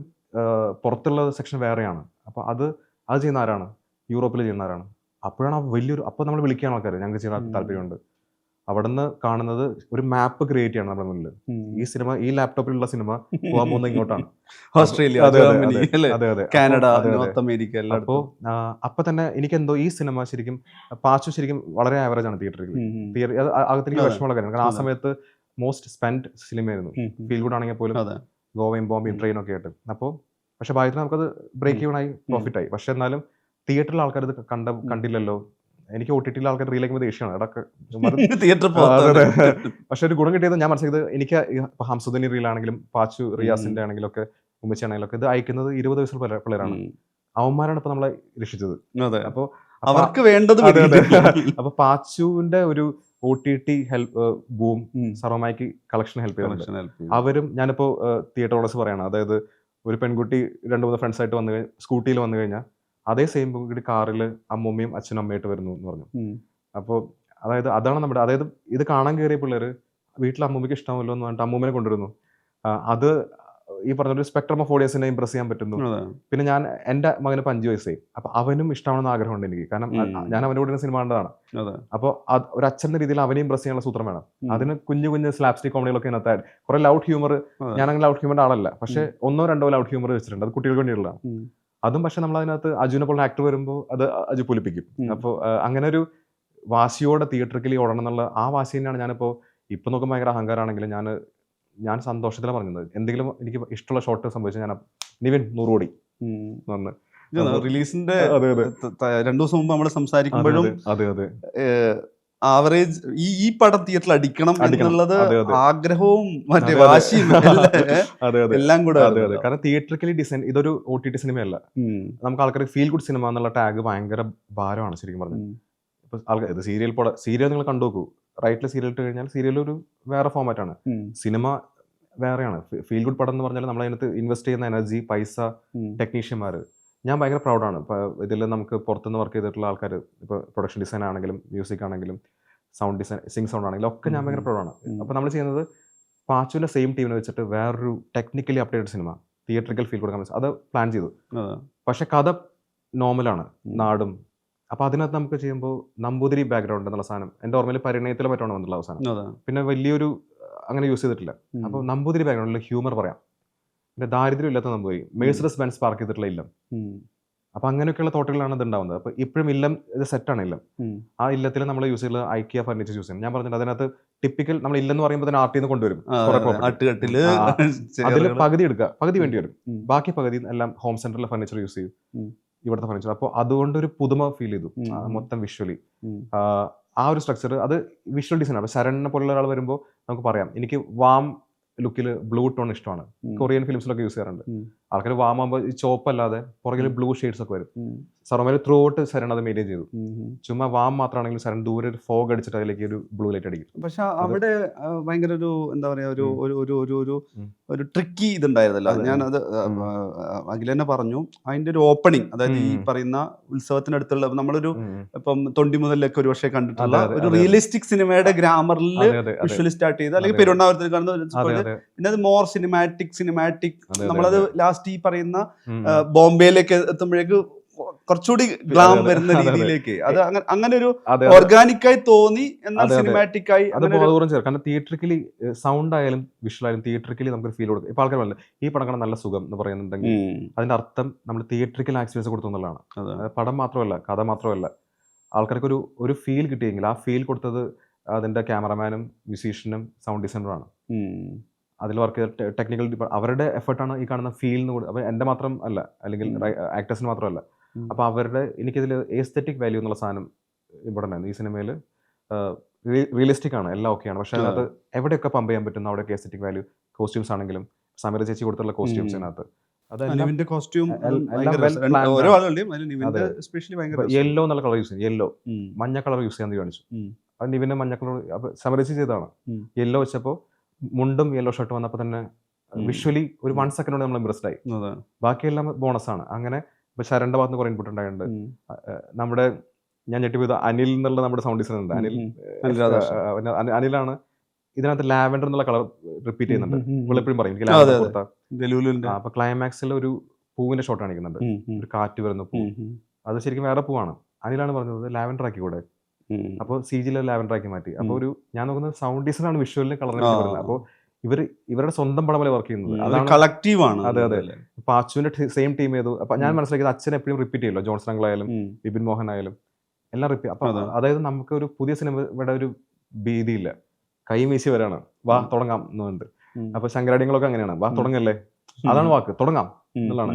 പുറത്തുള്ള സെക്ഷൻ വേറെയാണ്. അപ്പോൾ അത് ചെയ്യുന്ന ആരാണ്, യൂറോപ്പിൽ ചെയ്യുന്ന ആരാണ്. അപ്പോഴാണ് അപ്പോൾ നമ്മൾ വിളിക്കുകയാണ് ആൾക്കാർ, ഞങ്ങൾക്ക് ചെയ്യാൻ താല്പര്യമുണ്ട്. അവിടെ നിന്ന് കാണുന്നത് ഒരു മാപ്പ് ക്രിയേറ്റ് ചെയ്യണം നമ്മുടെ മുന്നിൽ. ഈ സിനിമ, ഈ ലാപ്ടോപ്പിലുള്ള സിനിമ പോകാൻ പോകുന്നത് ഇങ്ങോട്ടാണ്, ഓസ്ട്രേലിയ, കാനഡ, നോർത്ത് അമേരിക്ക. അപ്പൊ തന്നെ എനിക്കെന്തോ ഈ സിനിമ ശരിക്കും ശരിക്കും വളരെ ആവറേജ് ആണ് തിയേറ്ററിൽ. അകത്തേക്ക് വിഷമമുള്ള കാര്യം, കാരണം ആ സമയത്ത് മോസ്റ്റ് സ്പെൻഡ് സിനിമയായിരുന്നു. ഫീൽ ഗുഡ് ആണെങ്കിൽ പോലും ഗോവയും ബോംബെയും ട്രെയിനൊക്കെ ആയിട്ട്. അപ്പോൾ പക്ഷെ ഭാഗ്യത്തിന് നമുക്കത് ബ്രേക്ക് ഈവൺ ആയി, പ്രോഫിറ്റ് ആയി. പക്ഷെ എന്നാലും തിയേറ്ററിൽ ആൾക്കാർ ഇത് കണ്ടില്ലല്ലോ. എനിക്ക് OTT ആൾക്കാർ റീലേക്കുമ്പോൾ ദേഷ്യമാണ് ഇടക്ക്. തിയേറ്റർ പക്ഷെ ഒരു ഗുണം കിട്ടിയത് ഞാൻ മനസ്സിലായത്, എനിക്ക് ഹംസുദ്ദീൻ റീലാണെങ്കിലും പാച്ചു റിയാസിന്റെ ആണെങ്കിലും ഒക്കെ ഉമ്മച്ചാണെങ്കിലും ഒക്കെ ഇത് അയക്കുന്നത് 20 വയസ്സുള്ള പിള്ളേരാണ്. അവന്മാരാണ് ഇപ്പൊ നമ്മളെ രക്ഷിച്ചത്. അപ്പൊ അവർക്ക് വേണ്ടത് അപ്പൊ പാച്ചുവിന്റെ ഒരു OTT ഹെൽപ്പ് ബൂം സർവമായിക്ക് കളക്ഷൻ ഹെൽപ്പ് ചെയ്യുന്നുണ്ട്. അവരും ഞാനിപ്പോ തിയേറ്റർ ഓണേഴ്സ് പറയാണ്, അതായത് ഒരു പെൺകുട്ടി 2-3 ഫ്രണ്ട്സ് ആയിട്ട് വന്നു സ്കൂട്ടിയിൽ വന്നു കഴിഞ്ഞാൽ അതേ സെയിം പെൺകുട്ടി കാറിൽ അമ്മൂമ്മയും അച്ഛനും അമ്മയായിട്ട് വരുന്നു എന്ന് പറഞ്ഞു. അപ്പോൾ അതായത് അതാണ് നമ്മുടെ, അതായത് ഇത് കാണാൻ കയറിയ പിള്ളേര് വീട്ടിൽ അമ്മൂമ്മയ്ക്ക് ഇഷ്ടമല്ലോ എന്ന് പറഞ്ഞിട്ട് അമ്മൂമ്മനെ കൊണ്ടുവരുന്നു. അത് ഈ പറഞ്ഞൊരു സ്പെക്ട്രം ഓഫ് ഓഡിയൻസിനെ ഇംപ്രസ് ചെയ്യാൻ പറ്റുന്നു. പിന്നെ എൻ്റെ മകന് 5 വയസ്സായി. അപ്പൊ അവനും ഇഷ്ടമാണെന്ന് ആഗ്രഹമുണ്ട് എനിക്ക്, കാരണം ഞാൻ അവൻ്റെ കൂടെ സിനിമ കണ്ടതാണ്. അപ്പോൾ ഒരു അച്ഛന്റെ രീതിയിൽ അവനെ ഇംപ്രസ് ചെയ്യാനുള്ള സൂത്രം വേണം. അതിന് കുഞ്ഞു കുഞ്ഞു സ്ലാപ്സ്റ്റിക് കോമഡികളൊക്കെ ഇതിനകത്ത് കുറെ ലൗഡ് ഹ്യൂമർ. ഞാനങ്ങനെ ലൗഡ് ഹ്യൂമറിന്റെ ആളല്ല, പക്ഷെ 1-2 ലൗഡ് ഹ്യൂമർ വെച്ചിട്ടുണ്ട്. അത് കുട്ടികൾക്ക് വേണ്ടിയുള്ളതാണ്. അതും പക്ഷെ നമ്മൾ അതിനകത്ത് അജുനെ പോലെ ആക്ടർ വരുമ്പോൾ അത് അജു പൊലിപ്പിക്കും. അപ്പോൾ അങ്ങനെ ഒരു വാശിയോടെ തിയേറ്ററിക്കലി ഓടണം എന്നുള്ള ആ വാശി തന്നെയാണ് ഞാനിപ്പോൾ ഇപ്പൊ നോക്കുമ്പോൾ ഭയങ്കര അഹങ്കാരമാണെങ്കിലും ഞാൻ സന്തോഷത്തിലാണ് പറഞ്ഞത്. എന്തെങ്കിലും എനിക്ക് ഇഷ്ടമുള്ള ഷോട്ട് സംഭവിച്ചാൽ ഞാൻ നിവിൻ 100 കോടി വന്ന് റിലീസിന്റെ 2 ദിവസം മുമ്പ് നമ്മൾ സംസാരിക്കുമ്പോഴും ആവറേജ് ഈ പടം തിയേറ്ററിൽ അടിക്കണം എന്നുള്ളത് ആഗ്രഹവും മറ്റേ വാശിയും എല്ലാം കൂടെ. കാരണം തിയേറ്ററിക്കലി ഡിസൈൻ ഇതൊരു OTT സിനിമയല്ല. നമുക്ക് ആൾക്കാർക്ക് ഫീൽ ഗുഡ് സിനിമ എന്നുള്ള ടാഗ് ഭയങ്കര ഭാരമാണ് ശരിക്കും പറഞ്ഞത്. ഇപ്പൊ ആൾക്കാർ ഇത് സീരിയൽ നിങ്ങൾ കണ്ടു നോക്കൂ. റൈറ്റിൽ സീരിയൽ ഇട്ട് കഴിഞ്ഞാൽ സീരിയൽ ഒരു വേറെ ഫോമാറ്റാണ്, സിനിമ വേറെയാണ്. ഫീൽ ഗുഡ് പടം എന്ന് പറഞ്ഞാൽ നമ്മൾ അതിനകത്ത് ഇൻവെസ്റ്റ് ചെയ്യുന്ന എനർജി, പൈസ, ടെക്നീഷ്യന്മാർ. ഞാൻ ഭയങ്കര പ്രൗഡാണ്. ഇപ്പോൾ ഇതിൽ നമുക്ക് പുറത്തുനിന്ന് വർക്ക് ചെയ്തിട്ടുള്ള ആൾക്കാർ, ഇപ്പോൾ പ്രൊഡക്ഷൻ ഡിസൈൻ ആണെങ്കിലും മ്യൂസിക് ആണെങ്കിലും സൗണ്ട് ഡിസൈൻ, സൗണ്ട് ആണെങ്കിലും ഒക്കെ ഞാൻ ഭയങ്കര പ്രൗഡാണ്. അപ്പോൾ നമ്മൾ ചെയ്യുന്നത് പാച്ചുവിൻ്റെ സെയിം ടീമിനെ വെച്ചിട്ട് വേറൊരു technically updated cinema theatrical feel കൊടുക്കാൻ അത് പ്ലാൻ ചെയ്തു. പക്ഷെ കഥ നോർമലാണ്, നാടും. അപ്പോൾ അതിനകത്ത് നമുക്ക് ചെയ്യുമ്പോൾ നമ്പൂതിരി ബാക്ക്ഗ്രൗണ്ട് എന്നുള്ള സാധനം എൻ്റെ ഓർമ്മയിൽ പരിണയത്തിലെ പറ്റാണ് വന്നിട്ടുള്ള അവസാനം. പിന്നെ വലിയൊരു അങ്ങനെ യൂസ് ചെയ്തിട്ടില്ല. അപ്പോൾ നമ്പൂതിരി ബാക്ക്ഗ്രൗണ്ടിൽ ഹ്യൂമർ പറയാം. പിന്നെ ദാരിദ്ര്യം ഇല്ലാത്ത നമ്പൂതിരി, മേഴ്സിഡസ് ബെൻസ് പാർക്ക് ചെയ്തിട്ടുള്ള ഇല്ലം. അപ്പൊ അങ്ങനെയൊക്കെയുള്ള തോട്ടുകളാണ് ഇത് ഉണ്ടാവുന്നത്. അപ്പൊ ഇപ്പോഴും ഇല്ലം ഇത് സെറ്റാണ്. ഇല്ലം ആ ഇല്ലത്തിൽ നമ്മൾ യൂസ് ചെയ്യുന്നത് IKEA ഫർണിച്ചർ യൂസ് ചെയ്യും. ഞാൻ പറഞ്ഞിട്ട് അതിനകത്ത് ടിപ്പിക്കൽ നമ്മൾ ഇല്ലെന്ന് പറയുമ്പോൾ തന്നെ ആർട്ടിന്ന് കൊണ്ടുവരും. അതിൽ പകുതി എടുക്കുക, പകുതി വേണ്ടി വരും, ബാക്കി പകുതി എല്ലാം ഹോം സെന്ററിലെ ഫർണിച്ചർ യൂസ് ചെയ്യും, ഇവിടുത്തെ ഫർണിച്ചർ. അപ്പോൾ അതുകൊണ്ട് ഒരു പുതുമ ഫീൽ ചെയ്തു മൊത്തം വിഷ്വലി. ആ ഒരു സ്ട്രക്ചർ അത് വിഷ്വൽ ഡിസൈൻ. അപ്പൊ ശരണിനെ പോലുള്ള ഒരാൾ വരുമ്പോൾ നമുക്ക് പറയാം, എനിക്ക് വാം ലുക്കിൽ ബ്ലൂ ടോൺ ഇഷ്ടമാണ്. കൊറിയൻ ഫിലിംസിലൊക്കെ യൂസ് ചെയ്യാറുണ്ട് ആൾക്കാർ. വാം ആകുമ്പോൾ ഈ ചോപ്പല്ലാതെ പുറകിൽ ബ്ലൂ ഷെയ്ഡ്സ് ഒക്കെ വരും. സർവമേൽ ത്രൂ ഔട്ട് ശരൺ അത് മെയിൻറ്റെയിൻ ചെയ്തു. ചുമ്മാ വാം മാത്രമാണെങ്കിൽ ശരൺ ദൂരെ ഒരു ഫോഗ് അടിച്ചിട്ട് അതിലേക്ക് ഒരു ബ്ലൂ ലൈറ്റ് അടിക്കും. പക്ഷെ അവിടെ ഭയങ്കര ഒരു എന്താ പറയാ ഒരു ട്രിക്കി ഇതുണ്ടായിരുന്നല്ലോ. ഞാനത് അഖിൽ തന്നെ പറഞ്ഞു, അതിന്റെ ഒരു ഓപ്പണിങ്, അതായത് ഈ പറയുന്ന ഉത്സവത്തിനടുത്തുള്ള നമ്മളൊരു ഇപ്പം തൊണ്ടി മുതലൊക്കെ ഒരു പക്ഷേ കണ്ടിട്ടുള്ള ഒരു റിയലിസ്റ്റിക് സിനിമയുടെ ഗ്രാമറിൽ വിഷ്വലി സ്റ്റാർട്ട് ചെയ്ത്, അല്ലെങ്കിൽ പെരുവണ്ണാമരത്തിൽ കാണുന്ന, പിന്നെ അത് മോർ സിനിമാറ്റിക് നമ്മളത് ലാസ്റ്റ് ഈ പറയുന്ന ബോംബെയിലേക്ക് എത്തുമ്പോഴേക്ക് കുറച്ചുകൂടി ഗ്ലാം വരുന്ന രീതിയിലേക്ക് അത് അങ്ങനെ ഒരു ഓർഗാനിക്കായി തോന്നി, എന്നാൽ സിനിമാറ്റിക് ആയി. കാരണം തിയേറ്ററിക്കലി സൗണ്ട് ആയാലും വിഷ്വൽ ആയാലും തിയേറ്ററിക്കലി നമുക്ക് ഫീൽ കൊടുക്കും. ഇപ്പൊ ആൾക്കാർ പറഞ്ഞില്ല ഈ പടം കാണാൻ നല്ല സുഖം എന്ന് പറയുന്നുണ്ടെങ്കിൽ അതിന്റെ അർത്ഥം നമ്മൾ തിയേറ്ററിക്കൽ എക്സ്പീരിയൻസ് കൊടുത്തു എന്നുള്ളതാണ്. പടം മാത്രമല്ല, കഥ മാത്രമല്ല, ആൾക്കാർക്ക് ഒരു ഫീൽ കിട്ടിയെങ്കിൽ ആ ഫീൽ കൊടുത്തത് അതിന്റെ ക്യാമറമാനും മ്യൂസീഷ്യനും സൗണ്ട് ഡിസൈനറുമാണ്. അതിൽ വർക്ക് ചെയ്ത ടെക്നിക്കൽ അവരുടെ എഫേർട്ടാണ് ഈ കാണുന്ന ഫീലിന് കൂടി. അപ്പോൾ എൻ്റെ മാത്രം അല്ല, അല്ലെങ്കിൽ ആക്ടേഴ്സിന് മാത്രമല്ല. അപ്പോൾ അവരുടെ എനിക്കിതിൽ എസ്തെറ്റിക് വാല്യൂ എന്നുള്ള സാധനം ഇമ്പോർട്ടൻ്റ് ആണ്. ഈ സിനിമയിൽ റിയലിസ്റ്റിക് ആണ്, എല്ലാം ഓക്കെയാണ്. പക്ഷേ അതിനകത്ത് എവിടെയൊക്കെ പമ്പ് ചെയ്യാൻ പറ്റുന്ന അവിടെയൊക്കെ എസ്തെറ്റിക് വാല്യൂ. കോസ്റ്റ്യൂംസ് ആണെങ്കിലും സമീറ ചേച്ചി കൊടുത്തുള്ള കോസ്റ്റ്യൂംസിനകത്ത് യെല്ലോ എന്നുള്ള കളർ യൂസ് ചെയ്യും. യെല്ലോ മഞ്ഞ കളർ യൂസ് ചെയ്യാൻ തീരുമാനിച്ചു. അത് നിവിന്റെ മഞ്ഞ കളർ സമീറ ചേച്ചി ചെയ്തതാണ്. യെല്ലോ വെച്ചപ്പോൾ മുണ്ടും യെല്ലോ ഷർട്ട് വന്നപ്പോൾ തന്നെ വിഷ്വലി ഒരു 1 സെക്കൻഡ് കൊണ്ട് നമ്മൾ ഇംപ്രസ്ഡ് ആയി. ബാക്കിയെല്ലാം ബോണസ് ആണ്. അങ്ങനെ ഇപ്പൊ ശരണിന്റെ ഭാഗത്ത് കുറെ ഇൻപുട്ട് ഉണ്ടായിട്ടുണ്ട്. നമ്മുടെ ഞാൻ ഞെട്ടിപ്പോയത് അനിൽ എന്നുള്ള നമ്മുടെ സൗണ്ട് ഡിസൈനർ ഉണ്ട്, അനിലാണ് ഇതിനകത്ത് ലാവൻഡർ എന്നുള്ള കളർ റിപ്പീറ്റ് ചെയ്യുന്നുണ്ട്. എപ്പോഴും പറയും എനിക്ക് ലാവൻഡർ കൊടുത്താൽ. അപ്പൊ ക്ലൈമാക്സിൽ ഒരു പൂവിന്റെ ഷോട്ട് കാണിക്കുന്നുണ്ട്, ഒരു കാറ്റ് വരുന്ന പൂ. അത് ശരിക്കും വേറെ പൂവാണ്. അനിലാണ് പറഞ്ഞത് ലാവൻഡർ ആക്കി കൂടെ. അപ്പോൾ CG ലാവൻഡർ ആക്കി മാറ്റി. അപ്പോൾ ഒരു ഞാൻ നോക്കുന്നത് സൗണ്ട് ഡിസൈൻ ആണ് വിഷ്വലിന് കളർ വരുന്നത്. അപ്പോൾ ഇവരുടെ സ്വന്തം പടം പോലെ വർക്ക് ചെയ്യുന്നത്. അതാണ് കളക്റ്റീവ് ആണ്. അതെ. പാച്ചുവിന്റെ സെയിം ടീം ചെയ്തു. അപ്പൊ ഞാൻ മനസ്സിലാക്കിയത് അച്ഛൻ എപ്പോഴും റിപ്പീറ്റ് ചെയ്യല്ലോ. ജോൺസൺ അങ്കിൾ ആയാലും വിപിൻ മോഹൻ ആയാലും എല്ലാം റിപ്പീറ്റ്. അപ്പൊ അതായത് നമുക്ക് ഒരു പുതിയ സിനിമയുടെ ഒരു ഭീതിയില്ല, കൈ വീശി വരാണ്, വാ തുടങ്ങാം എന്നുണ്ട്. അപ്പൊ ശങ്കരാടികളൊക്കെ അങ്ങനെയാണ്, വാ തുടങ്ങല്ലേ, അതാണ് വാക്ക്, തുടങ്ങാം എന്നുള്ളതാണ്.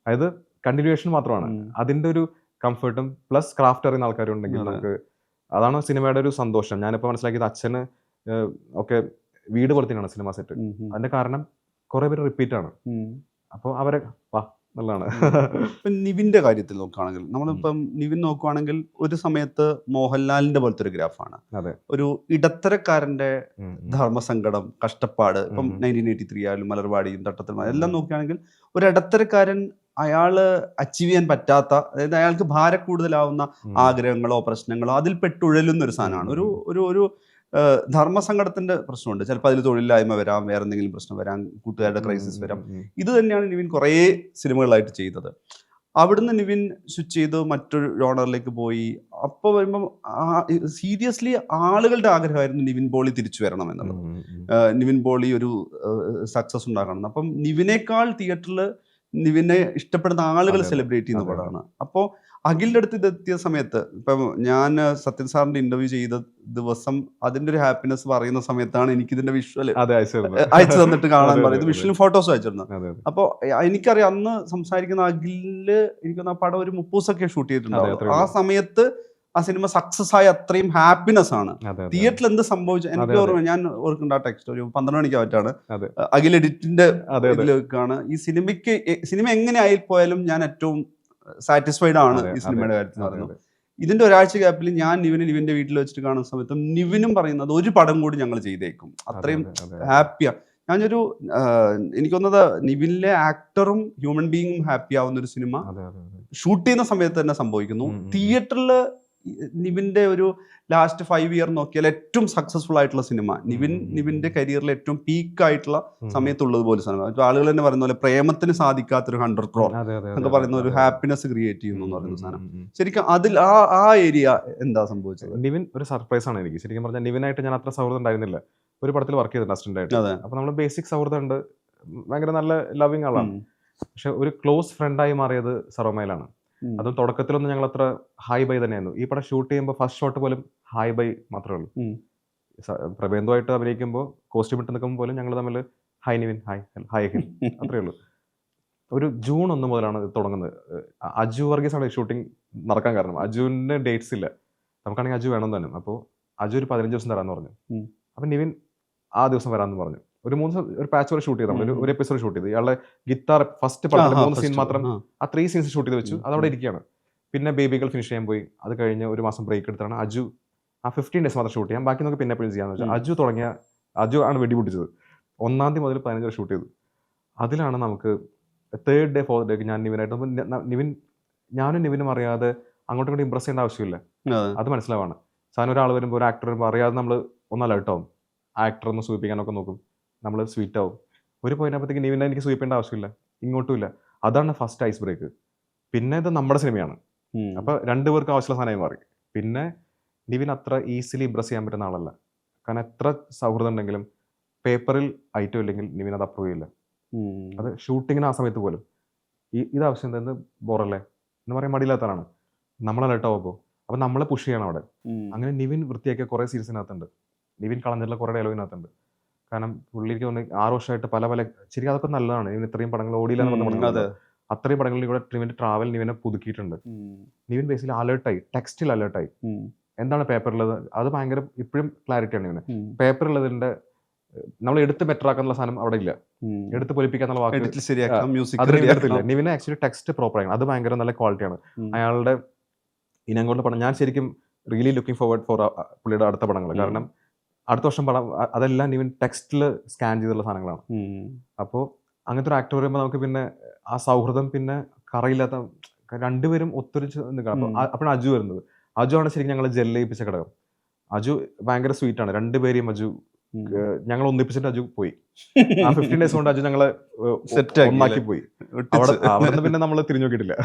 അതായത് കണ്ടിന്യൂവേഷൻ മാത്രമാണ്. അതിന്റെ ഒരു കംഫർട്ടും പ്ലസ് ക്രാഫ്റ്റ് അറിയുന്ന ആൾക്കാരുണ്ടെങ്കിൽ നമുക്ക് അതാണ് സിനിമയുടെ ഒരു സന്തോഷം. ഞാനിപ്പോ മനസ്സിലാക്കിയത് അച്ഛന് ഒക്കെ വീട് പോലെ തന്നെയാണ് സിനിമ സെറ്റ്. അതിന്റെ കാരണം കുറെ പേര് റിപ്പീറ്റ് ആണ്. അപ്പോൾ അവരെ വാ എന്നുള്ളതാണ്. ഇപ്പം നിവിന്റെ കാര്യത്തിൽ നോക്കുകയാണെങ്കിൽ, നമ്മളിപ്പം നിവിൻ നോക്കുകയാണെങ്കിൽ ഒരു സമയത്ത് മോഹൻലാലിന്റെ പോലത്തെ ഒരു ഗ്രാഫാണ്. അതെ. ഒരു ഇടത്തരക്കാരന്റെ ധർമ്മസങ്കടം, കഷ്ടപ്പാട്, ഇപ്പം 1983 ആയാലും മലർവാടിയും തട്ടത്തിൽ എല്ലാം നോക്കുകയാണെങ്കിൽ ഒരു ഇടത്തരക്കാരൻ അയാള് അച്ചീവ് ചെയ്യാൻ പറ്റാത്ത, അതായത് അയാൾക്ക് ഭാരം കൂടുതലാവുന്ന ആഗ്രഹങ്ങളോ പ്രശ്നങ്ങളോ അതിൽ പെട്ടുഴലുന്ന ഒരു സാധനമാണ്. ഒരു ഒരു ഒരു ധർമ്മസങ്കടത്തിന്റെ പ്രശ്നമുണ്ട്. ചിലപ്പോൾ അതിൽ തൊഴിലില്ലായ്മ വരാം, വേറെ എന്തെങ്കിലും പ്രശ്നം വരാം, കൂട്ടുകാരുടെ ക്രൈസിസ് വരാം. ഇത് തന്നെയാണ് നിവിൻ കുറേ സിനിമകളായിട്ട് ചെയ്തത്. അവിടുന്ന് നിവിൻ സ്വിച്ച് ചെയ്ത് മറ്റൊരു ജോണറിലേക്ക് പോയി. അപ്പോൾ വരുമ്പം സീരിയസ്ലി ആളുകളുടെ ആഗ്രഹമായിരുന്നു നിവിൻ പോളി തിരിച്ചു വരണം എന്നുള്ളത്. നിവിൻ പോളി ഒരു സക്സസ് ഉണ്ടാക്കണം. അപ്പം നിവിനേക്കാൾ തിയേറ്ററിൽ നിവിനെ ഇഷ്ടപ്പെടുന്ന ആളുകൾ സെലിബ്രേറ്റ് ചെയ്യുന്ന പടമാണ്. അപ്പോൾ അഖിലിൻ്റെ അടുത്ത് ഇതെത്തിയ സമയത്ത്, ഇപ്പം ഞാൻ സത്യൻ സാറിന്റെ ഇന്റർവ്യൂ ചെയ്ത ദിവസം അതിന്റെ ഒരു ഹാപ്പിനെസ് പറയുന്ന സമയത്താണ് എനിക്ക് ഇതിന്റെ വിഷ്വൽ അയച്ചു തന്നിട്ട് കാണാൻ പറയുന്നത്. വിഷ്വലും ഫോട്ടോസും അയച്ചിരുന്നു. അപ്പോൾ എനിക്കറിയാം അന്ന് സംസാരിക്കുന്ന അഖിലില് എനിക്കൊന്ന് ആ പടം ഒരു 30 ദിവസമൊക്കെ ഷൂട്ട് ചെയ്തിട്ടുണ്ടാവും. ആ സമയത്ത് ആ സിനിമ സക്സസ് ആയ അത്രയും ഹാപ്പിനെസ് ആണ്. തിയേറ്ററിൽ എന്ത് സംഭവിച്ചു എനിക്ക് ഓർമ്മ, ഞാൻ ഓർക്കുന്നുണ്ട് ആ ടെക്സ്റ്റ് ഒരു 12 മണിക്ക് പറ്റാണ് അഖിൽ എഡിറ്റിന്റെ ഇതിലേക്കാണ് ഈ സിനിമ എങ്ങനെ ആയി പോയാലും ഞാൻ ഏറ്റവും സാറ്റിസ്ഫൈഡ് ആണ് ഈ സിനിമയുടെ കാര്യത്തിൽ പറയുന്നത്. ഇതിന്റെ ഒരാഴ്ച ഗ്യാപ്പിൽ ഞാൻ നിവിന്റെ വീട്ടിൽ വെച്ചിട്ട് കാണുന്ന സമയത്ത് നിവിനും പറയുന്നത് ഒരു പടം കൂടി ഞങ്ങൾ ചെയ്തേക്കും, അത്രയും ഹാപ്പിയാ. ഞാനൊരു എനിക്കൊന്നത് നിവിനിലെ ആക്ടറും ഹ്യൂമൻ ബീങ്ങും ഹാപ്പി ആവുന്ന ഒരു സിനിമ ഷൂട്ട് ചെയ്യുന്ന സമയത്ത് തന്നെ സംഭവിക്കുന്നു. തിയേറ്ററിൽ നിവിന്റെ ഒരു ലാസ്റ്റ് 5 ഇയർ നോക്കിയാൽ ഏറ്റവും സക്സസ്ഫുൾ ആയിട്ടുള്ള സിനിമ, നിവിന്റെ കരിയറിൽ ഏറ്റവും പീക്ക് ആയിട്ടുള്ള സമയത്തുള്ളത് പോലെ സിനിമ. ആളുകൾ തന്നെ പറയുന്ന പോലെ പ്രേമത്തിന് സാധിക്കാത്തൊരു 100 crore എന്നൊക്കെ പറയുന്ന ഒരു ഹാപ്പിനെസ് ക്രിയേറ്റ് ചെയ്യുന്നു എന്ന് പറയുന്ന സാധനം. ശരിക്കും അതിൽ ആ ഏരിയ എന്താ സംഭവിച്ചത്? നിവിൻ ഒരു സർപ്രൈസ് ആണ് എനിക്ക്. ശരിക്കും പറഞ്ഞാൽ നിവിനായിട്ട് ഞാൻ അത്ര സൗഹൃദം ഉണ്ടായിരുന്നില്ല. ഒരു പടത്തിൽ വർക്ക് ചെയ്തിട്ടുണ്ട് അസിസ്റ്റന്റ് ആയിട്ട്. അപ്പൊ നമ്മൾ ബേസിക് സൗഹൃദം ഉണ്ട്, ഭയങ്കര നല്ല ലവിങ് ആളാണ്. പക്ഷെ ഒരു ക്ലോസ് ഫ്രണ്ടായി മാറിയത് സർവമയിലാണ്. അതും തുടക്കത്തിലൊന്നും ഞങ്ങൾ അത്ര ഹായ് ബൈ തന്നെയായിരുന്നു. ഈ പടം ഷൂട്ട് ചെയ്യുമ്പോൾ ഫസ്റ്റ് ഷോട്ട് പോലും ഹായ് ബൈ മാത്രമേ ഉള്ളൂ. പ്രബേന്ദുമായിട്ട് അഭിനയിക്കുമ്പോൾ കോസ്റ്റ്യൂം ഇട്ട് നിൽക്കുമ്പോൾ പോലും ഞങ്ങൾ തമ്മിൽ hi Nivin, hi hi Akhil, അത്രയേ ഉള്ളൂ. ഒരു ജൂൺ 1 മുതലാണ് ഇത് തുടങ്ങുന്നത്. അജു വർഗീസ് ആണ് ഷൂട്ടിംഗ് നടക്കാൻ കാരണം. അജുവിന് ഡേറ്റ്സ് ഇല്ല, നമുക്കാണെങ്കിൽ അജു വേണം തന്നെ. അപ്പോൾ അജു ഒരു 15 ദിവസം തരാമെന്ന് പറഞ്ഞു. അപ്പം നിവിൻ ആ ദിവസം വരാമെന്ന് പറഞ്ഞു. ഒരു 3 ദിവസം ഒരു പാച്ച് വരെ ഷൂട്ട് ചെയ്ത്, ഒരു എപ്പിസോഡ് ഷൂട്ട് ചെയ്ത്. ഇയാളുടെ ഗിത്താർ ഫസ്റ്റ് പടത്തിൽ 3 സീൻ മാത്രം, ആ 3 സീൻസ് ഷൂട്ട് ചെയ്ത് വെച്ചു. അതവിടെ ഇരിക്കുകയാണ്. പിന്നെ ബേബികൾ ഫിനിഷ് ചെയ്യാൻ പോയി. അത് കഴിഞ്ഞ് ഒരു മാസം ബ്രേക്ക് എടുത്താണ് അജു ആ 15 ഡേയ്സ് മാത്രം ഷൂട്ട് ചെയ്യാം, ബാക്കി നമുക്ക് പിന്നെ എപ്പോഴും ചെയ്യാന്ന് വെച്ചാൽ അജു ആണ് വെടിപൊട്ടിച്ചത്. 1-ാം തീയതി മുതൽ 15 വരെ ഷൂട്ട് ചെയ്തു. അതിലാണ് നമുക്ക് 3rd ഡേ 4th ഡേക്ക് ഞാൻ നിവിനായിട്ട് ഞാനും നിവിനും അറിയാതെ അങ്ങോട്ടും ഇങ്ങോട്ടും ഇമ്പ്രസ് ചെയ്യേണ്ട ആവശ്യമില്ല. അത് മനസ്സിലാവാണ്. സാധനം ഒരാൾ വരുമ്പോൾ, ഒരു ആക്ടർ വരുമ്പോൾ അറിയാതെ നമ്മൾ ഒന്ന് അലേർട്ട് ആവും. ആക്ടർ ഒന്ന് സൂചിപ്പിക്കാനൊക്കെ നോക്കും, നമ്മൾ സ്വീറ്റ് ആവും. ഒരു പോയിന്റ് ആകുമ്പോഴത്തേക്ക് നിവിനെ എനിക്ക് സൂചിപ്പിക്കേണ്ട ആവശ്യമില്ല, ഇങ്ങോട്ടും ഇല്ല. അതാണ് ഫസ്റ്റ് ഐസ് ബ്രേക്ക്. പിന്നെ ഇത് നമ്മുടെ സിനിമയാണ്, അപ്പൊ രണ്ടുപേർക്കും ആവശ്യമുള്ള സാധനമായി മാറി. പിന്നെ നിവിൻ അത്ര ഈസിലി ഇംപ്രസ് ചെയ്യാൻ പറ്റുന്ന ആളല്ല. കാരണം എത്ര സൗഹൃദം ഉണ്ടെങ്കിലും പേപ്പറിൽ ഐറ്റം ഇല്ലെങ്കിൽ നിവിൻ അത് അപ്രൂവ് ചെയ്യില്ല. അത് ഷൂട്ടിങ്ങിന് ആ സമയത്ത് പോലും ഇത് ആവശ്യം എന്തെന്ന് ബോറല്ലേ എന്ന് പറയാൻ മടിയില്ലാത്തതാണ്. നമ്മൾ അലേർട്ട് ആവുമ്പോൾ അപ്പൊ നമ്മളെ പുഷ് ചെയ്യണം അവിടെ. അങ്ങനെ നിവിൻ വൃത്തിയാക്കിയ കുറെ സീരീസിനകത്തുണ്ട്, നിവിൻ കളഞ്ഞിട്ടുള്ള കുറെ ഡയലോഗിനകത്തുണ്ട്. കാരണം പുള്ളിക്ക് 6 വർഷമായിട്ട് പല ശരിക്കും അതൊക്കെ നല്ലതാണ്. നിവിൻ ഇത്രയും പടങ്ങൾ ഓടിയില്ല എന്ന് പറഞ്ഞ പടങ്ങൾ, അത്രയും പടങ്ങളിൽ കൂടെ ട്രാവൽ നിവിനെ പുതുക്കിയിട്ടുണ്ട്. നിവിൻ ബേസിക്കലി അലേർട്ടായി, ടെക്സ്റ്റിൽ അലേർട്ടായി. എന്താണ് പേപ്പറിലുള്ളത് അത് ഭയങ്കര ഇപ്പോഴും ക്ലാരിറ്റിയാണ് നിവിന്. പേപ്പറുള്ളതിന്റെ നമ്മൾ എടുത്ത് ബെറ്റർ ആക്കാനുള്ള സാധനം അവിടെ ഇല്ല, എടുത്ത് പൊലിപ്പിക്കാന്നുള്ള വാക്ക് അതിനെടുത്തില്ല. നിവിന് ആക്ച്വലി ടെക്സ്റ്റ് പ്രോപ്പർ ആയിരുന്നു, അത് ഭയങ്കര നല്ല ക്വാളിറ്റിയാണ്. അയാളുടെ ഇനി അങ്ങോട്ട് പടം ഞാൻ ശരിക്കും റിയലി ലുക്കിംഗ് ഫോർവേഡ് ഫോർ പുള്ളിയുടെ അടുത്ത പടങ്ങൾ. കാരണം അടുത്ത വർഷം പടം അതെല്ലാം നിവിൻ ടെക്സ്റ്റിൽ സ്കാൻ ചെയ്തുള്ള സാധനങ്ങളാണ്. അപ്പോൾ അങ്ങനത്തെ ഒരു ആക്ടർ വരുമ്പോൾ നമുക്ക് പിന്നെ ആ സൗഹൃദം പിന്നെ കറയില്ലാത്ത രണ്ടുപേരും ഒത്തൊരുച്ച് നിൽക്കണം. അപ്പോഴാണ് അജു വരുന്നത്. അജു ആണ് ശരിക്കും ഞങ്ങൾ ജെല്ലയിപ്പിച്ച ഘടകം. അജു ഭയങ്കര സ്വീറ്റ് ആണ്. രണ്ടുപേരെയും അജു ഞങ്ങൾ ഒന്നിപ്പിച്ചിട്ട് അജു പോയി. ആ 15 ഡേയ്സ് കൊണ്ട് അജു ഞങ്ങളെ ഒന്നാക്കി പോയി. അവിടെ പിന്നെ നമ്മൾ തിരിഞ്ഞു നോക്കിയിട്ടില്ല.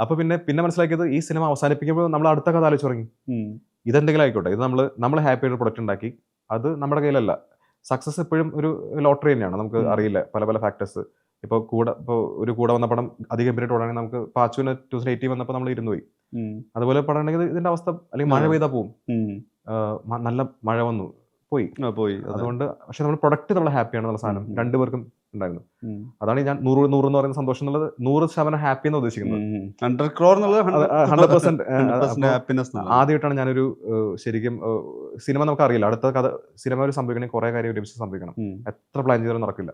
അപ്പൊ പിന്നെ മനസ്സിലാക്കിയത് ഈ സിനിമ അവസാനിപ്പിക്കുമ്പോൾ നമ്മൾ അടുത്ത കഥ ആലോചിച്ച് തുടങ്ങി. ഇതെന്തെങ്കിലും ആയിക്കോട്ടെ, ഇത് നമ്മൾ ഹാപ്പി ആയിട്ട് പ്രൊഡക്റ്റ് ഉണ്ടാക്കി, അത് നമ്മുടെ കയ്യിലല്ല. സക്സസ് എപ്പോഴും ഒരു ലോട്ടറി തന്നെയാണ്, നമുക്ക് അറിയില്ല പല ഫാക്ടേഴ്സ്. ഇപ്പോൾ ഒരു കൂടെ വന്ന പടം അധികം പേരിട്ട് ഓടാണെങ്കിൽ നമുക്ക് പാച്ചുവിന് 2018 വന്നപ്പോൾ നമ്മൾ ഇരുന്ന് പോയി. അതുപോലെ പടം ഉണ്ടെങ്കിൽ ഇതിന്റെ അവസ്ഥ, അല്ലെങ്കിൽ മഴ പെയ്താൽ പോവും. നല്ല മഴ വന്നു, പോയി. അതുകൊണ്ട് പക്ഷെ നമ്മൾ പ്രൊഡക്റ്റ് നമ്മൾ ഹാപ്പിയാണ് എന്നുള്ള സാധനം രണ്ടുപേർക്കും ഉണ്ടായിരുന്നു. അതാണ് ഞാൻ 100 എന്ന് പറയുന്ന സന്തോഷം എന്നുള്ളത് 100% ഹാപ്പി എന്ന് ഉദ്ദേശിക്കുന്നത്. 100% ആദ്യമായിട്ടാണ് ഞാനൊരു ശരിക്കും സിനിമ നമുക്ക് അറിയില്ല, അടുത്ത കഥ സിനിമ ഒരു സംഭവിക്കണമെങ്കിൽ കുറെ കാര്യം ഒരുമിച്ച് സംഭവിക്കണം, എത്ര പ്ലാൻ ചെയ്താലും നടക്കില്ല.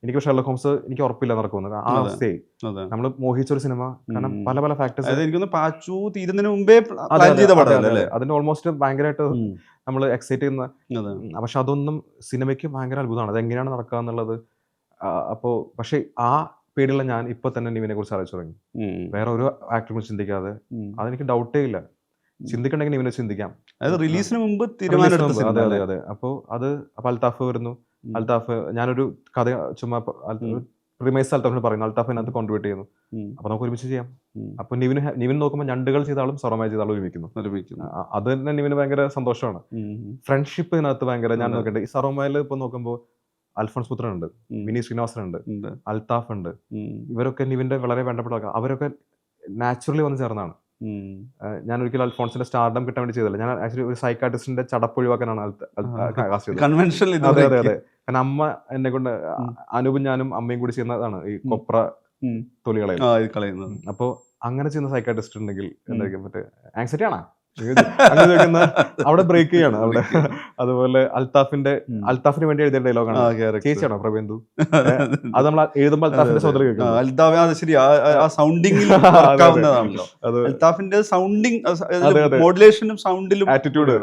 എനിക്ക് ഷെർലക് ഹോംസ് എനിക്ക് ഉറപ്പില്ല നടക്കുന്നത്. ആ അവസ്ഥയായി നമ്മൾ മോഹിച്ചൊരു സിനിമ, കാരണം പല പല ഫാക്ടേഴ്സ്. പാച്ചു തീരുന്നതിന് മുമ്പേ അതിന് ഓൾമോസ്റ്റ് ഭയങ്കരമായിട്ട് നമ്മൾ എക്സൈറ്റ് ചെയ്യുന്ന, പക്ഷെ അതൊന്നും സിനിമയ്ക്ക് ഭയങ്കര അത്ഭുതമാണ് അതെങ്ങനെയാണ് നടക്കുക എന്നുള്ളത്. അപ്പോ പക്ഷെ ആ പേടിയുള്ള ഞാൻ ഇപ്പൊ തന്നെ നിവിനെ കുറിച്ച് ആലോചിച്ചു തുടങ്ങി. വേറെ ഒരു ആക്ടറെ കുറിച്ച് ചിന്തിക്കാതെ, അതെനിക്ക് ഡൗട്ടേ ഇല്ല. ചിന്തിക്കണ്ടെങ്കിൽ നിവിനെ ചിന്തിക്കാം. റിലീസിന് മുമ്പ് അതെ. അപ്പൊ അൽത്താഫ് വരുന്നു. അൽത്താഫ് ഞാനൊരു കഥ ചുമ്മാ റിമൈസ് അൽത്താഫിന് പറയുന്നു, അൽത്താഫ് അതിനകത്ത് കോൺട്രിബ്യൂട്ട് ചെയ്യുന്നു. അപ്പൊ നമുക്ക് ഒരുമിച്ച് ചെയ്യാം. അപ്പൊ നിവിൻ നോക്കുമ്പോൾ ഞണ്ടുകൾ ചെയ്താലും സൊറമായി ചെയ്താലും ഒരുമിക്കുന്നു. അത് തന്നെ നിവിന് ഭയങ്കര സന്തോഷമാണ്. ഫ്രണ്ട്ഷിപ്പ് ഇതിനകത്ത് ഭയങ്കര ഞാൻ നോക്കട്ടെ. ഈ സറോമയിൽ ഇപ്പൊ നോക്കുമ്പോൾ അൽഫോൺസ് പുത്രൻ ഉണ്ട്, വിനീത് ശ്രീനിവാസൻ ഉണ്ട്, അൽത്താഫ് ഉണ്ട്. ഇവരൊക്കെ നിവിന്റെ വളരെ വേണ്ടപ്പെട്ട ആൾക്കാർ. അവരൊക്കെ നാച്ചുറലി വന്ന് ചേർന്നാണ്. ഞാൻ ഒരിക്കലും അൽഫോൺസിന്റെ സ്റ്റാർഡം കിട്ടാൻ വേണ്ടി ചെയ്തല്ല. ഞാൻ ആക്ച്വലി ഒരു സൈക്കാട്രിസ്റ്റിന്റെ ചടപ്പ് ഒഴിവാക്കാനാണ് കാസ്റ്റ് ചെയ്തത്. അതെ. കാരണം അമ്മ എന്നെ കൊണ്ട്, അനൂപും ഞാനും അമ്മയും കൂടി ചെയ്യുന്നതാണ് ഈ കൊപ്ര തൊലി കളയുന്നത്. അപ്പൊ അങ്ങനെ ചെയ്യുന്ന സൈക്കാട്രിസ്റ്റ് ഉണ്ടെങ്കിൽ എന്തായിരിക്കും, മറ്റേ ആങ്സൈറ്റി ആണോ അങ്ങനെ ചോദിക്കുന്ന അവിടെ ബ്രേക്ക് ചെയ്യാണ് അവിടെ. അതുപോലെ അൽത്താഫിന് വേണ്ടി എഴുതിയ ഡയലോഗാണ്, ചേച്ചിയാണോ പ്രബേന്ദു, അത് നമ്മൾ എഴുതുമ്പോൾ അൽത്താഫിന്റെ സോദരി ആറ്റിറ്റ്യൂഡ്.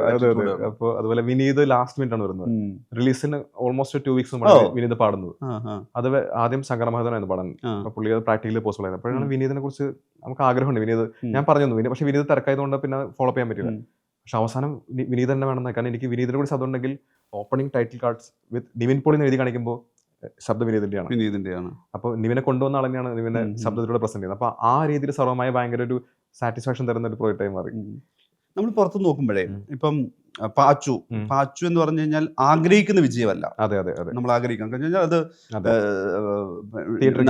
അപ്പൊ അതുപോലെ വിനീത് ലാസ്റ്റ് മിനിറ്റ് ആണ് വരുന്നത്. റിലീസിന് ഓൾമോസ്റ്റ് 2 weeks വിനീത് പാടുന്നത്. അത് ആദ്യം ശങ്കരമഹദനായിരുന്നു പാടാൻ, പുള്ളി അത് പ്രാക്ടിക്കലി പോസിബിൾ ആയിരുന്നു. അപ്പോഴാണ് വിനീതിനെ കുറിച്ച് നമുക്ക് ആഗ്രഹമുണ്ട്. വിനീത് ഞാൻ പറഞ്ഞു, പക്ഷെ വിനീത് തിരക്കായതുകൊണ്ട് പിന്നെ ഫോളോ ചെയ്യാൻ പറ്റില്ല. പക്ഷെ അവസാനം വിനീത് തന്നെ വേണമെന്ന്, കാരണം എനിക്ക് വിനീതിനെ കൂടി ശബ്ദം ഉണ്ടെങ്കിൽ ഓപ്പണിംഗ് ടൈറ്റിൽ കാർഡ്സ് വിത്ത് നിവിൻ പോളി എഴുതി കാണിക്കുമ്പോൾ ശബ്ദം വിനീതിന്റെയാണ്. അപ്പൊ നിവിനെ കൊണ്ടുവന്ന ആൾ തന്നെയാണ് നിവിനെ ശബ്ദത്തിലൂടെ പ്രസന്റ് ചെയ്യുന്നത്. അപ്പൊ ആ രീതിയിൽ സർവ്വമായ ഭയങ്കര ഒരു സാറ്റിസ്ഫാക്ഷൻ തരുന്ന ഒരു പ്രോജക്റ്റായി മാറി. നമ്മൾ പുറത്ത് നോക്കുമ്പോഴേ ഇപ്പം പാച്ചു എന്ന് പറഞ്ഞു കഴിഞ്ഞാൽ ആഗ്രഹിക്കുന്ന വിജയമല്ല. അതെ. നമ്മൾ ആഗ്രഹിക്കണം കഴിഞ്ഞാൽ അത്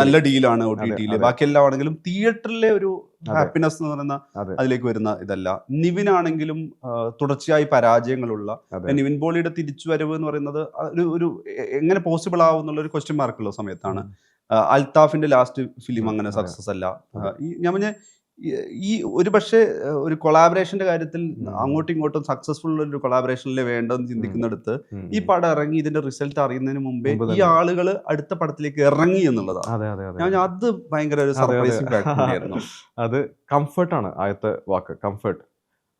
നല്ല ഡീലാണ് OTT-യില്. ബാക്കി എല്ലാം ആണെങ്കിലും തിയേറ്ററിലെ ഒരു ഹാപ്പിനെസ് എന്ന് പറയുന്ന അതിലേക്ക് വരുന്ന ഇതല്ല. നിവിനാണെങ്കിലും തുടർച്ചയായി പരാജയങ്ങളുള്ള, നിവിൻ പോളിയുടെ തിരിച്ചുവരവ് എന്ന് പറയുന്നത് ഒരു എങ്ങനെ പോസിബിൾ ആവും എന്നുള്ള ഒരു ക്വസ്റ്റ്യൻ മാർക്കുള്ള സമയത്താണ്. അൽത്താഫിന്റെ ലാസ്റ്റ് ഫിലിം അങ്ങനെ സക്സസ് അല്ല. ഞാൻ പറഞ്ഞ ഈ ഒരു പക്ഷേ ഒരു കൊളാബറേഷന്റെ കാര്യത്തിൽ അങ്ങോട്ടും ഇങ്ങോട്ടും സക്സസ്ഫുൾ ഒരു കൊളാബറേഷനിലെ വേണ്ടെന്ന് ചിന്തിക്കുന്നിടത്ത് ഈ പടം ഇറങ്ങി ഇതിന്റെ റിസൾട്ട് അറിയുന്നതിന് മുമ്പേ ഈ ആളുകൾ അടുത്ത പടത്തിലേക്ക് ഇറങ്ങി എന്നുള്ളതാണ്. ഞാൻ അത് ഭയങ്കര ഒരു സർപ്രൈസിംഗ് ഫാക്ടറായിരുന്നു. അത് കംഫർട്ടാണ് ആദ്യത്തെ വാക്ക്, കംഫർട്ട്.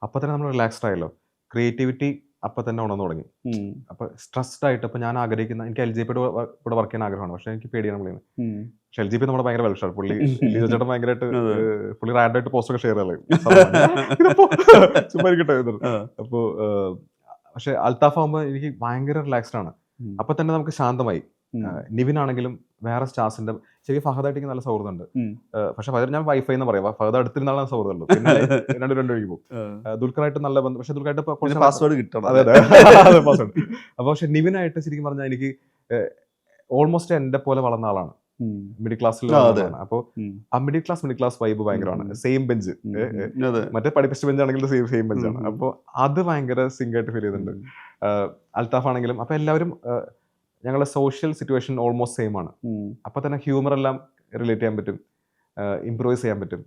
അപ്പൊ തന്നെ നമ്മൾ റിലാക്സ്ഡ് ആയല്ലോ. ക്രിയേറ്റിവിറ്റി അപ്പൊ തന്നെ ഉണർന്നു തുടങ്ങി. അപ്പൊ സ്ട്രെസ്ഡ് ആയിട്ട് ഇപ്പൊ ഞാൻ ആഗ്രഹിക്കുന്ന, എനിക്ക് LJP കൂടെ വർക്ക് ചെയ്യാൻ ആഗ്രഹമാണ്, പക്ഷെ എനിക്ക് പേടിയാണ് പുള്ളിന്. പക്ഷെ LJP നമ്മുടെ ഭയങ്കര വെൽഷാണ് പുള്ളി. ചേട്ടൻ ഭയങ്കരമായിട്ട് പുള്ളി റാൻഡായിട്ട് പോസ്റ്റ് ഒക്കെ ഷെയർ ചെയ്യാറില്ല. അപ്പോ പക്ഷെ അൽത്താഫ് ആകുമ്പോൾ എനിക്ക് ഭയങ്കര റിലാക്സ്ഡ് ആണ്. അപ്പൊ തന്നെ നമുക്ക് ശാന്തമായി. നിവിനാണെങ്കിലും വേറെ സ്റ്റാർസിന്റെ ശരി ഫഹദായിട്ട് നല്ല സൗഹൃദമുണ്ട്. പക്ഷെ ഫഹദ് ഞാൻ വൈഫൈ എന്ന് പറയാം, ഫഹദ് അടുത്തിരുന്നാലും സൗഹൃദമുള്ളൂ. പിന്നെ രണ്ടു വഴിക്ക് പോകും. ദുൽഖറായിട്ട് നല്ല ബന്ധം, പക്ഷെ ദുൽഖറായിട്ട് പാസ്വേഡ് കിട്ടണം. അതെ. അപ്പൊ പക്ഷെ നിവിനായിട്ട് ശരിക്കും പറഞ്ഞാൽ എനിക്ക് ഓൾമോസ്റ്റ് എന്റെ പോലെ വളർന്ന ആളാണ്, മിഡിൽ ക്ലാസ്സിൽ. അപ്പൊ ആ മിഡിൽ ക്ലാസ് വൈബ് ഭയങ്കരമാണ്. സെയിം ബെഞ്ച്, മറ്റേ പഠിപ്പിച്ച ബെഞ്ച് ആണെങ്കിലും സെയിം ബെഞ്ചാണ്. അപ്പൊ അത് ഭയങ്കര സിങ്ക് ആയിട്ട് ഫീൽ ചെയ്തിട്ടുണ്ട്. അൽത്താഫ് ആണെങ്കിലും അപ്പൊ എല്ലാവരും ഞങ്ങളുടെ സോഷ്യൽ സിറ്റുവേഷൻ ഓൾമോസ്റ്റ് സെയിം ആണ്. അപ്പൊ തന്നെ ഹ്യൂമർ എല്ലാം റിലേറ്റ് ചെയ്യാൻ പറ്റും, ഇംപ്രൂവൈസ് ചെയ്യാൻ പറ്റും,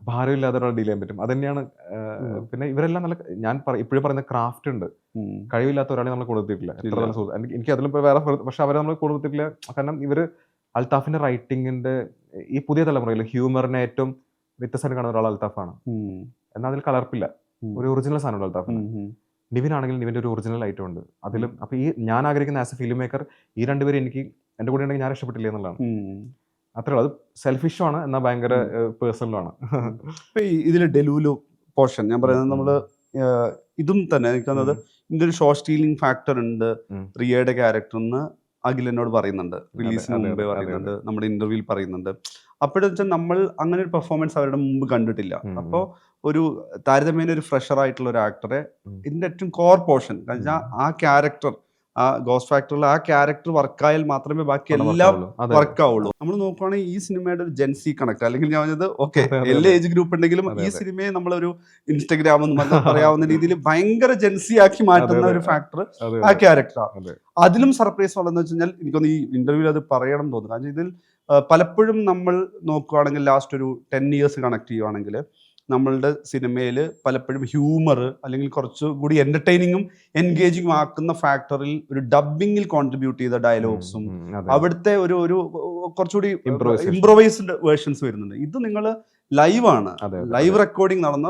ഭാരമില്ലാതെ ഒരാൾ ഡീൽ ചെയ്യാൻ പറ്റും. അത് തന്നെയാണ്. പിന്നെ ഇവരെല്ലാം നല്ല, ഞാൻ ഇപ്പോഴും പറയുന്ന ക്രാഫ്റ്റ് ഉണ്ട്. കഴിവില്ലാത്ത ഒരാളെ നമ്മൾ കൊടുത്തിട്ടില്ല. എത്ര നല്ല സുഹൃത്ത് എനിക്ക് അതിലും വേറെ, പക്ഷെ അവരെ നമ്മൾ കൊടുത്തിട്ടില്ല. കാരണം ഇവര് അൽത്താഫിന്റെ റൈറ്റിങ്ങിന്റെ ഈ പുതിയ തലമുറയിൽ ഹ്യൂമറിനെ ഏറ്റവും വ്യത്യസ്തമായിട്ട് കാണുന്ന ഒരാൾ അൽത്താഫാണ്. എന്നാൽ അതിൽ കലർപ്പില്ല, ഒരു ഒറിജിനൽ സാധനമുണ്ട് അൽത്താഫിന്. നിവിനാണെങ്കിൽ നിവിന്റെ ഒരു ഒറിജിനൽ ഐറ്റം ഉണ്ട് അതിലും. അപ്പൊ ഈ ഞാൻ ആഗ്രഹിക്കുന്ന ആസ് എ ഫിലിം മേക്കർ ഈ രണ്ടുപേരും എനിക്ക് എന്റെ കൂടെ ഉണ്ടെങ്കിൽ ഞാൻ രക്ഷപ്പെട്ടില്ല എന്നുള്ളതാണ്. അത്രേ ഉള്ളൂ. അത് സെൽഫിഷുമാണ്, എന്നാൽ ഭയങ്കര പേഴ്സണലാണ്. ഇപ്പൊ ഇതിൽ ഡെലൂലു പോർഷൻ ഞാൻ പറയുന്നത്, നമ്മള് ഇതും തന്നെ എനിക്ക് തോന്നുന്നത് ഇതിന്റെ ഒരു ഷോ സ്റ്റീലിംഗ് ഫാക്ടർ ഉണ്ട്. റിയയുടെ ക്യാരക്ടറിന് അഖിൽ എന്നോട് പറയുന്നുണ്ട്, റിലീസിന് മുമ്പേ പറയുന്നുണ്ട്, നമ്മുടെ ഇന്റർവ്യൂവിൽ പറയുന്നുണ്ട്. അപ്പോഴെന്ന് വെച്ചാൽ നമ്മൾ അങ്ങനെ ഒരു പെർഫോമൻസ് അവരുടെ മുമ്പ് കണ്ടിട്ടില്ല. അപ്പോൾ ഒരു താരതമ്യേന ഒരു ഫ്രഷർ ആയിട്ടുള്ള ഒരു ആക്ടറെ ഇതിന്റെ ഏറ്റവും കോർ പോർഷൻ ആ ക്യാരക്ടർ ആ ഗോസ്റ്റ് ഫാക്ടറിൽ ആ ക്യാരക്ടർ വർക്കായാൽ മാത്രമേ ബാക്കി പടം എല്ലാം work ആവുള്ളൂ. അതെ. വർക്ക് ആവുള്ളൂ. നമ്മൾ നോക്കുവാണെങ്കിൽ ഈ സിനിമയുടെ ഒരു ജെൻസി കണക്ട്, അല്ലെങ്കിൽ ഞാൻ പറഞ്ഞത് ഓക്കെ അതെ, അതെ, എല്ലാ അതെ. ഏജ് ഗ്രൂപ്പ് ഉണ്ടെങ്കിലും അതെ, ഈ അതെ. സിനിമയെ നമ്മളൊരു ഇൻസ്റ്റഗ്രാം എന്ന് പറയാവുന്ന രീതിയിൽ ഭയങ്കര ജെൻസി ആക്കി മാറ്റുന്ന അതെ, ഒരു ഫാക്ടർ അതെ, ആ ക്യാരക്ടറാണ്. അതെ. അതിലും സർപ്രൈസ് ഉള്ളതെന്ന് വെച്ച് കഴിഞ്ഞാൽ എനിക്കൊന്ന് ഈ ഇന്റർവ്യൂവിൽ അത് പറയണം എന്ന് തോന്നുന്നു. കാരണം ഇതിൽ പലപ്പോഴും നമ്മൾ നോക്കുകയാണെങ്കിൽ ലാസ്റ്റ് ഒരു 10 ഇയേഴ്സ് കണക്ട് ചെയ്യുവാണെങ്കിൽ നമ്മളുടെ സിനിമയിൽ പലപ്പോഴും ഹ്യൂമർ അല്ലെങ്കിൽ കുറച്ചുകൂടി എന്റർടൈനിങ്ങും എൻഗേജിങ്ങും ആക്കുന്ന ഫാക്ടറിൽ ഒരു ഡബിങ്ങിൽ കോൺട്രിബ്യൂട്ട് ചെയ്ത ഡയലോഗ്സും അതെ. അവിടുത്തെ ഒരു കുറച്ചുകൂടി Improvisation. ഇംപ്രൊവൈസ്ഡ് വേർഷൻസ് വരുന്നുണ്ട്. ഇത് നിങ്ങൾ ലൈവാണ്, അതെ, അതെ, ലൈവ് റെക്കോർഡിംഗ് നടന്ന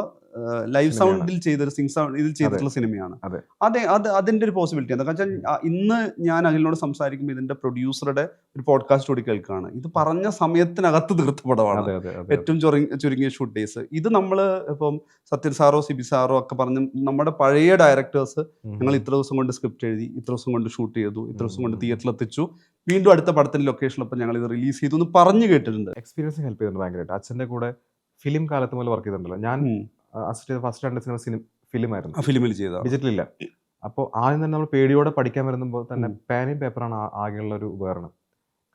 ലൈവ് സിനിമയാണ്. സൗണ്ടിൽ ചെയ്തൊരു ഇതിൽ ചെയ്തിട്ടുള്ള സിനിമയാണ്. അതെ. അതിന്റെ ഒരു പോസിബിലിറ്റി എന്താ വെച്ചാൽ ഇന്ന് ഞാൻ അഖിലിനോട് സംസാരിക്കുമ്പോൾ ഇതിന്റെ പ്രൊഡ്യൂസറുടെ ഒരു പോഡ്കാസ്റ്റ് കൂടി കേൾക്കുകയാണ്. ഇത് പറഞ്ഞ സമയത്തിനകത്ത് തീർത്ത പടമാണ്, അതെ, അതെ, അതെ. ഏറ്റവും ചുരുങ്ങിയ ഷൂട്ട് ഡേയ്സ്. ഇത് നമ്മൾ ഇപ്പം സത്യൻ സാറോ സിബി സാറോ ഒക്കെ പറഞ്ഞ് നമ്മുടെ പഴയ ഡയറക്ടേഴ്സ് ഞങ്ങൾ ഇത്ര ദിവസം കൊണ്ട് സ്ക്രിപ്റ്റ് എഴുതി, ഇത്ര ദിവസം കൊണ്ട് ഷൂട്ട് ചെയ്തു, ഇത്ര ദിവസം കൊണ്ട് തിയേറ്ററിൽ എത്തിച്ചു, വീണ്ടും അടുത്ത പടത്തിന്റെ ലൊക്കേഷനിലൊപ്പം ഞങ്ങൾ ഇത് റിലീസ് ചെയ്തു എന്ന് പറഞ്ഞു കേട്ടിട്ടുണ്ട്. എക്സ്പീരിയൻസ് ഹെൽപ്പ് ചെയ്തിട്ടുണ്ട് ഭയങ്കരമായിട്ട്. അച്ഛൻ്റെ കൂടെ ഫിലിം കാലത്ത് മുതൽ വർക്ക് ചെയ്തിട്ടുണ്ടല്ലോ. ഞാൻ അസിസ്റ്റ് ചെയ്ത ഫസ്റ്റ് 2 സിനിമ ഫിലിം ആയിരുന്നു, ഫിലിമിൽ ചെയ്ത ഡിജിറ്റൽ ഇല്ല. അപ്പോൾ ആദ്യം തന്നെ നമ്മൾ പേടിയോടെ പഠിക്കാൻ വരുമ്പോൾ തന്നെ പേനയും പേപ്പറാണ് ആകെയുള്ള ഒരു ഉപകരണം.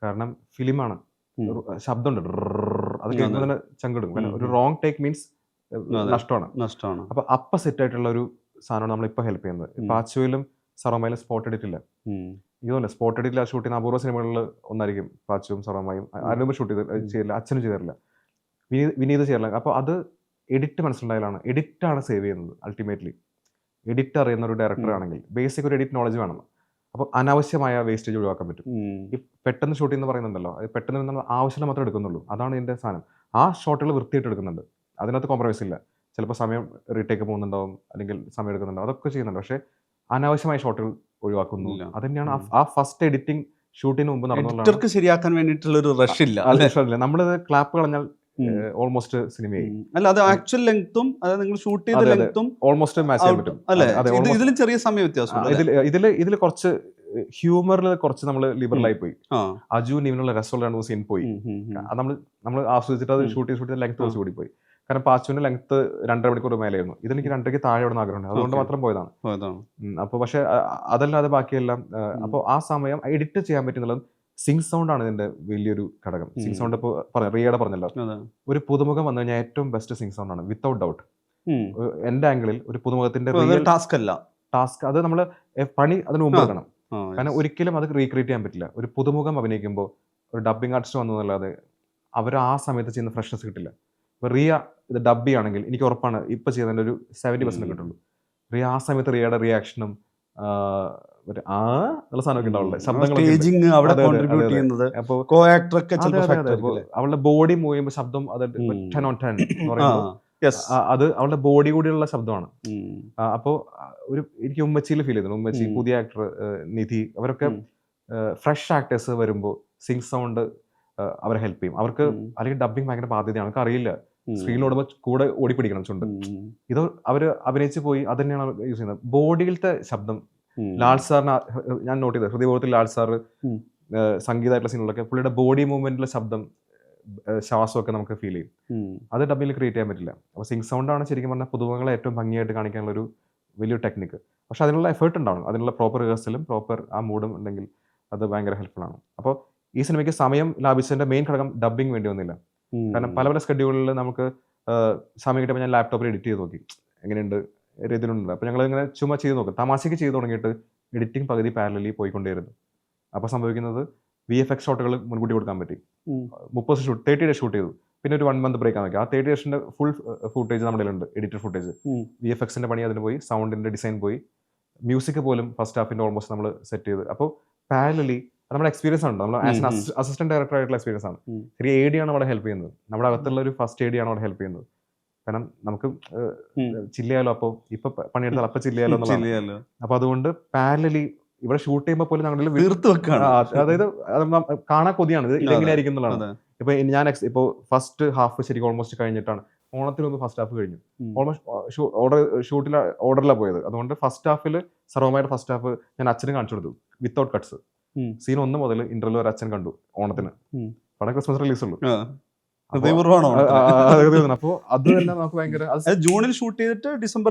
കാരണം ഫിലിമാണ്, ശബ്ദമുണ്ട്, അത് കേൾക്കുമ്പോൾ തന്നെ ചങ്കിടും. കാരണം ഒരു റോങ് ടേക്ക് മീൻസ് നഷ്ടമാണ്. അപ്പൊ സെറ്റ് ആയിട്ടുള്ള ഒരു സാധനമാണ് നമ്മളിപ്പോൾ ഹെൽപ്പ് ചെയ്യുന്നത്. പാച്ചുവിലും സറോമയിലും സ്പോട്ട് എഡിറ്റ് ഇല്ല. ഇതുപോലെ സ്പോട്ട് എഡിറ്റിൽ ഷൂട്ട് ചെയ്യുന്ന അപൂർവ സിനിമകളിൽ ഒന്നായിരിക്കും പാച്ചുവും സറോമയും. ആരും ഷൂട്ട് ചെയ്തില്ല, അച്ഛനും ചെയ്തിട്ടില്ല, വിനീത് ചെയ്യാറില്ല. അപ്പോൾ അത് എഡിറ്റ് മനസ്സിലുണ്ടായാലാണ്. എഡിറ്റാണ് സേവ് ചെയ്യുന്നത് അൾട്ടിമേറ്റ്ലി. എഡിറ്റ് അറിയുന്ന ഒരു ഡയറക്ടർ ആണെങ്കിൽ ബേസിക് ഒരു എഡിറ്റ് നോളജ് വേണം. അപ്പോൾ അനാവശ്യമായ വേസ്റ്റേജ് ഒഴിവാക്കാൻ പറ്റും. ഈ പെട്ടെന്ന് ഷൂട്ട് ചെയ്യുന്ന പറയുന്നുണ്ടല്ലോ, അത് പെട്ടെന്ന് നമ്മൾ ആവശ്യം മാത്രമേ എടുക്കുന്നുള്ളൂ. അതാണ് ഇതിൻ്റെ സാധനം. ആ ഷോട്ടുകൾ വൃത്തിയായിട്ട് എടുക്കുന്നുണ്ട്, അതിനകത്ത് കോംപ്രമൈസ് ഇല്ല. ചിലപ്പോൾ സമയം റീടേക്ക് പോകുന്നുണ്ടാവും, അല്ലെങ്കിൽ സമയം എടുക്കുന്നുണ്ടാവും, അതൊക്കെ ചെയ്യുന്നുണ്ട്. പക്ഷേ അനാവശ്യമായ ഷോട്ടുകൾ ഒഴിവാക്കുന്നു. അത് തന്നെയാണ് ആ ഫസ്റ്റ് എഡിറ്റിംഗ് ഷൂട്ടിന് മുമ്പ് നടന്നുകൊണ്ടാണ്. ശരിയാക്കാൻ വേണ്ടിയിട്ടുള്ള ഒരു റഷ് ഇല്ല. നമ്മളത് ക്ലാപ്പ് കളഞ്ഞാൽ ഓൾമോസ്റ്റ് സിനിമയായി. അല്ല, അത് ആക്ച്വൽ ലെങ്ത്തും അതായത് നിങ്ങൾ ഷൂട്ട് ചെയ്ത ലെങ്ത്തും ഓൾമോസ്റ്റ് മാച്ച് ചെയ്യാൻ പറ്റും. ഇതിൽ ചെറിയ സമയ വ്യത്യാസം. ഇതിൽ കുറച്ച് ഹ്യൂമറിൽ കുറച്ച് നമ്മൾ ലിബറലായി പോയി. അജു നിവിനുള്ള രസമുള്ള 2 സീൻ പോയി. നമ്മൾ ആസ്വദിച്ചിട്ട് അത് ഷൂട്ട് ചെയ്ത് ലെങ്ത് കുറച്ച് കൂടി പോയി. കാരണം പാച്ചുവിന്റെ ലെങ്ത് 2.5 മണിക്കൂർ മേലെയായിരുന്നു. ഇതെനിക്ക് 2.5 താഴെ വിടുന്ന ആഗ്രഹമുണ്ട്, അതുകൊണ്ട് മാത്രം പോയതാണ്. അപ്പോൾ പക്ഷെ അതല്ലാതെ ബാക്കിയെല്ലാം അപ്പോൾ ആ സമയം എഡിറ്റ് ചെയ്യാൻ പറ്റുന്നുള്ളത് സിങ് സൗണ്ട് ആണ് ഇതിന്റെ വലിയൊരു ഘടകം. സിങ് സൗണ്ട് ഇപ്പോൾ റിയയുടെ പറഞ്ഞല്ലോ, ഒരു പുതുമുഖം വന്നു കഴിഞ്ഞാൽ ഏറ്റവും ബെസ്റ്റ് സിങ് സൗണ്ട് ആണ്, വിത്തൗട്ട് ഡൗട്ട്. എന്റെ ആംഗിളിൽ ഒരു പുതുമുഖത്തിന്റെ ടാസ്ക് അത് നമ്മൾ പണി അതിന് മുമ്പ് എടുക്കണം. കാരണം ഒരിക്കലും അത് റീക്രിയേറ്റ് ചെയ്യാൻ പറ്റില്ല. ഒരു പുതുമുഖം അഭിനയിക്കുമ്പോൾ ഒരു ഡബിങ് ആർട്ടിസ്റ്റ് വന്നതല്ലാതെ അവർ ആ സമയത്ത് ചെയ്യുന്ന ഫ്രഷ്നസ് കിട്ടില്ല. ഇപ്പോൾ റിയ ഇത് ഡബ് ചെയ്യുകയാണെങ്കിൽ എനിക്ക് ഉറപ്പാണ് ഇപ്പൊ ചെയ്യുന്നതിന്റെ ഒരു 70% കിട്ടുള്ളൂ. റിയ ആ സമയത്ത് റിയയുടെ റിയാക്ഷനും സാധനമൊക്കെ ഉണ്ടാവുള്ളൂ, അവളുടെ ബോഡി മൂവ് ചെയ്യുമ്പോൾ ശബ്ദം അത് 10 on 10 എന്ന് പറയുമ്പോൾ അത് അവളുടെ ബോഡി കൂടിയുള്ള ശബ്ദമാണ്. അപ്പോൾ എനിക്ക് ഉമ്മച്ചിയിൽ ഫീൽ ചെയ്തിട്ടുണ്ട്. ഉമ്മച്ചി, പുതിയ ആക്ടർ നിധി, അവരൊക്കെ ഫ്രഷ് ആക്ടേഴ്സ് വരുമ്പോൾ സിങ് സൗണ്ട് അവരെ ഹെൽപ്പ് ചെയ്യും. അവർക്ക് അല്ലെങ്കിൽ ഡബിങ് ഭയങ്കര ബാധ്യതയാണ്, അവർക്ക് അറിയില്ല. സ്ക്രീനിലോടുമ്പോൾ കൂടെ ഓടിപ്പിടിക്കണം ചുണ്ട്. ഇത് അവര് അഭിനയിച്ച് പോയി അത് തന്നെയാണ് യൂസ് ചെയ്യുന്നത്. ബോഡിയിലത്തെ ശബ്ദം ലാൽ സാറിന് ഞാൻ നോട്ട് ചെയ്തത്, ഹൃദയപൂർവ്വത്തിൽ ലാൽ സാറ് സംഗീതമായിട്ടുള്ള സീനുകളൊക്കെ പുള്ളിയുടെ ബോഡി മൂവ്മെന്റിലെ ശബ്ദം, ശ്വാസമൊക്കെ നമുക്ക് ഫീൽ ചെയ്യും. അത് ഡബിങ്ങിൽ ക്രിയേറ്റ് ചെയ്യാൻ പറ്റില്ല. അപ്പോൾ സിങ് സൗണ്ട് ആണ് ശരിക്കും പറഞ്ഞാൽ പുതുമുഖങ്ങളെ ഏറ്റവും ഭംഗിയായിട്ട് കാണിക്കാനുള്ള ഒരു വലിയൊരു ടെക്നിക്ക്. പക്ഷെ അതിനുള്ള എഫേർട്ട് ഉണ്ടാവണം, അതിനുള്ള പ്രോപ്പർ റിഹേഴ്സലും പ്രോപ്പർ ആ മൂഡും ഉണ്ടെങ്കിൽ അത് ഭയങ്കര ഹെൽപ്ഫുൾ ആണ്. അപ്പോൾ ഈ സിനിമയ്ക്ക് സമയം ലാഭിച്ചതിന്റെ മെയിൻ ഘടകം ഡബിങ് വേണ്ടി വന്നില്ല. കാരണം പല സ്കെഡ്യൂളിൽ നമുക്ക് സമയം കിട്ടിയപ്പോൾ ഞാൻ ലാപ്ടോപ്പിൽ എഡിറ്റ് ചെയ്ത് നോക്കി എങ്ങനെയുണ്ട് രീതിയിലുണ്ട്. അപ്പോൾ ഞങ്ങൾ ഇങ്ങനെ ചുമ്മാ ചെയ്ത് നോക്കും, തമാശയ്ക്ക് ചെയ്ത് തുടങ്ങിയിട്ട് എഡിറ്റിംഗ് പകുതി പാരലലി പോയിക്കൊണ്ടേയിരുന്നു. അപ്പോൾ സംഭവിക്കുന്നത് VFX ഷോട്ടുകൾ മുൻകൂട്ടി കൊടുക്കാൻ പറ്റി. 30 ഡേയ്സ് ഷൂട്ട് ചെയ്തു, പിന്നെ ഒരു 1 month ബ്രേക്ക് ആക്കി. ആ 30 ഡേയ്സിന്റെ ഫുൾ ഫുട്ടേജ് നമ്മുടെ ഉണ്ട്, എഡിറ്റഡ് ഫുട്ടേജ്. VFXന്റെ പണി അതിന് പോയി, സൗണ്ടിന്റെ ഡിസൈൻ പോയി, മ്യൂസിക് പോലും ഫസ്റ്റ് ഹാഫിന്റെ ഓൾമോസ്റ്റ് നമ്മൾ സെറ്റ് ചെയ്ത്. അപ്പോൾ പാരലലി നമ്മുടെ എക്സ്പീരിയൻസ് ആണ്, നമ്മൾ ആസ് എൻ അസിസ്റ്റന്റ് ഡയറക്ടർ ആയിട്ടുള്ള എക്സ്പീരിയൻസ് ആണ്. ശരി, AD ആണ് അവിടെ ഹെൽപ്പ് ചെയ്യുന്നത്, നമ്മുടെ അകത്തുള്ള ഒരു ഫസ്റ്റ് AD ആണ് അവിടെ ഹെൽപ്പ് ചെയ്യുന്നത്. കാരണം നമുക്ക് ചില്ലയാലോ, അപ്പോൾ ഇപ്പൊ പണിയെടുത്താൽ അപ്പൊ ചില്ലയാലോ എന്നുള്ളത്. അപ്പൊ അതുകൊണ്ട് പാരലലി ഇവിടെ ഷൂട്ട് ചെയ്യുമ്പോൾ പോലും ഞങ്ങളുടെ അതായത് കാണാൻ കൊതിയാണ് ഇത് എങ്ങനെയായിരിക്കും എന്നുള്ളതാണ്. ഇപ്പൊ ഞാൻ ഇപ്പൊ ഫസ്റ്റ് ഹാഫ് ശരിക്കും ഓൾമോസ്റ്റ് കഴിഞ്ഞിട്ടാണ്, ഓണത്തിന് മുമ്പ് ഫസ്റ്റ് ഹാഫ് കഴിഞ്ഞു. ഓൾമോസ്റ്റ് ഓർഡറിലാണ് പോയത്. അതുകൊണ്ട് ഫസ്റ്റ് ഹാഫിൽ സർവമായിട്ട് ഫസ്റ്റ് ഹാഫ് ഞാൻ അച്ഛന് കാണിച്ചു കൊടുത്തു വിത്തൗട്ട് കട്ട്സ്. സീൻ 1 മുതൽ ഇന്റർവ്യൂ വരെ അച്ഛൻ കണ്ടു ഓണത്തിന്. പടം ക്രിസ്മസ് റിലീസ് ഉള്ളൂ. അപ്പൊ അത് തന്നെ നമുക്ക് ഭയങ്കര. ജൂണിൽ ഷൂട്ട് ചെയ്തിട്ട്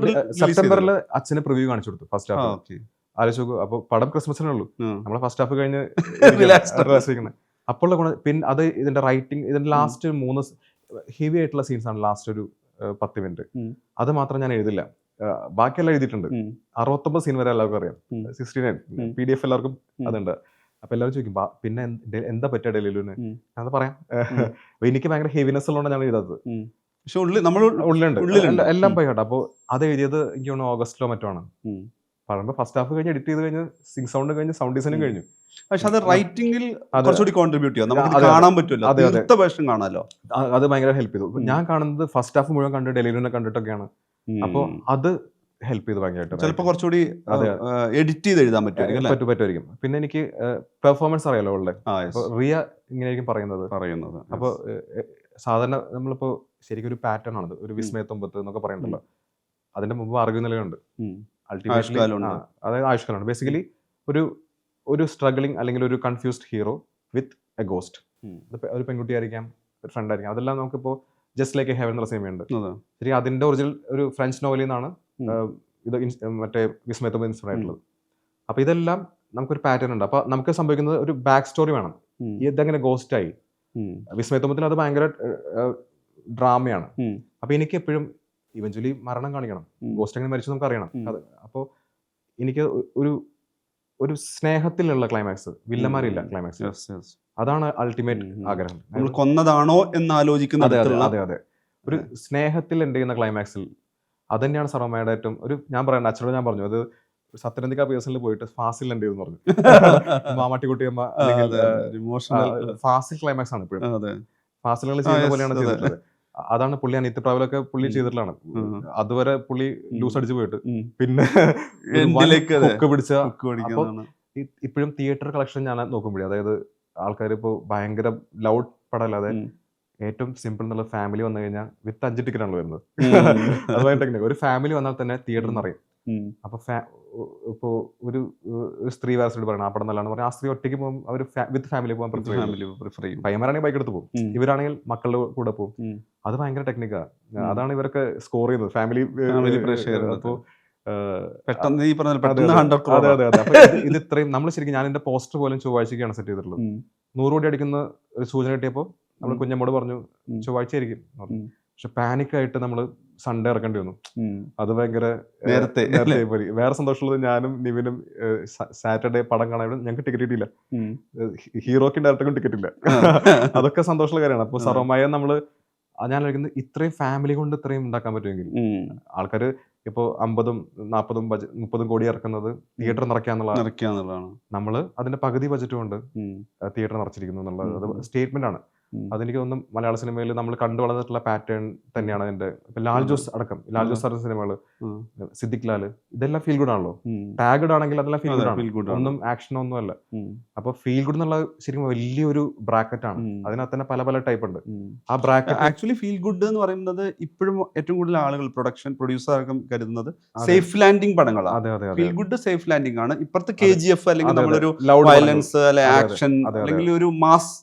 സെപ്റ്റംബറിൽ അച്ഛന് പ്രിവ്യൂ കാണിച്ചു കൊടുത്തു ഫസ്റ്റ് ഹാഫ്. ആലോചിച്ചു. അപ്പൊ പടം ക്രിസ്മസിനേ ഉള്ളൂ, ഉം. നമ്മളെ ഫസ്റ്റ് ഹാഫ് കഴിഞ്ഞ് Relaxed ആണ്. റിലാക്സ് ചെയ്യുന്നത്. അപ്പോൾ ഉള്ള ഗുണം പിന്നെ അത് ഇതിന്റെ റൈറ്റിംഗ്, ഇതിന്റെ ലാസ്റ്റ് 3 ഹെവി ആയിട്ടുള്ള സീൻസ് ആണ് ലാസ്റ്റ് ഒരു 10 മിനിറ്റ്. ഉം. അത് മാത്രം ഞാൻ എഴുതില്ല, ബാക്കിയെല്ലാം എഴുതിയിട്ടുണ്ട്. ഉം. 69 സീൻ വരെ എല്ലാവർക്കും അറിയാം, ഉം. 69 ഉം. PDF എല്ലാവർക്കും ഉം. അതുണ്ട്. അപ്പൊ എല്ലാവരും ചോദിക്കും പിന്നെ എന്താ പറ്റിയ ഡെലിലുവിന്, ഉം. അത് പറയാം. അപ്പൊ എനിക്ക് ഭയങ്കര ഹെവിനെസ് ഉള്ളതുകൊണ്ട് ഞാൻ എഴുതാത്തത്. പക്ഷെ നമ്മൾ ഉള്ളിലുണ്ട് ഉള്ളിലുണ്ട്. എല്ലാം പോയി കേട്ടോ. അപ്പോൾ അത് എഴുതിയത് എനിക്ക് തോന്നുന്നു ഓഗസ്റ്റിലോ മറ്റോ ആണ്. ഉം. പറയുമ്പോൾ ഫസ്റ്റ് ഹാഫ് കഴിഞ്ഞ് എഡിറ്റ് ചെയ്ത് കഴിഞ്ഞ് സിംഗ് സൗണ്ട് കഴിഞ്ഞ് സൗണ്ട് ഡിസൈനും കഴിഞ്ഞു. പക്ഷെ അത് റൈറ്റിംഗിൽ അത് കുറച്ചുകൂടി കോൺട്രിബ്യൂട്ട് ചെയ്യാം, നമുക്ക് അതെ, കാണാൻ പറ്റുമല്ലോ, അതെ, അതെ. തീർത്ത വേഷം കാണാമല്ലോ. അത് ഭയങ്കര ഹെൽപ്പ് ചെയ്തു. ഉം. ഞാൻ കാണുന്നത് ഫസ്റ്റ് ഹാഫ് മുഴുവൻ കണ്ട് ഡെലിലുവിനെ കണ്ടിട്ടൊക്കെയാണ്. അപ്പോൾ അത് ഹെൽപ്പ് ചെയ്തു ഭയങ്കരമായിട്ട്. ചിലപ്പോൾ കുറച്ചുകൂടി അതെ. എഡിറ്റ് ചെയ്ത് എഴുതാൻ പറ്റും പറ്റുമായിരിക്കും. പിന്നെ എനിക്ക് പെർഫോമൻസ് അറിയാലോ ഉള്ളത്. അപ്പോൾ റിയ ഇങ്ങനെയായിരിക്കും പറയുന്നത്. അപ്പോൾ സാധാരണ നമ്മളിപ്പോൾ ശരിക്കും ഒരു പാറ്റേൺ ആണത്, ഒരു വിസ്മയത്തൊമ്പത്ത് എന്നൊക്കെ പറയണ്ടല്ലോ. അതിന്റെ മുമ്പ് അറിയുന്നിലുണ്ട് അൾട്ടിമേറ്റ്ലി, അതായത് ആയുഷ്കാലാണ് ബേസിക്കലി ഒരു സ്ട്രഗ്ലിംഗ് അല്ലെങ്കിൽ ഒരു confused hero with a ghost. ഒരു പെൺകുട്ടി ആയിരിക്കാം, ഒരു ഫ്രണ്ട് ആയിരിക്കാം. അതെല്ലാം നമുക്കിപ്പോൾ ജസ്റ്റ് ലൈക്ക് എ ഹെവൻ എന്നുള്ള സിനിമയുണ്ട്. ശരി, അതിന്റെ ഒറിജിനൽ ഒരു ഫ്രഞ്ച് നോവലിൽ നിന്നാണ് ഇത് മറ്റേ വിസ്മയത്തൊമ്പത് ഇൻസ്പയർ ആയിട്ടുള്ളത്. അപ്പൊ ഇതെല്ലാം നമുക്കൊരു പാറ്റേൺ ഉണ്ട്. അപ്പൊ നമുക്ക് സംഭവിക്കുന്നത് ഒരു ബാക്ക് സ്റ്റോറി വേണം. ഇതെങ്ങനെ ഗോസ്റ്റ് ആയി, വിസ്മയത്തൊമ്പത്തിൽ അത് ഭയങ്കര ഡ്രാമയാണ്. അപ്പൊ എനിക്ക് എപ്പോഴും ഇവഞ്ച്വലി മരണം കാണിക്കണം, ഗോസ്റ്റ് എങ്ങനെ മരിച്ചു നമുക്ക് അറിയണം. അപ്പോൾ എനിക്ക് ഒരു സ്നേഹത്തിലുള്ള ക്ലൈമാക്സ്, വില്ലന്മാരില്ല ക്ലൈമാക്സ്. അതാണ് അൾട്ടിമേറ്റ് ആഗ്രഹം. നമ്മൾ കൊന്നതാണോ എന്ന് ആലോചിക്കുന്നത്. അതെ അതെ, ഒരു സ്നേഹത്തിൽ എൻഡ് ചെയ്യുന്ന ക്ലൈമാക്സിൽ അതന്നെയാണ് സർവമയുടെ ഏറ്റവും ഞാൻ പറയണ്ട, അച്ഛനോട് ഞാൻ പറഞ്ഞു, അത് സത്യനന്ദിക്ക പേഴ്സണിൽ പോയിട്ട് ഫാസിൽ എൻഡ് ചെയ്തെന്ന് പറഞ്ഞു. മാമാട്ടിക്കുട്ടിയമ്മ ഫാസിൽ ക്ലൈമാക്സ് ആണ് ഇപ്പോഴും ഫാസിലുകൾ ചെയ്യുന്ന പോലെയാണ് ചെയ്തിട്ടുള്ളത്. അതാണ് പുള്ളി അനിത്യ പ്രാവലൊക്കെ പുള്ളി ചെയ്തിട്ടുള്ളതാണ്. അതുവരെ പുള്ളി ലൂസ് അടിച്ചു പോയിട്ട് പിന്നെ പിടിച്ച ഇപ്പോഴും തിയേറ്റർ കളക്ഷൻ ഞാൻ നോക്കുമ്പോഴേ, അതായത് ആൾക്കാർ ഇപ്പോൾ ഭയങ്കര ലൗഡ് പടമല്ലാതെ ഏറ്റവും സിമ്പിൾ എന്നുള്ള ഫാമിലി വന്നു കഴിഞ്ഞാൽ വിത്ത് 5 ടിക്കറ്റ് ആണല്ലോ വരുന്നത്. അതുമായി ടെക്നിക്ക് ഒരു ഫാമിലി വന്നാൽ തന്നെ തിയേറ്ററിൽ നിറയും. അപ്പൊ ഇപ്പോ ഒരു സ്ത്രീ വേറെ പറയണം ആ പടം നല്ലതാണ് പറഞ്ഞാൽ, ആ സ്ത്രീ ഒറ്റയ്ക്ക് പോകും, അവർ വിത്ത് ഫാമിലി പോകാൻ പ്രിഫർ ചെയ്യും. പയ്യന്മാരാണെങ്കിൽ ബൈക്ക് എടുത്ത് പോകും, ഇവരാണെങ്കിൽ മക്കളുടെ കൂടെ പോകും. അത് ഭയങ്കര ടെക്നിക്കാണ്. അതാണ് ഇവരൊക്കെ സ്കോർ ചെയ്യുന്നത്, ഫാമിലി. അപ്പോൾ പെട്ടെന്ന് ഈ പറഞ്ഞ അതെ അതെ അതെ. അപ്പൊ ഇത് ഇത്രയും നമ്മൾ ശരിക്കും ഞാൻ എന്റെ പോസ്റ്റർ പോലും ചൊവ്വാഴ്ചക്കാണ് സെറ്റ് ചെയ്തിട്ടുള്ളത്. 100 കോടി അടിക്കുന്ന ഒരു സൂചന കിട്ടിയപ്പോൾ നമ്മൾ കുഞ്ഞമ്മോട് പറഞ്ഞു ചൊവ്വാഴ്ച ആയിരിക്കും. പക്ഷെ പാനിക് ആയിട്ട് നമ്മൾ സൺഡേ ഇറക്കേണ്ടി വന്നു. അത് ഭയങ്കര നേരത്തെ പോയി. വേറെ സന്തോഷമുള്ളത് ഞാനും നിവിനും സാറ്റർഡേ പടം കാണാൻ ഞങ്ങൾക്ക് ടിക്കറ്റ് കിട്ടിയില്ല, ഹീറോക്കും ഡയറക്ടർക്കും ടിക്കറ്റ് ഇല്ല. അതൊക്കെ സന്തോഷമുള്ള കാര്യമാണ്. അപ്പോൾ സർവമായ നമ്മള് ഞാൻ ആലോചിക്കുന്നത് ഇത്രയും ഫാമിലി കൊണ്ട് ഇത്രയും ഉണ്ടാക്കാൻ പറ്റുമെങ്കിൽ ആൾക്കാർ ഇപ്പോൾ 50, 40, 30 കോടി ഇറക്കുന്നത് തിയേറ്റർ നിറയ്ക്കാന്നുള്ളതാണ്. നമ്മള് അതിന്റെ പകുതി ബജറ്റ് കൊണ്ട് തിയേറ്റർ നിറച്ചിരിക്കുന്നു എന്നുള്ളത് സ്റ്റേറ്റ്മെന്റ് ആണ്. അതെനിക്ക് തോന്നുന്നു മലയാള സിനിമയിൽ നമ്മൾ കണ്ടു വളർന്നിട്ടുള്ള പാറ്റേൺ തന്നെയാണ് അതിന്റെ. ഇപ്പൊ ലാൽ ജോസ് അടക്കം, ലാൽ ജോസ് സാറിന്റെ സിനിമകള്, സിദ്ദിഖ് ലാൽ, ഇതെല്ലാം ഫീൽ ഗുഡ് ആണല്ലോ. ടാഗഡ് ആണെങ്കിൽ അതെല്ലാം ഫീൽ ഗുഡ് ആണ്, ഒന്നും ആക്ഷൻ ഒന്നും അല്ല. അപ്പൊ ഫീൽ ഗുഡ് എന്നുള്ള ശരിക്കും വലിയൊരു ബ്രാക്കറ്റ് ആണ്. അതിനകത്ത് തന്നെ പല ടൈപ്പ് ഉണ്ട്. ആ ബ്രാക്കറ്റ് ആക്ച്വലി ഫീൽ ഗുഡ് എന്ന് പറയുന്നത് ഇപ്പോഴും ഏറ്റവും കൂടുതൽ ആളുകൾ പ്രൊഡ്യൂസർ അടക്കം കരുതുന്നത് സേഫ് ലാൻഡിങ് പടങ്ങളാണ്. ഫീൽ ഗുഡ് സേഫ് ലാൻഡിങ് ആണ്. ഇപ്പുറത്തെ KGF അല്ലെങ്കിൽ നമ്മളൊരു വയലൻസ് അല്ലെ ആക്ഷൻ അല്ലെങ്കിൽ ഒരു മാസ്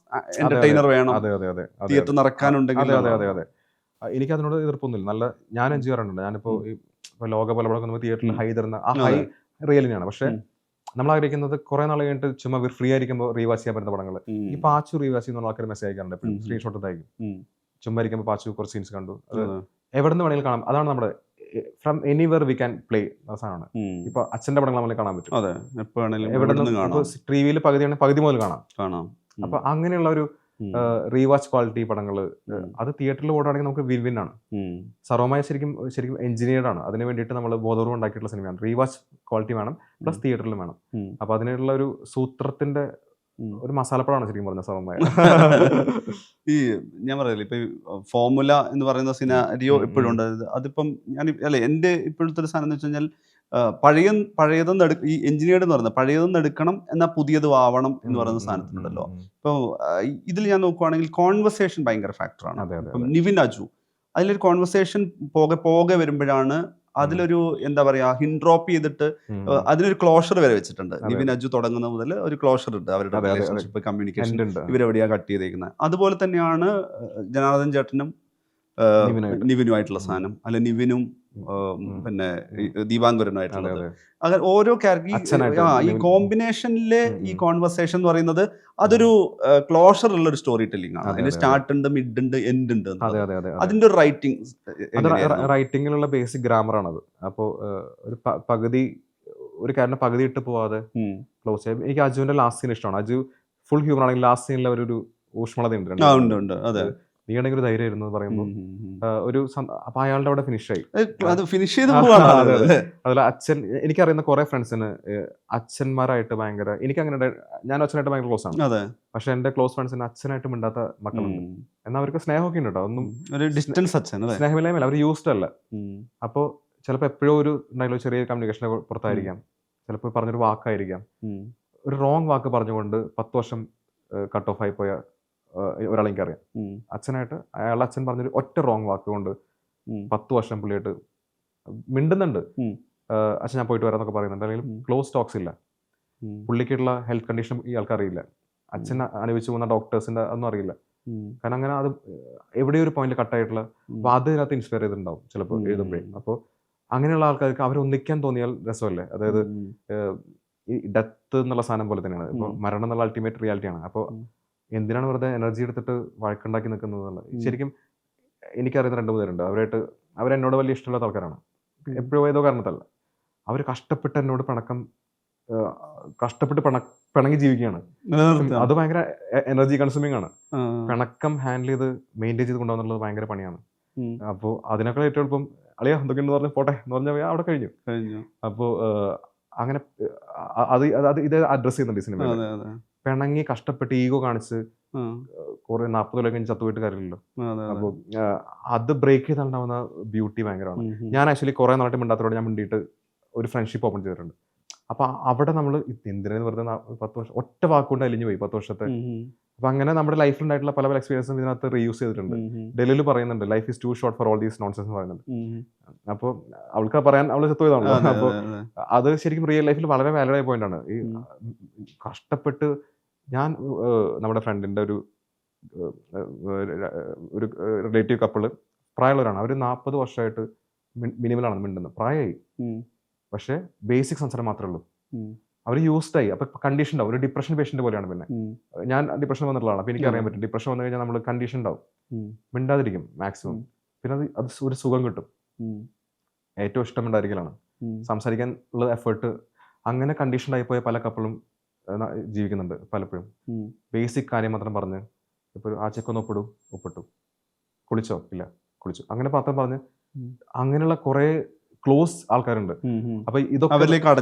എന്റർടൈനർ വേണം, തിയേറ്റർ നിറക്കാനുണ്ടെങ്കിൽ. അതെ. എനിക്ക് അതിനോട് എതിർപ്പൊന്നുമില്ല. നല്ല ഞാൻ എൻജോയ് ചെയ്യാറുണ്ട്. ഞാനിപ്പോ ലോക പലപ്പോഴും തിയേറ്ററിൽ ഹൈ തരുന്ന ആ ഹൈ റിയലിനാണ്. പക്ഷെ നമ്മൾ ആഗ്രഹിക്കുന്നത് കുറെ നാൾ കഴിഞ്ഞിട്ട് ചുമ്മാ ഫ്രീ ആയിരിക്കുമ്പോൾ റീവാച്ച് ചെയ്യാൻ പറ്റുന്ന പടങ്ങൾ. ഈ പാച്ചു റീവാച്ച് ചെയ്യുന്ന ആൾക്കാർ മെസ്സേജ് അയക്കാറുണ്ട്, സ്ക്രീൻഷോട്ട് അയക്കും. ചുമ്മാ ഇരിക്കുമ്പോൾ പാച്ചു കുറച്ച് സീൻസ് കണ്ടു, അത് എവിടെ നിന്ന് വേണമെങ്കിലും കാണാം. അതാണ് നമ്മുടെ from anywhere we can play സാധനമാണ്. ഇപ്പൊ അച്ഛന്റെ പടങ്ങൾ നമ്മൾ കാണാൻ പറ്റും, എവിടെ നിന്ന് ടിവിയിൽ പകുതി മുതൽ കാണാം. അപ്പൊ അങ്ങനെയുള്ള ഒരു റീവാച്ച് ക്വാളിറ്റി പടങ്ങള് അത് തിയേറ്ററിൽ ഓടുകയാണെങ്കിൽ നമുക്ക് വിൻ വിൻ ആണ്. സർവമായ ശരിക്കും എഞ്ചിനീയർഡ് ആണ്. അതിന് വേണ്ടിയിട്ട് നമ്മൾ ബോധപൂർവ്വം ഉണ്ടാക്കിയിട്ടുള്ള സിനിമയാണ്. റീവാച്ച് ക്വാളിറ്റി വേണം, പ്ലസ് തിയേറ്ററിലും വേണം. അപ്പൊ അതിനുള്ള ഒരു സൂത്രത്തിന്റെ ഒരു മസാലപ്പഴമാണ് ശരിക്കും പറഞ്ഞ സർവമായ. ഈ ഞാൻ പറയില്ല, ഇപ്പൊ ഫോർമുല എന്ന് പറയുന്ന സിനാരിയോ എപ്പോഴും ഉണ്ട്. അതിപ്പം എന്റെ ഇപ്പോഴത്തെ ഒരു സാധനം എന്ന് വെച്ച് കഴിഞ്ഞാൽ പഴയതൊന്നും ഈ എഞ്ചിനീയർഡ് എന്ന് പറയുന്നത് പഴയതൊന്നും എടുക്കണം എന്നാൽ പുതിയത് ആവണം എന്ന് പറയുന്ന സാധനത്തിലുണ്ടല്ലോ. ഇപ്പോൾ ഇതിൽ ഞാൻ നോക്കുവാണെങ്കിൽ കോൺവെർസേഷൻ ഭയങ്കര ഫാക്ടറാണ്. ഇപ്പം നിവിൻ അജു അതിലൊരു കോൺവെർസേഷൻ പോകെ വരുമ്പോഴാണ് അതിലൊരു എന്താ പറയാ ഹിൻഡ്രോപ്പ് ചെയ്തിട്ട് അതിനൊരു ക്ലോഷർ വരെ വെച്ചിട്ടുണ്ട്. നിവിൻ അജു തുടങ്ങുന്ന മുതൽ ഒരു ക്ലോഷർ ഉണ്ട് അവരുടെ റിലേഷൻഷിപ്പ്, കമ്മ്യൂണിക്കേഷൻ, ഇവരെവിടെയാ കട്ട് ചെയ്തേക്കുന്നത്. അതുപോലെ തന്നെയാണ് ജനാർദ്ദൻ ചേട്ടനും നിവിനുമായിട്ടുള്ള സാധനം, അല്ല നിവിനും പിന്നെ ദീപാങ്കുരനായിട്ടുള്ളത്. അതെ. അങ്ങനെ ഓരോ അച്ഛനായിട്ട് ഈ കോമ്പിനേഷനിലെ ഈ കോൺവെർസേഷൻ എന്ന് പറയുന്നത് അതൊരു ക്ലോഷർ ഉള്ള ഒരു സ്റ്റോറി ടെല്ലിംഗ് ആണ്. അതിന് സ്റ്റാർട്ട് ഉണ്ട്, മിഡ് ഉണ്ട്, എൻഡ് ഉണ്ട്. അതിന്റെ ഒരു റൈറ്റിംഗ് റൈറ്റിംഗിലുള്ള ബേസിക് ഗ്രാമറാണത്. അപ്പോൾ ഒരു പകുതി ഒരു കാര്യം പകുതി ഇട്ട് പോവാതെ ക്ലോസ് ചെയ്യാം. എനിക്ക് അജുവിന്റെ ലാസ്റ്റ് സീൻ ഇഷ്ടമാണ്. അജു ഫുൾ ഹ്യൂമർ ആണെങ്കിൽ ലാസ്റ്റ് സീനിൽ ഒരു ഊഷ്മളത ഉണ്ട്. അതെ, നീയാണെങ്കിൽ ഒരു ധൈര്യം ഇരുന്നു പറയുമ്പോൾ ഒരു അപ്പൊ അയാളുടെ അവിടെ ഫിനിഷായി. അത് ഫിനിഷ് ചെയ്ത് അതിൽ അച്ഛൻ, എനിക്കറിയുന്ന കുറെ ഫ്രണ്ട്സിന് അച്ഛന്മാരായിട്ട് ഭയങ്കര, എനിക്ക് അങ്ങനെ ഞാൻ അച്ഛനായിട്ട് ഭയങ്കര ക്ലോസ് ആണ്. പക്ഷെ എന്റെ ക്ലോസ് ഫ്രണ്ട്സിന് അച്ഛനായിട്ട് മിണ്ടാത്ത മക്കളുണ്ട്. എന്നാൽ അവർക്ക് സ്നേഹമൊക്കെ ഉണ്ട് കേട്ടോ. ഒന്നും ഡിസ്റ്റൻസ് അച്ഛൻ സ്നേഹമില്ലായ്മല്ല, അവർ യൂസ്ഡ് അല്ല. അപ്പോൾ ചിലപ്പോൾ എപ്പോഴും ഒരു ഉണ്ടായാലും ചെറിയ കമ്മ്യൂണിക്കേഷനെ പുറത്തായിരിക്കാം, ചിലപ്പോൾ പറഞ്ഞൊരു വാക്കായിരിക്കാം, ഒരു റോങ് വാക്ക് പറഞ്ഞുകൊണ്ട് 10 വർഷം കട്ട് ഓഫ് ആയി പോയ ഒരാളെ എനിക്കറിയാം. അച്ഛനായിട്ട് അയാളുടെ അച്ഛൻ പറഞ്ഞൊരു ഒറ്റ റോങ് വാക്ക് കൊണ്ട് 10 വർഷം പുള്ളിയായിട്ട് മിണ്ടുന്നുണ്ട്. അച്ഛൻ ഞാൻ പോയിട്ട് വരാന്നൊക്കെ പറയുന്നുണ്ട്, അല്ലെങ്കിൽ ക്ലോസ് ടോക്സ് ഇല്ല. പുള്ളിക്കുള്ള ഹെൽത്ത് കണ്ടീഷൻ ഇയാൾക്ക് അറിയില്ല, അച്ഛൻ അനുഭവിച്ചു പോകുന്ന ഡോക്ടേഴ്സിന്റെ ഒന്നും അറിയില്ല. കാരണം അങ്ങനെ അത് എവിടെയോ ഒരു പോയിന്റ് കട്ടായിട്ടുള്ള, അപ്പൊ അതിനകത്ത് ഇൻസ്പയർ ചെയ്തിട്ടുണ്ടാവും ചിലപ്പോൾ എഴുതുമ്പോഴേ. അപ്പോൾ അങ്ങനെയുള്ള ആൾക്കാർക്ക് അവർ ഒന്നിക്കാൻ തോന്നിയാൽ രസമല്ലേ. അതായത് ഈ ഡെത്ത് എന്നുള്ള സാധനം പോലെ തന്നെയാണ്. ഇപ്പൊ മരണം എന്നുള്ള അൾട്ടിമേറ്റ് റിയാലിറ്റിയാണ്. അപ്പോൾ എന്തിനാണ് വെറുതെ എനർജി എടുത്തിട്ട് വഴക്കുണ്ടാക്കി നിൽക്കുന്നത് എന്നുള്ളത്. ശരിക്കും എനിക്കറിയുന്ന 2-3 പേരുണ്ട്. അവരെന്നോട് വലിയ ഇഷ്ടമുള്ള ആൾക്കാരാണ്. എപ്പോഴും ഏതോ കാരണത്തല്ല, അവർ കഷ്ടപ്പെട്ട് എന്നോട് കഷ്ടപ്പെട്ട് പിണങ്ങി ജീവിക്കുകയാണ്. അത് ഭയങ്കര എനർജി കൺസ്യൂമിങ് ആണ്. പിണക്കം ഹാൻഡിൽ ചെയ്ത് മെയിൻറ്റെയിൻ ചെയ്ത് കൊണ്ടുപോകുന്നുള്ളത് ഭയങ്കര പണിയാണ്. അപ്പോൾ അതിനേക്കാൾ ഏറ്റവും എളുപ്പം അളിയാ എന്തൊക്കെയുണ്ടെന്ന് പറഞ്ഞ് പോട്ടെ എന്ന് പറഞ്ഞാൽ അവിടെ കഴിഞ്ഞു. അപ്പോൾ അങ്ങനെ ഇത് അഡ്രസ് ചെയ്യുന്നുണ്ട് ഈ സിനിമ. പിണങ്ങി കഷ്ടപ്പെട്ട് ഈഗോ കാണിച്ച് കുറെ 40 കൊല്ലം കഴിഞ്ഞ് ചത്തുപോയിട്ട് കാര്യമില്ലല്ലോ. അപ്പോൾ അത് ബ്രേക്ക് ചെയ്താലുണ്ടാവുന്ന ബ്യൂട്ടി ഭയങ്കരമാണ്. ഞാൻ ആക്ച്വലി കുറെ നാട്ടിൽ മിണ്ടാത്തതോടെ ഞാൻ മിണ്ടിയിട്ട് ഒരു ഫ്രണ്ട്ഷിപ്പ് ഓപ്പൺ ചെയ്തിട്ടുണ്ട്. അപ്പൊ അവിടെ നമ്മൾ എന്തിനാണ് വെറുതെ 10 വർഷം ഒറ്റ വാക്കുകൊണ്ട് അലിഞ്ഞു പോയി 10 വർഷത്തെ. അപ്പൊ അങ്ങനെ നമ്മുടെ ലൈഫിൽ ഉണ്ടായിട്ടുള്ള പല എക്സ്പീരിയൻസും ഇതിനകത്ത് റീയൂസ് ചെയ്തിട്ടുണ്ട്. ഡൽഹിയിൽ പറയുന്നുണ്ട് life is too short for all these nonsense പറയുന്നുണ്ട്. അപ്പോൾ അവൾക്ക് പറയാൻ അവള് ചത്തുപോയതാണല്ലോ. അപ്പോൾ അത് ശരിക്കും റിയൽ ലൈഫിൽ വളരെ വാലിഡ് ആയ പോയിന്റ് ആണ്. ഈ കഷ്ടപ്പെട്ട് ഞാൻ നമ്മുടെ ഫ്രണ്ടിന്റെ ഒരു റിലേറ്റീവ് കപ്പിള് പ്രായമുള്ളവരാണ്. അവർ 40 വർഷമായിട്ട് മിനിമലാണ് മിണ്ടുന്നത്. പ്രായമായി, പക്ഷെ ബേസിക് സംസാരം മാത്രമേ ഉള്ളൂ. അവർ യൂസ്ഡ് ആയി. അപ്പൊ കണ്ടീഷൻ ഉണ്ടാവും. ഒരു ഡിപ്രഷൻ പേഷ്യന്റ് പോലെയാണ്. പിന്നെ ഞാൻ ഡിപ്രഷൻ വന്നിട്ടുള്ളതാണ്. അപ്പൊ എനിക്ക് അറിയാൻ പറ്റും ഡിപ്രഷൻ വന്നു കഴിഞ്ഞാൽ നമ്മൾ കണ്ടീഷൻ ഉണ്ടാവും, മിണ്ടാതിരിക്കും മാക്സിമം. പിന്നെ അത് ഒരു സുഖം കിട്ടും. ഏറ്റവും ഇഷ്ടം മിണ്ടായിരിക്കലാണ്, സംസാരിക്കാൻ ഉള്ള എഫേർട്ട്. അങ്ങനെ കണ്ടീഷൻ ആയി പോയ പല കപ്പിളും ജീവിക്കുന്നുണ്ട് പലപ്പോഴും. ബേസിക് കാര്യം മാത്രം പറഞ്ഞ്, ഇപ്പോൾ ആ ചെക്കൊന്ന് ഒപ്പിട്ടു, കുളിച്ചോ ഇല്ല കുളിച്ചു, അങ്ങനെ മാത്രം പറഞ്ഞ് അങ്ങനെയുള്ള കുറെ ക്ലോസ് ആൾക്കാരുണ്ട്. അപ്പൊ ഇതൊക്കെ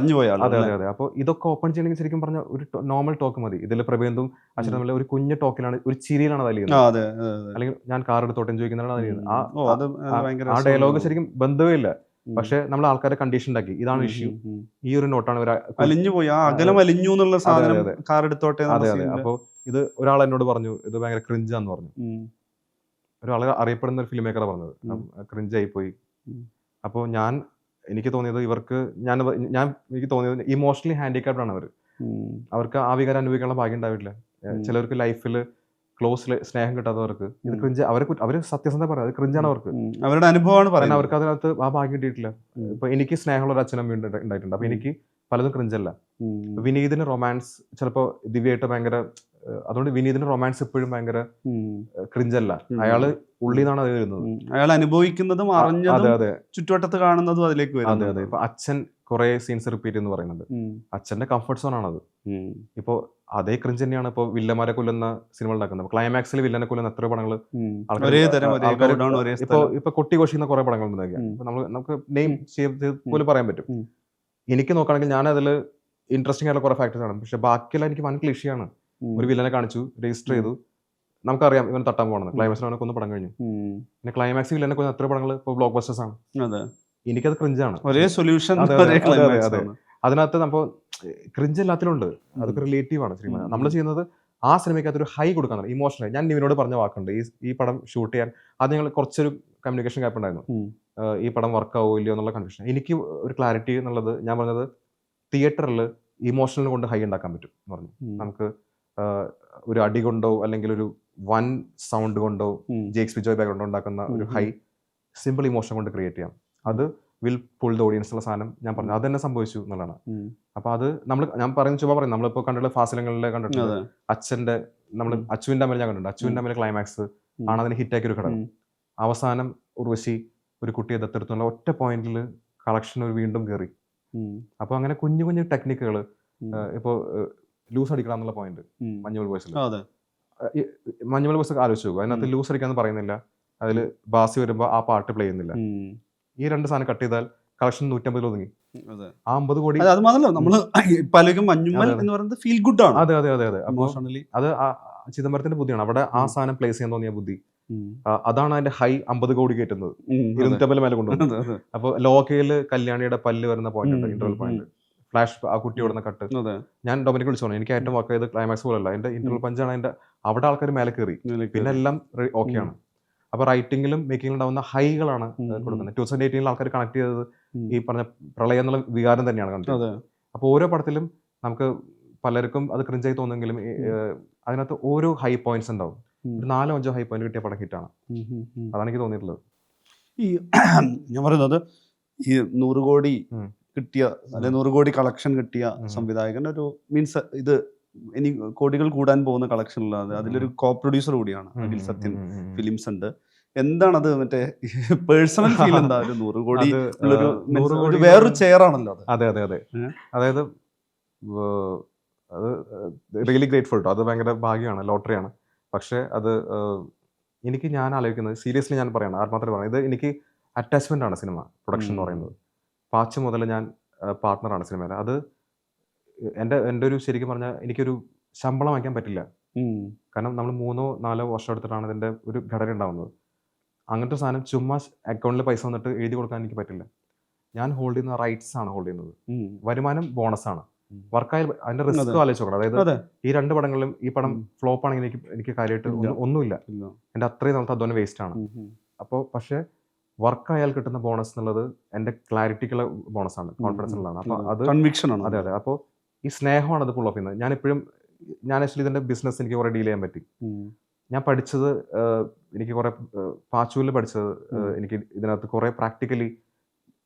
അതെ. അപ്പൊ ഇതൊക്കെ ഓപ്പൺ ചെയ്യണമെങ്കിൽ ശരിക്കും പറഞ്ഞ ഒരു നോർമൽ ടോക്ക് മതി. ഇതിൽ പ്രബേന്ദും അച്ഛനും തമ്മിൽ ഒരു കുഞ്ഞു ടോക്കിലാണ്, ഒരു ചിരിയിലാണ് അത് അലിയുന്നത്. അല്ലെങ്കിൽ ഞാൻ കാർ എടുത്തോട്ടെ ചോദിക്കുന്നതാണ് അലിയുന്നത്. ആ ഡയലോഗ് ശരിക്കും ബന്ധമേ ഇല്ല, പക്ഷെ നമ്മൾ ആൾക്കാരെ കണ്ടീഷൻ ഉണ്ടാക്കി. ഇതാണ് ഇഷ്യൂ. ഈ ഒരു നോട്ടാണ് അതെ. അപ്പൊ ഇത് ഒരാൾ എന്നോട് പറഞ്ഞു ഇത് ഭയങ്കര ക്രിഞ്ചാന്ന് പറഞ്ഞു. ഒരാളെ അറിയപ്പെടുന്ന ഒരു ഫിലിം മേക്കറാ പറഞ്ഞത് ക്രിഞ്ചായി പോയി. അപ്പോൾ എനിക്ക് തോന്നിയത് എനിക്ക് തോന്നിയത് ഇമോഷണലി ഹാൻഡിക്യാപ്ഡ് ആണ് അവർ. അവർക്ക് ആ വികാരം അനുഭവിക്കാനുള്ള ഭാഗ്യം ഉണ്ടാവില്ല. ചിലർക്ക് ലൈഫിൽ ക്ലോസ് സ്നേഹം കിട്ടാത്തവർക്ക് ഇത് ക്രിഞ്ച്, അവർ സത്യസന്ധത പറയാം, അത് ക്രിഞ്ചാണ് അവർക്ക്, അവരുടെ അനുഭവമാണ് പറയുന്നത്. അവർക്ക് അതിനകത്ത് ആ ഭാഗ്യം കിട്ടിയിട്ടില്ല. ഇപ്പൊ എനിക്ക് സ്നേഹമുള്ള ഒരു അച്ഛനും ഉണ്ടായിട്ടുണ്ട്. അപ്പൊ എനിക്ക് പലതും ക്രിഞ്ചല്ല. വിനീതിന് റൊമാൻസ് ചിലപ്പോ ദിവ്യയായിട്ട് ഭയങ്കര, അതുകൊണ്ട് വിനീതിന് റൊമാൻസ് എപ്പോഴും ഭയങ്കര ക്രിഞ്ചല്ല. അയാള് ഉള്ളിന്നാണ് അത് വരുന്നത്. അയാൾ അനുഭവിക്കുന്നതും അറിഞ്ഞതും ചുറ്റുവട്ടത്ത് കാണുന്നതും അതിലേക്ക് വരും. അതെ. ഇപ്പൊ അച്ഛൻ കുറെ സീൻസ് റിപ്പീറ്റ് എന്ന് പറയുന്നുണ്ട്. അച്ഛന്റെ കംഫർട്ട് സോൺ ആണത്. ഇപ്പൊ അതേ ക്രിഞ്ച് തന്നെയാണ് ഇപ്പൊ വില്ലന്മാരെ കൊല്ലുന്ന സിനിമ ഉണ്ടാക്കുന്നത്. ക്ലൈമാക്സിൽ വില്ലനെ കൊല്ലുന്ന എത്ര പടങ്ങൾ ഇപ്പൊ കൊട്ടിഘോഷിക്കുന്ന കുറെ പടങ്ങൾ നമുക്ക് നെയിം പോലും പറയാൻ പറ്റും. എനിക്ക് നോക്കുകയാണെങ്കിൽ ഞാൻ അതിൽ ഇൻട്രസ്റ്റിംഗ് ആയിട്ടുള്ള കുറെ ഫാക്ടേഴ്സ് ആണ്. പക്ഷെ ബാക്കിയെല്ലാം എനിക്ക് വൻ ക്ലിഷയാണ്. ഒരു വില്ലനെ കാണിച്ചു, രജിസ്റ്റർ ചെയ്തു, നമുക്കറിയാം ഇവൻ തട്ടാൻ പോകണം. ക്ലൈമാക്സിൽ കൊന്ന് പടം കഴിഞ്ഞു. പിന്നെ ക്ലൈമാക്സിൽ വില്ലനെ കൊന്ന എത്ര പടങ്ങൾ ഇപ്പൊ ബ്ലോക്ക് ബസ്റ്റേഴ്സ് ആണ്. എനിക്കത് ക്രിഞ്ചാണ്. ഒരേ സൊല്യൂഷൻ. അതെ. അതിനകത്ത് നമ്മൾ ക്രിഞ്ച് എല്ലാത്തിലും ഉണ്ട്. അതൊക്കെ റിലേറ്റീവ് ആണ് സിനിമ. നമ്മൾ ചെയ്യുന്നത് ആ സിനിമയ്ക്കകത്ത് ഒരു ഹൈ കൊടുക്കാൻ, ഇമോഷണൽ. ഞാൻ നിവിനോട് പറഞ്ഞ വാക്കുണ്ട്, ഈ പടം ഷൂട്ട് ചെയ്യാൻ അത് ഞങ്ങൾ കുറച്ചൊരു കമ്മ്യൂണിക്കേഷൻ ഗ്യാപ്പ് ഉണ്ടായിരുന്നു. ഈ പടം വർക്ക് ആവോ ഇല്ലയോ എന്നുള്ള കൺഫ്യൂഷൻ. എനിക്ക് ഒരു ക്ലാരിറ്റി എന്നുള്ളത് ഞാൻ പറഞ്ഞത് തിയേറ്ററിൽ ഇമോഷണൽ കൊണ്ട് ഹൈ ഉണ്ടാക്കാൻ പറ്റും എന്ന് പറഞ്ഞു. നമുക്ക് ഒരു അടി കൊണ്ടോ അല്ലെങ്കിൽ ഒരു വൺ സൗണ്ട് കൊണ്ടോ ജേക്സ് വിജോയ് ബാക്ക്ഗ്രൗണ്ട് ഉണ്ടാക്കുന്ന ഒരു ഹൈ സിമ്പിൾ ഇമോഷൻ കൊണ്ട് ക്രിയേറ്റ് ചെയ്യാം. അത് വിൽ പുൾ ദ ഓഡിയൻസ് ഉള്ള സാധനം ഞാൻ പറഞ്ഞു അത് തന്നെ സംഭവിച്ചു എന്നുള്ളതാണ്. അപ്പോൾ അത് ഞാൻ പറയുന്നത് ചുമ്മാ പറയും, നമ്മളിപ്പോൾ കണ്ടിട്ടുള്ള ഫാസിലങ്ങളിലെ കണ്ടിട്ടുണ്ട് അച്ഛൻ്റെ അച്ചുവിൻ്റെ അമ്മയിൽ ഞാൻ കണ്ടിട്ടുണ്ട്. അച്ചുവിൻ്റെ അമ്മയിലെ ക്ലൈമാക്സ് ആണ് അതിന് ഹിറ്റാക്കിയ ഒരു ഘടകം. അവസാനം ഉർവശി ഒരു കുട്ടിയെ ദത്തെടുത്തുള്ള ഒറ്റ പോയിന്റിൽ കളക്ഷൻ വീണ്ടും കയറി. അപ്പോൾ അങ്ങനെ കുഞ്ഞു കുഞ്ഞു ടെക്നിക്കുകൾ, ഇപ്പോൾ ലൂസ് അടിക്കണം എന്നുള്ള പോയിന്റ് മഞ്ഞുമൽ ബോയ്സിൽ, മഞ്ഞുമൽ ബോയ്സ് ആലോചിച്ച് നോക്കും, അതിനകത്ത് ലൂസ് അടിക്കാന്ന് പറയുന്നില്ല, അതിൽ ബാസി വരുമ്പോൾ ആ പാട്ട് പ്ലേ ചെയ്യുന്നില്ല. ഈ രണ്ട് സാധനം കട്ട് ചെയ്താൽ കളക്ഷൻ 150 ഒതുങ്ങി. ആ 50 കോടി അത് മാത്രമല്ല നമ്മള് പലരും മഞ്ഞുമൽ എന്ന് പറയുന്നത് ഫീൽ ഗുഡ് ആണ്. അതെ അതെ അതെ അതെ. അത് ചിദംബരത്തിന്റെ ബുദ്ധിയാണ് അവിടെ ആ സാധനം പ്ലേസ് ചെയ്യാൻ തോന്നിയ ബുദ്ധി. അതാണ് അതിന്റെ ഹൈ 50 കോടി കയറ്റുന്നത്, 250 മേലെ കൊണ്ടുവന്നത്. അപ്പൊ ലോകയില് കല്യാണിയുടെ പല്ല് വരുന്ന പോയിന്റ് ഉണ്ട്, ഇന്റർവൽ പോയിന്റ്, ഫ്ലാഷ് ആ കുട്ടി ഓടുന്ന കട്ട്. ഞാൻ ഡൊമിനിക് വിളിച്ചു പറഞ്ഞു, എനിക്ക് ഏറ്റവും വർക്ക് ചെയ്ത് ക്ലൈമാക്സ് പോലല്ല, എന്റെ ഇന്റർവൽ പഞ്ചാണ് അതിന്റെ, അവിടെ ആൾക്കാർ മേലെ കയറി, പിന്നെ എല്ലാം ഓക്കെയാണ്. അപ്പൊ റൈറ്റിംഗിലും മേക്കിംഗിലും ഉണ്ടാവുന്ന ഹൈകളാണ് കൊടുക്കുന്നത്. 2018 ആൾക്കാർ കണക്ട് ചെയ്തത് ഈ പറഞ്ഞ പ്രളയം എന്നുള്ള വികാരം തന്നെയാണ് കണക്ട് ചെയ്തത്. അപ്പോൾ ഓരോ പടത്തിലും നമുക്ക് പലർക്കും അത് ക്രിഞ്ചായി തോന്നുമെങ്കിലും അതിനകത്ത് ഓരോ ഹൈ പോയിന്റ്സ് ഉണ്ടാവും. ഒരു 4-5 ഹൈ പോയിന്റ് കിട്ടിയ പടം ഹിറ്റാണ്. അതാണ് എനിക്ക് തോന്നിയിട്ടുള്ളത്. ഈ ഞാൻ പറയുന്നത് ഈ 100 കോടി കിട്ടിയ അല്ലെ 100 കോടി കളക്ഷൻ കിട്ടിയ സംവിധായകൻ ഒരു മീൻസ് ഇത് ഇനി കോടികൾ കൂടാൻ പോകുന്ന കളക്ഷൻ ഉള്ളത്, അതിലൊരു കോ പ്രൊഡ്യൂസർ കൂടിയാണ് അഖിൽ സത്യൻ ഫിലിംസ് ഉണ്ട്. എന്താണത് മറ്റേ പേഴ്സണൽ ഫീൽ എന്താ? 100 കോടി വേറൊരു ചെയർ ആണല്ലോ അത്. അതെ അതെ അതെ. അതായത് അത് റിയലി ഗ്രേറ്റ്ഫുൾ കേട്ടോ, അത് ഭയങ്കര ഭാഗ്യമാണ്, ലോട്ടറിയാണ്. പക്ഷേ അത് ഞാൻ ആലോചിക്കുന്നത് സീരിയസ്ലി ഞാൻ പറയണം, ആത്മാർത്ഥം പറയണം, ഇത് എനിക്ക് അറ്റാച്ച്മെന്റ് ആണ് സിനിമ പ്രൊഡക്ഷൻ എന്ന് പറയുന്നത്. പാച്ച് മുതൽ ഞാൻ പാർട്ട്ണറാണ് സിനിമയിൽ. അത് എൻ്റെ ഒരു ശരിക്കും പറഞ്ഞാൽ എനിക്കൊരു ശമ്പളം വാങ്ങിക്കാൻ പറ്റില്ല. കാരണം നമ്മൾ 3-4 വർഷം എടുത്തിട്ടാണ് ഇതിൻ്റെ ഒരു ഘടന ഉണ്ടാവുന്നത്. അങ്ങനത്തെ സാധനം ചുമ്മാ അക്കൗണ്ടിൽ പൈസ വന്നിട്ട് എഴുതി കൊടുക്കാൻ എനിക്ക് പറ്റില്ല. ഞാൻ ഹോൾഡ് ചെയ്യുന്ന റൈറ്റ്സ് ആണ് ഹോൾഡ് ചെയ്യുന്നത്. വരുമാനം ബോണസാണ്. വർക്കായ അതിന്റെ റിസ്ക് ആലോചിച്ച് നോക്കണം. അതായത് ഈ 2 പടങ്ങളിലും ഈ പടം ഫ്ലോപ്പ് ആണെങ്കിൽ എനിക്ക് കാര്യമായിട്ട് ഒന്നുമില്ല, എൻ്റെ അത്രയും നാളത്തെ അധ്വാനം വേസ്റ്റ് ആണ്. അപ്പോൾ പക്ഷേ വർക്കായാൽ കിട്ടുന്ന ബോണസ് എന്നുള്ളത് എൻ്റെ ക്ലാരിറ്റിക്കുള്ള ബോണസാണ്, കോൺഫിഡൻസിനുള്ളതാണ്. അപ്പോൾ അത് കൺവിക്ഷൻ ആണ്. അതെ അതെ. അപ്പോൾ ഈ സ്നേഹമാണ് അത് പുൾ ഓഫ് ചെയ്യുന്നത്. ഞാൻ ആക്ച്വലി ഇതിന്റെ ബിസിനസ് എനിക്ക് കുറെ ഡീൽ ചെയ്യാൻ പറ്റി. ഞാൻ പഠിച്ചത് എനിക്ക് കുറെ പാച്ചൂരിൽ പഠിച്ചത് എനിക്ക് ഇതിനകത്ത് കുറെ പ്രാക്ടിക്കലി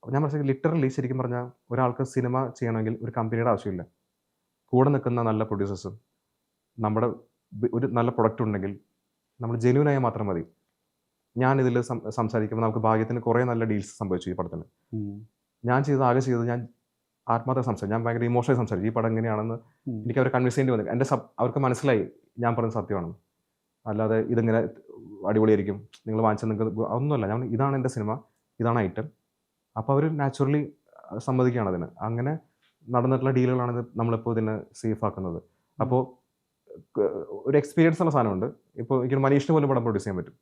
ഞാൻ മനസ്സിലാക്കി. ലിറ്ററലി ശരിക്കും പറഞ്ഞാൽ ഒരാൾക്ക് സിനിമ ചെയ്യണമെങ്കിൽ ഒരു കമ്പനിയുടെ ആവശ്യമില്ല. കൂടെ നിൽക്കുന്ന നല്ല പ്രൊഡ്യൂസേഴ്സും നമ്മുടെ ഒരു നല്ല പ്രൊഡക്റ്റ് ഉണ്ടെങ്കിൽ നമ്മൾ ജെന്യൂനായി മാത്രം മതി. ഞാൻ ഇതിൽ സംസാരിക്കുമ്പോൾ നമുക്ക് ഭാഗ്യത്തിന് കുറേ നല്ല ഡീൽസ് സംഭവിച്ചു ഈ പടത്തിന്. ഞാൻ ആകെ ചെയ്തത് ഞാൻ ആത്മാർത്ഥ സംസാരിച്ചു. ഞാൻ ഭയങ്കര ഇമോഷണലി സംസാരിച്ചു. ഈ പടം എങ്ങനെയാണെന്ന് എനിക്ക് അവരെ കൺവിൻസ് ചെയ്യേണ്ടി വന്നു. അവർക്ക് മനസ്സിലായി ഞാൻ പറയുന്നത് സത്യമാണെന്ന്. അല്ലാതെ ഇതിങ്ങനെ അടിപൊളിയായിരിക്കും, നിങ്ങൾ വാങ്ങിച്ചാൽ നിങ്ങൾക്ക് ഒന്നുമല്ല. ഇതാണ് എൻ്റെ സിനിമ, ഇതാണ് ഐറ്റം. അപ്പോൾ അവർ നാച്ചുറലി സമ്മതിക്കുകയാണ് അതിന്. അങ്ങനെ നടന്നിട്ടുള്ള ഡീലുകളാണ് നമ്മളിപ്പോൾ ഇതിനെ സേഫ് ആക്കുന്നത്. അപ്പോൾ ഒരു എക്സ്പീരിയൻസ് ഉള്ള സാധനമുണ്ട്. ഇപ്പോൾ എനിക്ക് മനീഷിന് പോലും പടം പ്രൊഡ്യൂസ് ചെയ്യാൻ പറ്റും.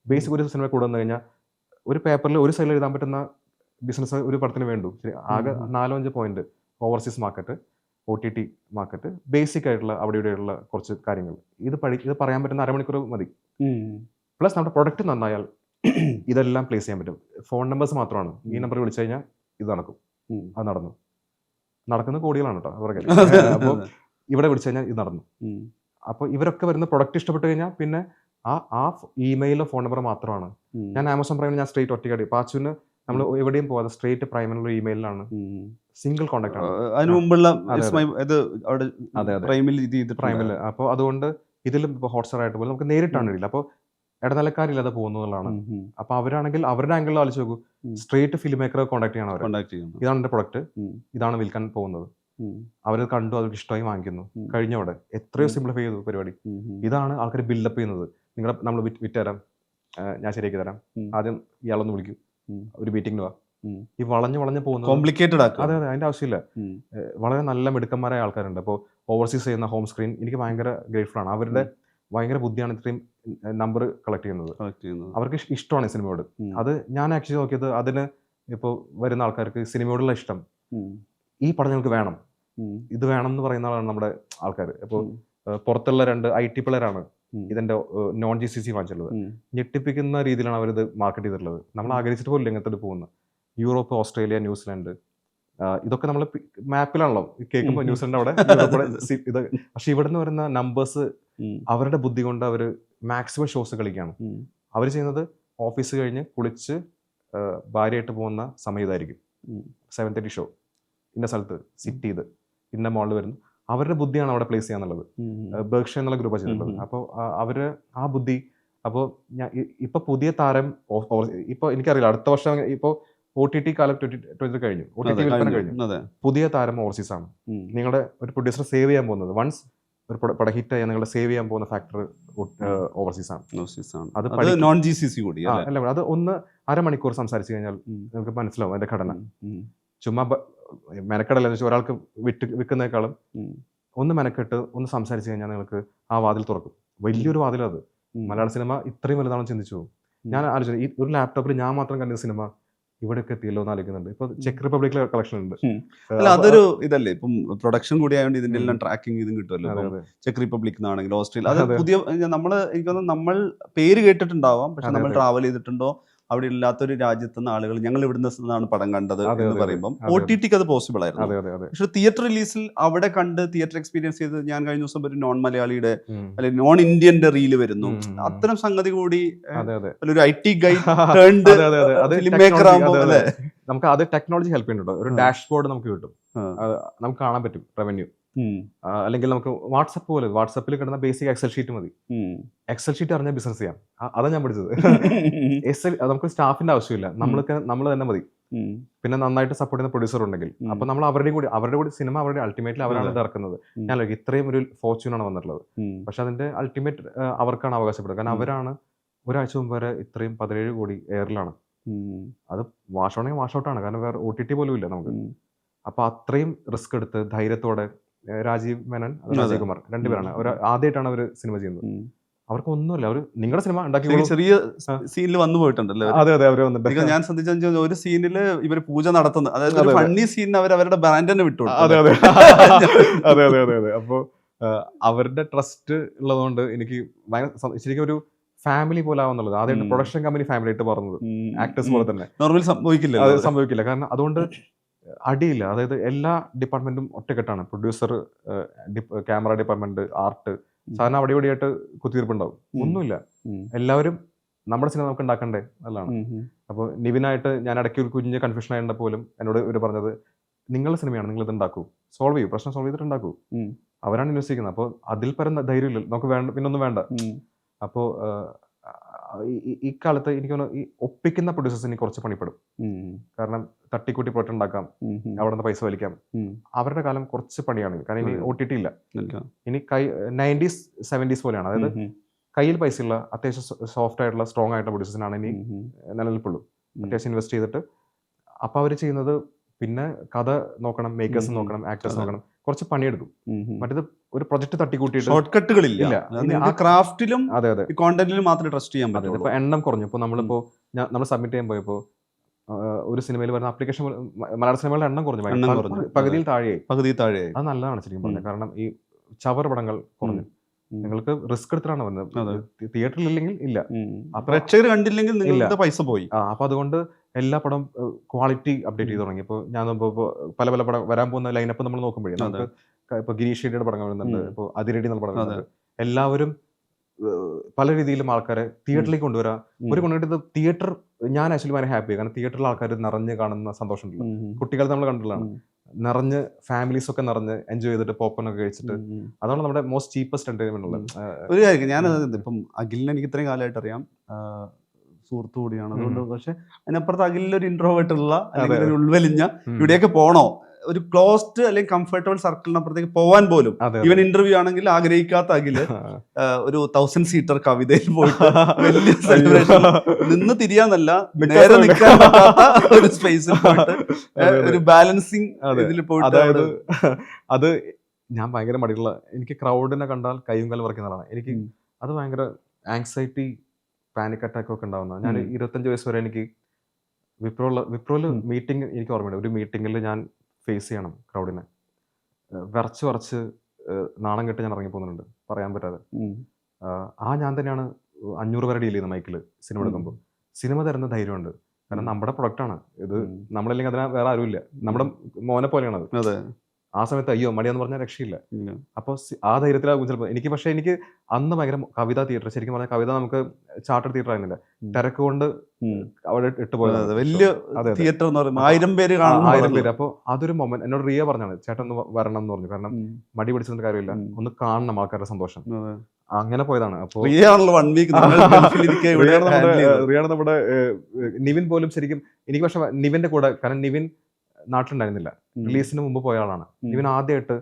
ബേസിക് ഒരു സിനിമ കൂടെ വന്നു കഴിഞ്ഞാൽ ഒരു പേപ്പറിൽ ഒരു സൈഡിൽ എഴുതാൻ പറ്റുന്ന ബിസിനസ് ഒരു പടത്തിന് വേണ്ടു. ആകെ 4-5 point: overseas market, OTT market, basic ആയിട്ടുള്ള അവിടെ ഇവിടെയുള്ള കുറച്ച് കാര്യങ്ങൾ. ഇത് പറയാൻ പറ്റുന്ന 1/2 മണിക്കൂർ മതി. പ്ലസ് നമ്മുടെ പ്രൊഡക്റ്റ് നന്നായാൽ ഇതെല്ലാം പ്ലേസ് ചെയ്യാൻ പറ്റും. ഫോൺ നമ്പേഴ്സ് മാത്രമാണ്. ഈ നമ്പർ വിളിച്ചു കഴിഞ്ഞാൽ ഇത് നടക്കും. അത് നടക്കുന്ന കോടികളാണ് കേട്ടോ അവർക്ക്. അപ്പോൾ ഇവിടെ വിളിച്ചു കഴിഞ്ഞാൽ ഇത് നടന്നു. അപ്പോൾ ഇവരൊക്കെ വരുന്ന പ്രൊഡക്റ്റ് ഇഷ്ടപ്പെട്ട് കഴിഞ്ഞാൽ പിന്നെ ആ ഇമെയിലോ ഫോൺ നമ്പർ മാത്രമാണ്. ഞാൻ ആമസോൺ പ്രൈമിൽ ഞാൻ സ്ട്രേറ്റ് ഒറ്റയ്ക്കാടി പാച്ചുവിന് നമ്മൾ എവിടെയും പോകാതെ സ്ട്രേറ്റ് പ്രൈമിലുള്ള ഇമെയിലാണ്, സിംഗിൾ കോണ്ടാക്ട് ആണ്. അതിന് മുമ്പുള്ള പ്രൈമിൽ. അപ്പോൾ അതുകൊണ്ട് ഇതിലും ഹോട്ട്സ്റ്റാർ ആയിട്ട് പോലും നമുക്ക് നേരിട്ടാണ് ഇടില്ല. അപ്പോൾ ഇടനിലക്കാരില്ലാതെ പോകുന്നതാണ്. അപ്പൊ അവരാണെങ്കിൽ അവരുടെ ആംഗിളിൽ ആലോചിച്ച് നോക്കൂ, സ്ട്രേറ്റ് ഫിലിം മേക്കറെ കോൺടാക്ട് ചെയ്യണം അവർ. ഇതാണ് എന്റെ പ്രൊഡക്റ്റ്, ഇതാണ് വിൽക്കാൻ പോകുന്നത്. അവരത് കണ്ടു, അവർക്ക് ഇഷ്ടമായി വാങ്ങിക്കുന്നു, കഴിഞ്ഞവിടെ. എത്രയോ സിംപ്ലിഫൈ ചെയ്തു പരിപാടി. ഇതാണ് ആൾക്കാർ ബിൽഡപ്പ് ചെയ്യുന്നത്. നമ്മൾ വിറ്റുതരാം, ഞാൻ ശരിയാക്കി തരാം, ആദ്യം ഇയാളൊന്ന് വിളിക്കും, ഒരു മീറ്റിംഗിന് വാ. ഈ വളഞ്ഞു പോകുന്നത് കോംപ്ലിക്കേറ്റഡ് ആക്കും. അതെ അതെ, അതിന്റെ ആവശ്യമില്ല. വളരെ നല്ല മിടുക്കന്മാരായ ആൾക്കാരുണ്ട്. അപ്പോൾ ഓവർസീസ് ചെയ്യുന്ന ഹോം സ്ക്രീൻ എനിക്ക് ഭയങ്കര ഗ്രേറ്റ്ഫുൾ ആണ്. അവരുടെ ഭയങ്കര ബുദ്ധിയാണ് ഇത്രയും നമ്പർ കളക്ട് ചെയ്യുന്നത്. അവർക്ക് ഇഷ്ടമാണ് ഈ സിനിമയോട്. അത് ഞാൻ ആക്ച്വലി നോക്കിയത്, അതിന് ഇപ്പോൾ വരുന്ന ആൾക്കാർക്ക് സിനിമയോടുള്ള ഇഷ്ടം, ഈ പടം ഞങ്ങൾക്ക് വേണം, ഇത് വേണം എന്ന് പറയുന്ന ആളാണ് നമ്മുടെ ആൾക്കാർ. ഇപ്പോൾ പുറത്തുള്ള 2 IT പിള്ളേരാണ് ഇതിന്റെ നോൺ GCC വാങ്ങിച്ചുള്ളത്. ഞെട്ടിപ്പിക്കുന്ന രീതിയിലാണ് അവരിത് മാർക്കറ്റ് ചെയ്തിട്ടുള്ളത്. നമ്മൾ ആഗ്രഹിച്ചിട്ട് പോലും ഇങ്ങനത്തെ പോകുന്നത്. യൂറോപ്പ്, ഓസ്ട്രേലിയ, ന്യൂസിലാൻഡ്, ഇതൊക്കെ നമ്മൾ മാപ്പിലാണല്ലോ കേൾക്കുമ്പോൾ ന്യൂസിലാൻഡ് അവിടെ ഇത്. പക്ഷെ ഇവിടെ നിന്ന് വരുന്ന നമ്പേഴ്സ് അവരുടെ ബുദ്ധി കൊണ്ട് അവർ മാക്സിമം ഷോസ് കളിക്കുകയാണ്. അവർ ചെയ്യുന്നത് ഓഫീസ് കഴിഞ്ഞ് കുളിച്ച് ഭാര്യയായിട്ട് പോകുന്ന സമയം ഇതായിരിക്കും. 7:30 ഷോ ഇന്ന സ്ഥലത്ത് സിറ്റ് ചെയ്ത് ഇന്ന മോളിൽ വരുന്നു. അവരുടെ ബുദ്ധിയാണ് അവിടെ പ്ലേസ് ചെയ്യാന്നുള്ളത്. ബർഗ്ഷ എന്നുള്ള ഗ്രൂപ്പാണ് ചെയ്തിട്ടുള്ളത്. അപ്പോൾ അവര് ആ ബുദ്ധി, അപ്പോൾ ഞാൻ ഇപ്പൊ പുതിയ താരം ഇപ്പൊ എനിക്കറിയില്ല അടുത്ത വർഷം ഇപ്പൊ OTT കാലം 2023 കഴിഞ്ഞു, OTT വിൽപ്പന കഴിഞ്ഞു. പുതിയ താരം ഓവർസീസ് ആണ്. നിങ്ങളുടെ ഒരു പ്രൊഡ്യൂസർ സേവ് ചെയ്യാൻ പോകുന്നത്, വൺസ് ഒരു പടം ഹിറ്റ് ആയി നിങ്ങളുടെ സേവ് ചെയ്യാൻ പോകുന്ന ഫാക്ടർ ഓവർസീസ് ആണ്. അത് നോൺ GCC കൂടി അല്ല, അത് ഒന്ന് അരമണിക്കൂർ സംസാരിച്ചു കഴിഞ്ഞാൽ നിങ്ങൾക്ക് മനസ്സിലാവും അതിന്റെ ഘടന. ചുമ്മാ മെനക്കെടല്ല എന്ന് വെച്ചാൽ ഒരാൾക്ക് വിൽക്കുന്നേക്കാളും ഒന്ന് മെനക്കെട്ട് ഒന്ന് സംസാരിച്ചു കഴിഞ്ഞാൽ നിങ്ങൾക്ക് ആ വാതിൽ തുറക്കും. വലിയൊരു വാതിൽ അത്. മലയാള സിനിമ ഇത്രയും വലുതാണെന്ന് ചിന്തിച്ചു പോകും. ഞാൻ ആലോചിച്ചു ഈ ഒരു ലാപ്ടോപ്പിൽ ഞാൻ മാത്രം കണ്ട സിനിമ ഇവിടെയൊക്കെ എത്തിയല്ലോ എന്ന് ആലോചിക്കുന്നുണ്ട്. ഇപ്പൊ ചെക്ക് റിപ്പബ്ലിക്കിലെ കളക്ഷൻ ഉണ്ട്. അതൊരു ഇതല്ലേ, ഇപ്പം പ്രൊഡക്ഷൻ കൂടി ആയതുകൊണ്ട് ഇതിന്റെ എല്ലാം ട്രാക്കിംഗ് ഇതും കിട്ടുമല്ലോ. ചെക്ക് റിപ്പബ്ലിക് എന്നാണെങ്കിൽ ഓസ്ട്രേലിയ, അത് പുതിയ നമ്മൾ പേര് കേട്ടിട്ടുണ്ടാവാം, പക്ഷെ നമ്മൾ ട്രാവൽ ചെയ്തിട്ടുണ്ടോ അവിടെ ഇല്ലാത്തൊരു രാജ്യത്ത് നിന്ന് ആളുകൾ ഞങ്ങൾ ഇവിടുന്ന് നിന്നാണ് പടം കണ്ടത് എന്ന് പറയുമ്പോൾ OTTക്ക് അത് പോസിബിൾ ആയിരുന്നു. പക്ഷെ തിയേറ്റർ റിലീസിൽ അവിടെ കണ്ട് തിയേറ്റർ എക്സ്പീരിയൻസ് ചെയ്ത് ഞാൻ കഴിഞ്ഞ ദിവസം ഒരു നോൺ മലയാളിയുടെ അല്ലെങ്കിൽ നോൺ ഇന്ത്യന്റെ റീല് വരുന്നു. അത്തരം സംഗതി കൂടി ഒരു IT ഗൈഡ് ഫിലിം മേക്കർ ആകുമ്പോൾ അല്ലേ നമുക്ക് അത് ടെക്നോളജി ഹെൽപ്പ് ചെയ്യുന്നുണ്ടോ. ഒരു ഡാഷ്ബോർഡ് നമുക്ക് കിട്ടും, നമുക്ക് കാണാൻ പറ്റും റവന്യൂ. അല്ലെങ്കിൽ നമുക്ക് വാട്സപ്പ് പോലെ വാട്സപ്പിൽ കിട്ടുന്ന ബേസിക് എക്സൽ ഷീറ്റ് മതി. എക്സൽ ഷീറ്റ് അറിഞ്ഞാൽ ബിസിനസ് ചെയ്യാം. അതാണ് ഞാൻ പഠിച്ചത്. നമുക്ക് സ്റ്റാഫിന്റെ ആവശ്യമില്ല, നമ്മൾ തന്നെ മതി. പിന്നെ നന്നായിട്ട് സപ്പോർട്ട് ചെയ്യുന്ന പ്രൊഡ്യൂസർ ഉണ്ടെങ്കിൽ അപ്പൊ നമ്മൾ അവരുടെ കൂടി സിനിമ അവരുടെ അൾട്ടിമേറ്റ്ലി അവരാണ് ഇത് ഇറക്കുന്നത്. ഞാൻ ഇത്രയും ഒരു ഫോർച്യൂണാണ് വന്നിട്ടുള്ളത്, പക്ഷെ അതിന്റെ അൾട്ടിമേറ്റ് അവർക്കാണ് അവകാശപ്പെടുന്നത്. കാരണം അവരാണ് ഒരാഴ്ച മുമ്പ് വരെ ഇത്രയും 17 കോടി എയറിലാണ്. അത് വാഷ് ആണെങ്കിൽ വാഷ് ഔട്ടാണ്, കാരണം വേറെ OTT പോലും ഇല്ല നമുക്ക്. അപ്പൊ അത്രയും റിസ്ക് എടുത്ത് ധൈര്യത്തോടെ രാജീവ് മേനൻ, രാജീവ് കുമാർ രണ്ടുപേരാണ് ആദ്യമായിട്ടാണ് അവർ സിനിമ ചെയ്യുന്നത്. അവർക്ക് ഒന്നുമില്ല, അവർ നിങ്ങളുടെ സിനിമ ഉണ്ടാക്കി ചെറിയ സീനിൽ വന്നു പോയിട്ടുണ്ടല്ലോ. അതെ അവര് വന്നിട്ട് ഞാൻ ശ്രദ്ധിച്ച ഒരു സീനില് ഇവര് പൂജ നടത്തുന്നത്, അതായത് ഫണ്ണി സീനിന് അവരുടെ ബ്രാൻഡ് തന്നെ വിട്ടു. അതെ. അപ്പൊ അവരുടെ ട്രസ്റ്റ് ഉള്ളതുകൊണ്ട് എനിക്ക് ശരിക്കും ഒരു ഫാമിലി പോലെ ആവുന്നുള്ളത്. ആദ്യമായിട്ട് പ്രൊഡക്ഷൻ കമ്പനി ഫാമിലി ആയിട്ട് പറഞ്ഞത് ആക്ടേഴ്സ് പോലെ തന്നെ നോർമലി സംഭവിക്കില്ല. കാരണം അതുകൊണ്ട് അടിയില്ല. അതായത് എല്ലാ ഡിപ്പാർട്ട്മെന്റും ഒറ്റക്കെട്ടാണ്. പ്രൊഡ്യൂസർ, ക്യാമറ ഡിപ്പാർട്ട്മെന്റ്, ആർട്ട്, സാധാരണ അവിടെ ഇവിടെയായിട്ട് കുത്തിയിരിപ്പുണ്ടാവും. ഒന്നുമില്ല, എല്ലാവരും നമ്മുടെ സിനിമ നമുക്ക് ഉണ്ടാക്കണ്ടേ നല്ലതാണ്. അപ്പോൾ നിവിനായിട്ട് ഞാൻ ഇടയ്ക്ക് ഒരു കുഞ്ഞ് കൺഫ്യൂഷൻ ആയതുകൊണ്ട് പോലും എന്നോട് ഇവർ പറഞ്ഞത് നിങ്ങളുടെ സിനിമയാണ്, നിങ്ങൾ ഇത് ഉണ്ടാക്കൂ, സോൾവ് ചെയ്യൂ, പ്രശ്നം സോൾവ് ചെയ്തിട്ട് ഉണ്ടാക്കൂ. അവരാണ് ഇൻവെസ്റ്റ് അപ്പോൾ അതിൽ പരം ധൈര്യമില്ല, നമുക്ക് വേണ്ട, പിന്നൊന്നും വേണ്ട. അപ്പോൾ ഈ കാലത്ത് എനിക്ക് തോന്നുന്നു ഈ ഒപ്പിക്കുന്ന പ്രൊഡ്യൂസേഴ്സിന് കുറച്ച് പണിപ്പെടും. കാരണം തട്ടിക്കൂട്ടി പ്രോജക്റ്റ് ഉണ്ടാക്കാം, അവിടെ നിന്ന് പൈസ വലിക്കാം. അവരുടെ കാലം കുറച്ച് പണിയാണ്. കാരണം ഇനി OTT ഇല്ല. ഇനി 90s 70s പോലെയാണ്. അതായത് കയ്യിൽ പൈസയുള്ള അത്യാവശ്യം സോഫ്റ്റ് ആയിട്ടുള്ള സ്ട്രോങ് ആയിട്ടുള്ള പ്രൊഡ്യൂസേഴ്സിനാണ് ഇനി നിലനിൽപ്പുള്ളൂ. അത്യാവശ്യം ഇൻവെസ്റ്റ് ചെയ്തിട്ട് അപ്പൊ അവർ ചെയ്യുന്നത് പിന്നെ കഥ നോക്കണം, മേക്കേഴ്സ് നോക്കണം, ആക്ടേഴ്സ് നോക്കണം, കുറച്ച് പണിയെടുക്കും. മറ്റേത് ഒരു പ്രൊജക്ട് തട്ടിക്കൂട്ടിയിട്ട് ഷോർട്ട് കട്ടുകളില്ല. ക്രാഫ്റ്റിലും കോണ്ടന്റിലും മാത്രമേ ട്രസ്റ്റ് ചെയ്യാൻ പറ്റും. ഇപ്പൊ എണ്ണം കുറഞ്ഞു. ഇപ്പൊ നമ്മളിപ്പോ നമ്മൾ സബ്മിറ്റ് ചെയ്യാൻ പോയപ്പോ ഒരു സിനിമയിൽ വരുന്ന ആപ്ലിക്കേഷൻ മലയാള സിനിമകളുടെ എണ്ണം കുറഞ്ഞു, പകുതിയിൽ താഴെയായി. അത് നല്ലതാണ് ശരിക്കും പറഞ്ഞത്. കാരണം ഈ ചവർ പടങ്ങൾ കുറഞ്ഞു. നിങ്ങൾക്ക് റിസ്ക് എടുത്തിട്ടാണ് വന്നത്. തിയേറ്ററിൽ ഇല്ലെങ്കിൽ ഇല്ല, പ്രേക്ഷകർ കണ്ടില്ലെങ്കിൽ നിങ്ങളുടെ പൈസ പോയി. അപ്പൊ അതുകൊണ്ട് എല്ലാ പടം ക്വാളിറ്റി അപ്ഡേറ്റ് ചെയ്ത് തുടങ്ങി. ഇപ്പോൾ ഞാൻ പല പടം വരാൻ പോകുന്ന ലൈനപ്പ് നമ്മൾ നോക്കുമ്പോഴേ നമുക്ക് ഇപ്പൊ ഗിരീഷ് ഷെട്ടിയുടെ പടങ്ങൾ വരുന്നുണ്ട്, ഇപ്പോൾ അതിരടി എന്നുള്ള പടം വരുന്നുണ്ട്. എല്ലാവരും പല രീതിയിലും ആൾക്കാരെ തിയേറ്ററിലേക്ക് കൊണ്ടുവരാം. ഒരു കൊണ്ടുപോയിട്ട് തിയേറ്റർ, ഞാൻ ആക്ച്വലി ഭയങ്കര ഹാപ്പി. കാരണം തിയേറ്ററിൽ ആൾക്കാർ നിറഞ്ഞ് കാണുന്ന സന്തോഷമുണ്ടല്ലോ. കുട്ടികൾ നമ്മൾ കണ്ടിട്ടുള്ളതാണ്, നിറഞ്ഞ് ഫാമിലീസ് ഒക്കെ നിറഞ്ഞ് എൻജോയ് ചെയ്തിട്ട് പോപ്കോൺ ഒക്കെ കഴിച്ചിട്ട്. അതാണ് നമ്മുടെ മോസ്റ്റ് ചീപ്പസ്റ്റ് എന്റർടൈൻമെന്റ് ഉള്ളത്. ഒരു കാര്യം, ഞാൻ ഇപ്പം അഖിലിനെ എനിക്ക് ഇത്രയും കാലമായിട്ട് അറിയാം, സുഹൃത്തു കൂടിയാണ്. അതുകൊണ്ട് പക്ഷെ അതിനപ്പുറത്ത് അഖിലൊരു ഇൻട്രോവേർട്ട് ഉള്ള അല്ലെങ്കിൽ ഒരു ഉൾവലിഞ്ഞ ഇവിടെയൊക്കെ പോണോ, ഒരു ക്ലോസ്ഡ് അല്ലെങ്കിൽ കംഫർട്ടബിൾ സർക്കിളിനപ്പുറത്തേക്ക് പോവാൻ പോലും ഇവൻ ഇന്റർവ്യൂ ആണെങ്കിൽ ആഗ്രഹിക്കാത്ത അഖില് ഒരു 1000 സീറ്റർ കവിതയിൽ പോയിട്ട് വലിയ സെലിബ്രേഷൻ നിന്ന് തിരിയാന്നല്ല, നേരെ നിൽക്കാൻ പറ്റാത്ത ഒരു സ്പേസിൽ പോയിട്ട് ഒരു ബാലൻസിങ് ഇതിൽ പോയിട്ട്. അത് ഞാൻ ഭയങ്കര മടിയുള്ള, എനിക്ക് ക്രൗഡിനെ കണ്ടാൽ കൈയും കാലം വറക്കുന്നതാണ്. എനിക്ക് അത് ഭയങ്കര ആങ്സൈറ്റി, പാനിക് അറ്റാക്ക് ഒക്കെ ഉണ്ടാവുന്ന. ഞാൻ 25 വയസ്സ് വരെ എനിക്ക് വിപ്രോയില് മീറ്റിംഗ് എനിക്ക് ഓർമ്മയുണ്ട്. ഒരു മീറ്റിംഗിൽ ഞാൻ ഫേസ് ചെയ്യണം ക്രൗഡിനെ. വിറച്ച് നാണം കെട്ട് ഞാൻ ഇറങ്ങി പോകുന്നുണ്ട്, പറയാൻ പറ്റാതെ. ഞാൻ തന്നെയാണ് 500 പേരെ ഡീൽ ചെയ്യുന്നത് മൈക്കിൽ സിനിമ എടുക്കുമ്പോൾ. സിനിമ തരുന്ന ധൈര്യമുണ്ട്, കാരണം നമ്മുടെ പ്രൊഡക്റ്റാണ് ഇത്. നമ്മളില്ലെങ്കിൽ അതിന് വേറെ ആരുമില്ല, നമ്മുടെ മോനെ പോലെയാണ് അത്. ആ സമയത്ത് അയ്യോ മടിയെന്ന് പറഞ്ഞാൽ രക്ഷയില്ല. ഇല്ല. അപ്പോൾ ആ ധൈര്യത്തിലാകും ചിലപ്പോൾ എനിക്ക്. പക്ഷേ എനിക്ക് അന്ന് ഭയങ്കര കവിതാ തിയേറ്റർ, ശരിക്കും പറഞ്ഞാൽ കവിത നമുക്ക് ചാർട്ടേഡ് തിയേറ്റർ ആയിരുന്നില്ല, ഉം. തിരക്ക് കൊണ്ട് ഉം. അവിടെ ഇട്ട് പോയതാണ്. അതെ, വലിയ അതെ അതെ തിയേറ്റർ എന്ന് പറയുമ്പോൾ അപ്പോൾ 1000 പേര് 1000 കാണുന്ന പേര്. അപ്പോൾ അതൊരു മൊമെന്റ് എന്നോട് റിയ പറഞ്ഞാണ്, ചേട്ടൻ ഒന്ന് വരണം എന്ന് പറഞ്ഞു. കാരണം മടി പിടിച്ചിട്ട് കാര്യമില്ല, ഒന്ന് കാണണം ആൾക്കാരുടെ സന്തോഷം. അങ്ങനെ പോയതാണ്. അപ്പോൾ റിയാണല്ലോ 1 വീക്ക് റിയാണ് നമ്മുടെ നിവിൻ പോലും ശരിക്കും എനിക്ക്. പക്ഷെ നിവിന്റെ കൂടെ, കാരണം നിവിൻ നാട്ടിലുണ്ടായിരുന്നില്ല, റിലീസിന് മുമ്പ് പോയ ആളാണ്. നിവിൻ ആദ്യമായിട്ട്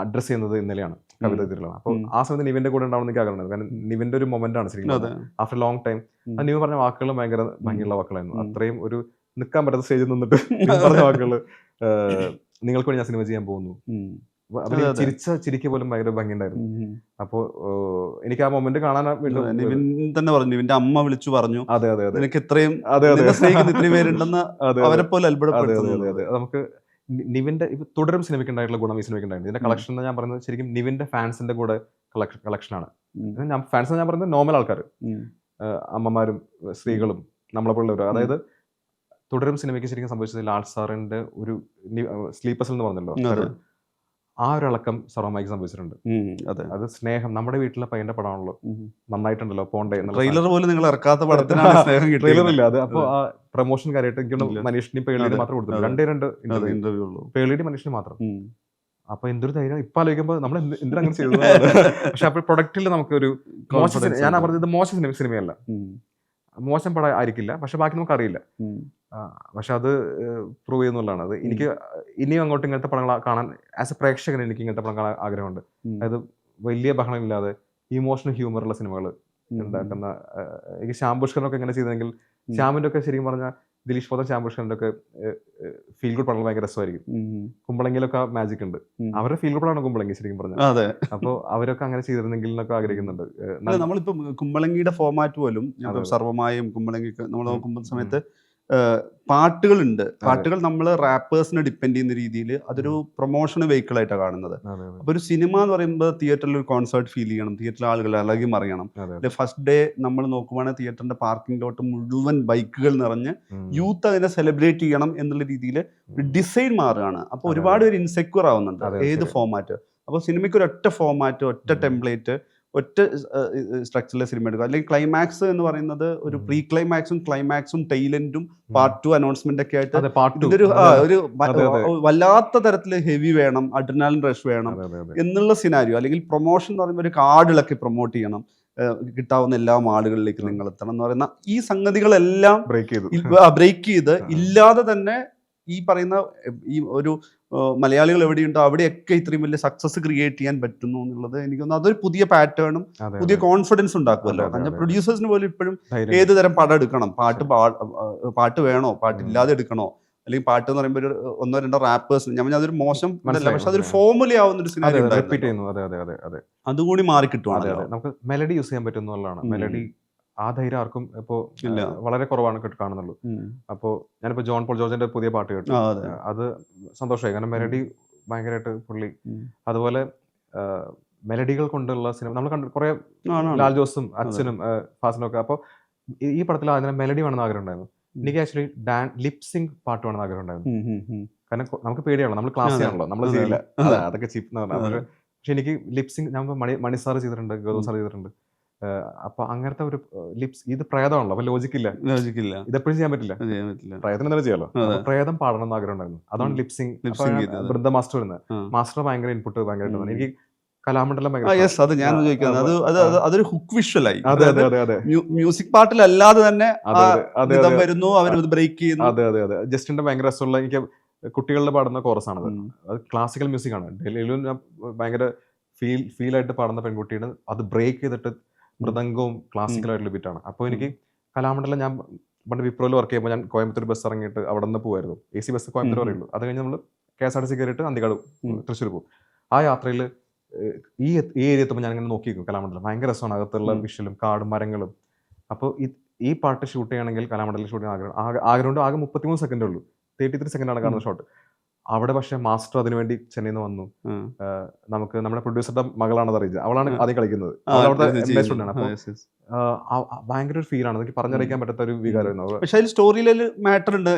അഡ്രസ് ചെയ്യുന്നത് ഇന്നലെയാണ്, കവിത തിരുളാണ്. അപ്പോൾ ആ സമയത്ത് നിവിന്റെ കൂടെ ഉണ്ടാവണം എനിക്ക് ആഗ്രഹം. കാരണം നിവിന്റെ ഒരു മൊമെന്റ് ആണ് ശരിക്കും ആഫ്റ്റർ ലോങ് ടൈം. നിവിൻ പറഞ്ഞ വാക്കുകൾ ഭയങ്കര ഭംഗിയുള്ള വാക്കുകളായിരുന്നു. അത്രയും ഒരു നിൽക്കാൻ പറ്റാത്ത സ്റ്റേജിൽ നിന്നിട്ട് പറഞ്ഞ വാക്കുകൾ, നിങ്ങൾക്ക് വേണ്ടി ഞാൻ സിനിമ ചെയ്യാൻ പോകുന്നു, ചിരിക്ക് പോലും ഭയങ്കര ഭംഗിയുണ്ടായിരുന്നു. അപ്പോ എനിക്ക് ആ മൊമെന്റ് കാണാൻ നിവിൻ തന്നെ പറഞ്ഞു, നിവിന്റെ അമ്മ വിളിച്ചു പറഞ്ഞു, അതെ അതെ അതെ നിനക്ക് ഇത്രയും ഇത്രയും പേരുണ്ടെന്ന് അവരെ പോലെ അത്ഭുതപ്പെടുത്തുന്നത്. നമുക്ക് നിവിന്റെ തുടരും സിനിമയ്ക്ക് ഉണ്ടായിട്ടുള്ള ഗുണം ഈ സിനിമയ്ക്ക് ഉണ്ടായിരുന്നു. ഇതിന്റെ കളക്ഷൻ എന്ന് ഞാൻ പറയുന്നത് ശരിക്കും നിവിന്റെ ഫാൻസിന്റെ കൂടെ കളക്ഷനാണ്. ഫാൻസ് ഞാൻ പറയുന്നത് നോർമൽ ആൾക്കാർ, അമ്മമാരും സ്ത്രീകളും നമ്മളെ പോലുള്ളവരും. അതായത് തുടരും സിനിമയ്ക്ക് ശരിക്കും സംഭവിച്ചത് ലാൽ സാറിന്റെ ഒരു സ്ലീപ്പേഴ്സിൽ എന്ന് പറഞ്ഞല്ലോ, ആ ഒരു ഇളക്കം സർവമായിക്ക് സംഭവിച്ചിട്ടുണ്ട്. അത് സ്നേഹം, നമ്മുടെ വീട്ടിലെ പയ്യന്റെ പടമാണല്ലോ, നന്നായിട്ടുണ്ടല്ലോ പോണ്ടേ. ട്രെയിലർ പോലും നിങ്ങൾ ഇറക്കാത്ത പടത്തിനാണ് ട്രെയിലർ ഇല്ല. അത് അപ്പോൾ ആ പ്രൊമോഷൻ കാര്യമായിട്ട് എനിക്ക് മനീഷിന് പേളിയുടെ മാത്രം കൊടുത്തു, രണ്ടേ ഇന്റർവ്യൂ ഉള്ളൂ, പേളിയുടെ മനീഷിന് മാത്രം. അപ്പൊ എന്തൊരു ധൈര്യം ഇപ്പൊ ആലോചിക്കുമ്പോൾ നമ്മൾ എന്തിനങ്ങനെ ചെയ്തു. പക്ഷെ അപ്പോൾ പ്രൊഡക്റ്റിൽ നമുക്ക് ഒരു മോശം, ഞാൻ പറഞ്ഞത് മോശം സിനിമയല്ല, മോശം പടം ആയിരിക്കില്ല, പക്ഷെ ബാക്കി നമുക്ക് അറിയില്ല. പക്ഷെ അത് പ്രൂവ് ചെയ്യുന്നുള്ളതാണ്. അത് എനിക്ക് ഇനിയും അങ്ങോട്ട് ഇങ്ങനത്തെ പടങ്ങൾ കാണാൻ, ആസ് എ പ്രേക്ഷകൻ എനിക്ക് ഇങ്ങനത്തെ പടം കാണാൻ ആഗ്രഹമുണ്ട്. അതായത് വലിയ ബഹളമില്ലാതെ ഇമോഷണൽ ഹ്യൂമറുള്ള സിനിമകൾ ഉണ്ടാക്കുന്ന. എനിക്ക് ശ്യാം പുഷ്കറിനൊക്കെ എങ്ങനെ ചെയ്തെങ്കിൽ, ശ്യാമിന്റെ ഒക്കെ ശരിക്കും പറഞ്ഞാൽ ദിലീഷ് പോത്ത, ശ്യാം പുഷ്കറിന്റെ ഒക്കെ ഫീൽ ഗുഡ് പടങ്ങൾ ഭയങ്കര രസമായിരിക്കും. കുമ്പളങ്ങിയിലൊക്കെ മാജിക് ഉണ്ട്, അവരുടെ ഫീൽ ഗുഡ് പടമാണ് കുമ്പളങ്ങി ശരിക്കും പറഞ്ഞാൽ. അപ്പോൾ അവരൊക്കെ അങ്ങനെ ചെയ്തിരുന്നെങ്കിൽ എന്നൊക്കെ ആഗ്രഹിക്കുന്നുണ്ട്. നമ്മളിപ്പോ കുമ്പളങ്ങിയുടെ ഫോമാറ്റ് പോലും സർവമായും കുമ്പളങ്ങി നമ്മൾ നോക്കുമ്പോൾ സമയത്ത് പാട്ടുകളുണ്ട്. പാട്ടുകൾ നമ്മൾ റാപ്പേഴ്സിനെ ഡിപ്പെൻഡ് ചെയ്യുന്ന രീതിയിൽ അതൊരു പ്രൊമോഷൻ വെഹിക്കിൾ ആയിട്ടാണ് കാണുന്നത്. അപ്പൊ ഒരു സിനിമ എന്ന് പറയുമ്പോൾ തിയേറ്ററിൽ ഒരു കോൺസേർട്ട് ഫീൽ ചെയ്യണം, തിയേറ്ററിൽ ആളുകൾ ഇളകി മറിയണം. ഫസ്റ്റ് ഡേ നമ്മൾ നോക്കുവാണെങ്കിൽ തിയേറ്ററിന്റെ പാർക്കിംഗ് ലോട്ട് മുഴുവൻ ബൈക്കുകൾ നിറഞ്ഞ് യൂത്ത് അതിനെ സെലിബ്രേറ്റ് ചെയ്യണം എന്നുള്ള രീതിയിൽ ഡിസൈൻ മാറുകയാണ്. അപ്പൊ ഒരുപാട് പേര് ഇൻസെക്യൂർ ആവുന്നുണ്ട് ഏത് ഫോമാറ്റ്. അപ്പോൾ സിനിമയ്ക്ക് ഒരു ഒറ്റ ഫോമാറ്റ്, ഒറ്റ ടെംപ്ലേറ്റ്, ഒറ്റ സ്ട്രക്ചറിലെ സിനിമ എടുക്കുക. അല്ലെങ്കിൽ ക്ലൈമാക്സ് എന്ന് പറയുന്നത് ഒരു പ്രീ ക്ലൈമാക്സും ടൈലൻഡും പാർട്ട് 2 അനൗൺസ്മെന്റ് ഒക്കെ ആയിട്ട് ഇതൊരു ഒരു വല്ലാത്ത തരത്തിൽ ഹെവി വേണം, അഡ്രിനാലിൻ റഷ് വേണം എന്നുള്ള സിനാരിയോ. അല്ലെങ്കിൽ പ്രൊമോഷൻ എന്ന് പറയുമ്പോൾ ഒരു കാർഡിലൊക്കെ പ്രൊമോട്ട് ചെയ്യണം, കിട്ടാവുന്ന എല്ലാ ആളുകളിലേക്ക് നിങ്ങൾ എത്തണം എന്ന് പറയുന്ന ഈ സംഗതികളെല്ലാം ബ്രേക്ക് ചെയ്ത് ഇല്ലാതെ തന്നെ ഈ പറയുന്ന ഈ ഒരു മലയാളികൾ എവിടെയുണ്ടോ അവിടെയൊക്കെ ഇത്രയും വലിയ സക്സസ് ക്രിയേറ്റ് ചെയ്യാൻ പറ്റുന്നു എന്നുള്ളത് എനിക്ക് തോന്നുന്നു അതൊരു പുതിയ പാറ്റേണും പുതിയ കോൺഫിഡൻസ് ഉണ്ടാക്കുമല്ലോ. കാരണം പ്രൊഡ്യൂസേഴ്സിന് പോലും ഇപ്പോഴും ഏത് തരം പടം എടുക്കണം, പാട്ട് വേണോ, പാട്ടില്ലാതെ എടുക്കണോ, അല്ലെങ്കിൽ പാട്ട് എന്ന് പറയുമ്പോൾ ഒരു 1-2 റാപ്പേഴ്സ്, ഞാൻ അതൊരു മോശം അല്ല, പക്ഷെ അതൊരു ഫോർമുല ആവുന്ന ഒരു സിനിമ അതുകൂടി മാറി കിട്ടുവാണ്. നമുക്ക് മെലഡി യൂസ് ചെയ്യാൻ പറ്റുന്നതാണ്. മെലഡി ആ ധൈര്യം ആർക്കും ഇപ്പോ വളരെ കുറവാണ് കാണുന്നുള്ളൂ. അപ്പോ ഞാനിപ്പോ ജോൺ പോൾ ജോർജിന്റെ പുതിയ പാട്ട് കേട്ടു, അത് സന്തോഷമായി. കാരണം മെലഡി ഭയങ്കരമായിട്ട് പുള്ളി, അതുപോലെ മെലഡികൾ കൊണ്ടുള്ള സിനിമ നമ്മൾ കണ്ടു കുറെ, ലാൽ ജോസും അച്ഛനും ഫാസിനും ഒക്കെ. അപ്പോൾ ഈ പടത്തിൽ അതിന് മെലഡി വേണമെന്ന് ആഗ്രഹം ഉണ്ടായിരുന്നു. എനിക്ക് ആക്ച്വലി ലിപ്സിംഗ് പാട്ട് വേണമെന്ന് ആഗ്രഹം ഉണ്ടായിരുന്നു. കാരണം നമുക്ക് പേടിയാണല്ലോ, നമ്മൾ ക്ലാസ് ചെയ്യാണല്ലോ, നമ്മൾ ചെയ്യില്ല, അതൊക്കെ ചീപ്പ് എന്ന് പറഞ്ഞാൽ. പക്ഷെ എനിക്ക് ലിപ്സിംഗ്, ഞാൻ മണി സാർ ചെയ്തിട്ടുണ്ട്, ഗൗതം സാർ ചെയ്തിട്ടുണ്ട്. അപ്പൊ അങ്ങനത്തെ ഒരു ലിപ്സ്, ഇത് പ്രേതമാണല്ലോ, അപ്പൊ ലോജിക്കില്ല, ഇതെപ്പോഴും ചെയ്യാൻ പറ്റില്ല, പ്രേതത്തിന് എന്തായാലും ചെയ്യാലോ. പ്രേതം പാടണം എന്ന് ആഗ്രഹം ഉണ്ടായിരുന്നു, അതാണ് ലിപ്സിംഗ്. വൃന്ദ മാസ്റ്റർ വരുന്നത്, മാസ്റ്റർ ഭയങ്കര ഇൻപുട്ട് ഭയങ്കരമായിട്ട് എനിക്ക് കലാമണ്ഡലം അതൊരു ഹുക്ക് വിഷ്വലായി. മ്യൂസിക് പാർട്ടിലല്ലാതെ തന്നെ വരുന്നു, അവർ ബ്രേക്ക് ചെയ്യുന്നു. അതെ അതെ അതെ, ജസ്റ്റിന്റെ ഭയങ്കര രസമുള്ള, എനിക്ക് കുട്ടികളുടെ പാടുന്ന കോറസ് ആണത്. അത് ക്ലാസിക്കൽ മ്യൂസിക് ആണ്. ഡൽഹിയിലും ഭയങ്കര ഫീൽ ആയിട്ട് പാടുന്ന പെൺകുട്ടിയുടെ അത് ബ്രേക്ക് ചെയ്തിട്ട് മൃദംഗവും ക്ലാസിക്കലായിട്ടുള്ള ബീറ്റാണ്. അപ്പോൾ എനിക്ക് കലാമണ്ഡലം, ഞാൻ പണ്ട് വിപ്രോയിൽ വർക്ക് ചെയ്യുമ്പോൾ ഞാൻ കോയമ്പത്തൂർ ബസ് ഇറങ്ങിയിട്ട് അവിടെ നിന്ന് പോകുമായിരുന്നു. AC ബസ് കോയമ്പത്തൂർ പറയുള്ളൂ. അത് കഴിഞ്ഞ് നമ്മൾ KSRTC കയറിയിട്ട് അന്തിക്കാട് തൃശ്ശൂർ പോകും. ആ യാത്രയിൽ ഈ ഏരിയ എത്തുമ്പോൾ ഞാൻ ഇങ്ങനെ നോക്കിയിരിക്കും കലാമണ്ഡലം. ഭയങ്കര രസമാണ്, അകത്തുള്ള വിഷ്വലും കാടും മരങ്ങളും. അപ്പോൾ ഈ പാട്ട് ഷൂട്ട് ചെയ്യണമെങ്കിൽ കലാമണ്ഡലം ഷൂട്ട് ചെയ്യാൻ ആഗ്രഹമുണ്ട്. ആകെ 33 സെക്കൻഡേ ഉള്ളൂ, 33 സെക്കൻഡാണ് കാണുന്ന ഷോട്ട്. അവിടെ പക്ഷേ മാസ്റ്റർ അതിനുവേണ്ടി ചെന്നൈയിൽ നിന്ന് വന്നു. നമുക്ക് നമ്മുടെ പ്രൊഡ്യൂസറുടെ മകളാണത് അറിയിച്ചത്. അവളാണ് ആദ്യം കളിക്കുന്നത്. അവൾ അവിടുത്തെ MA സ്റ്റുഡൻ്റ് ആണ്. അപ്പോൾ ഭയങ്കര ഒരു ഫീലാണ്. എനിക്ക് പറഞ്ഞറിയിക്കാൻ പറ്റാത്ത ഒരു വികാരമായിരുന്നു. പക്ഷെ അതിൽ സ്റ്റോറിയിൽ മാറ്റർ ഉണ്ട്.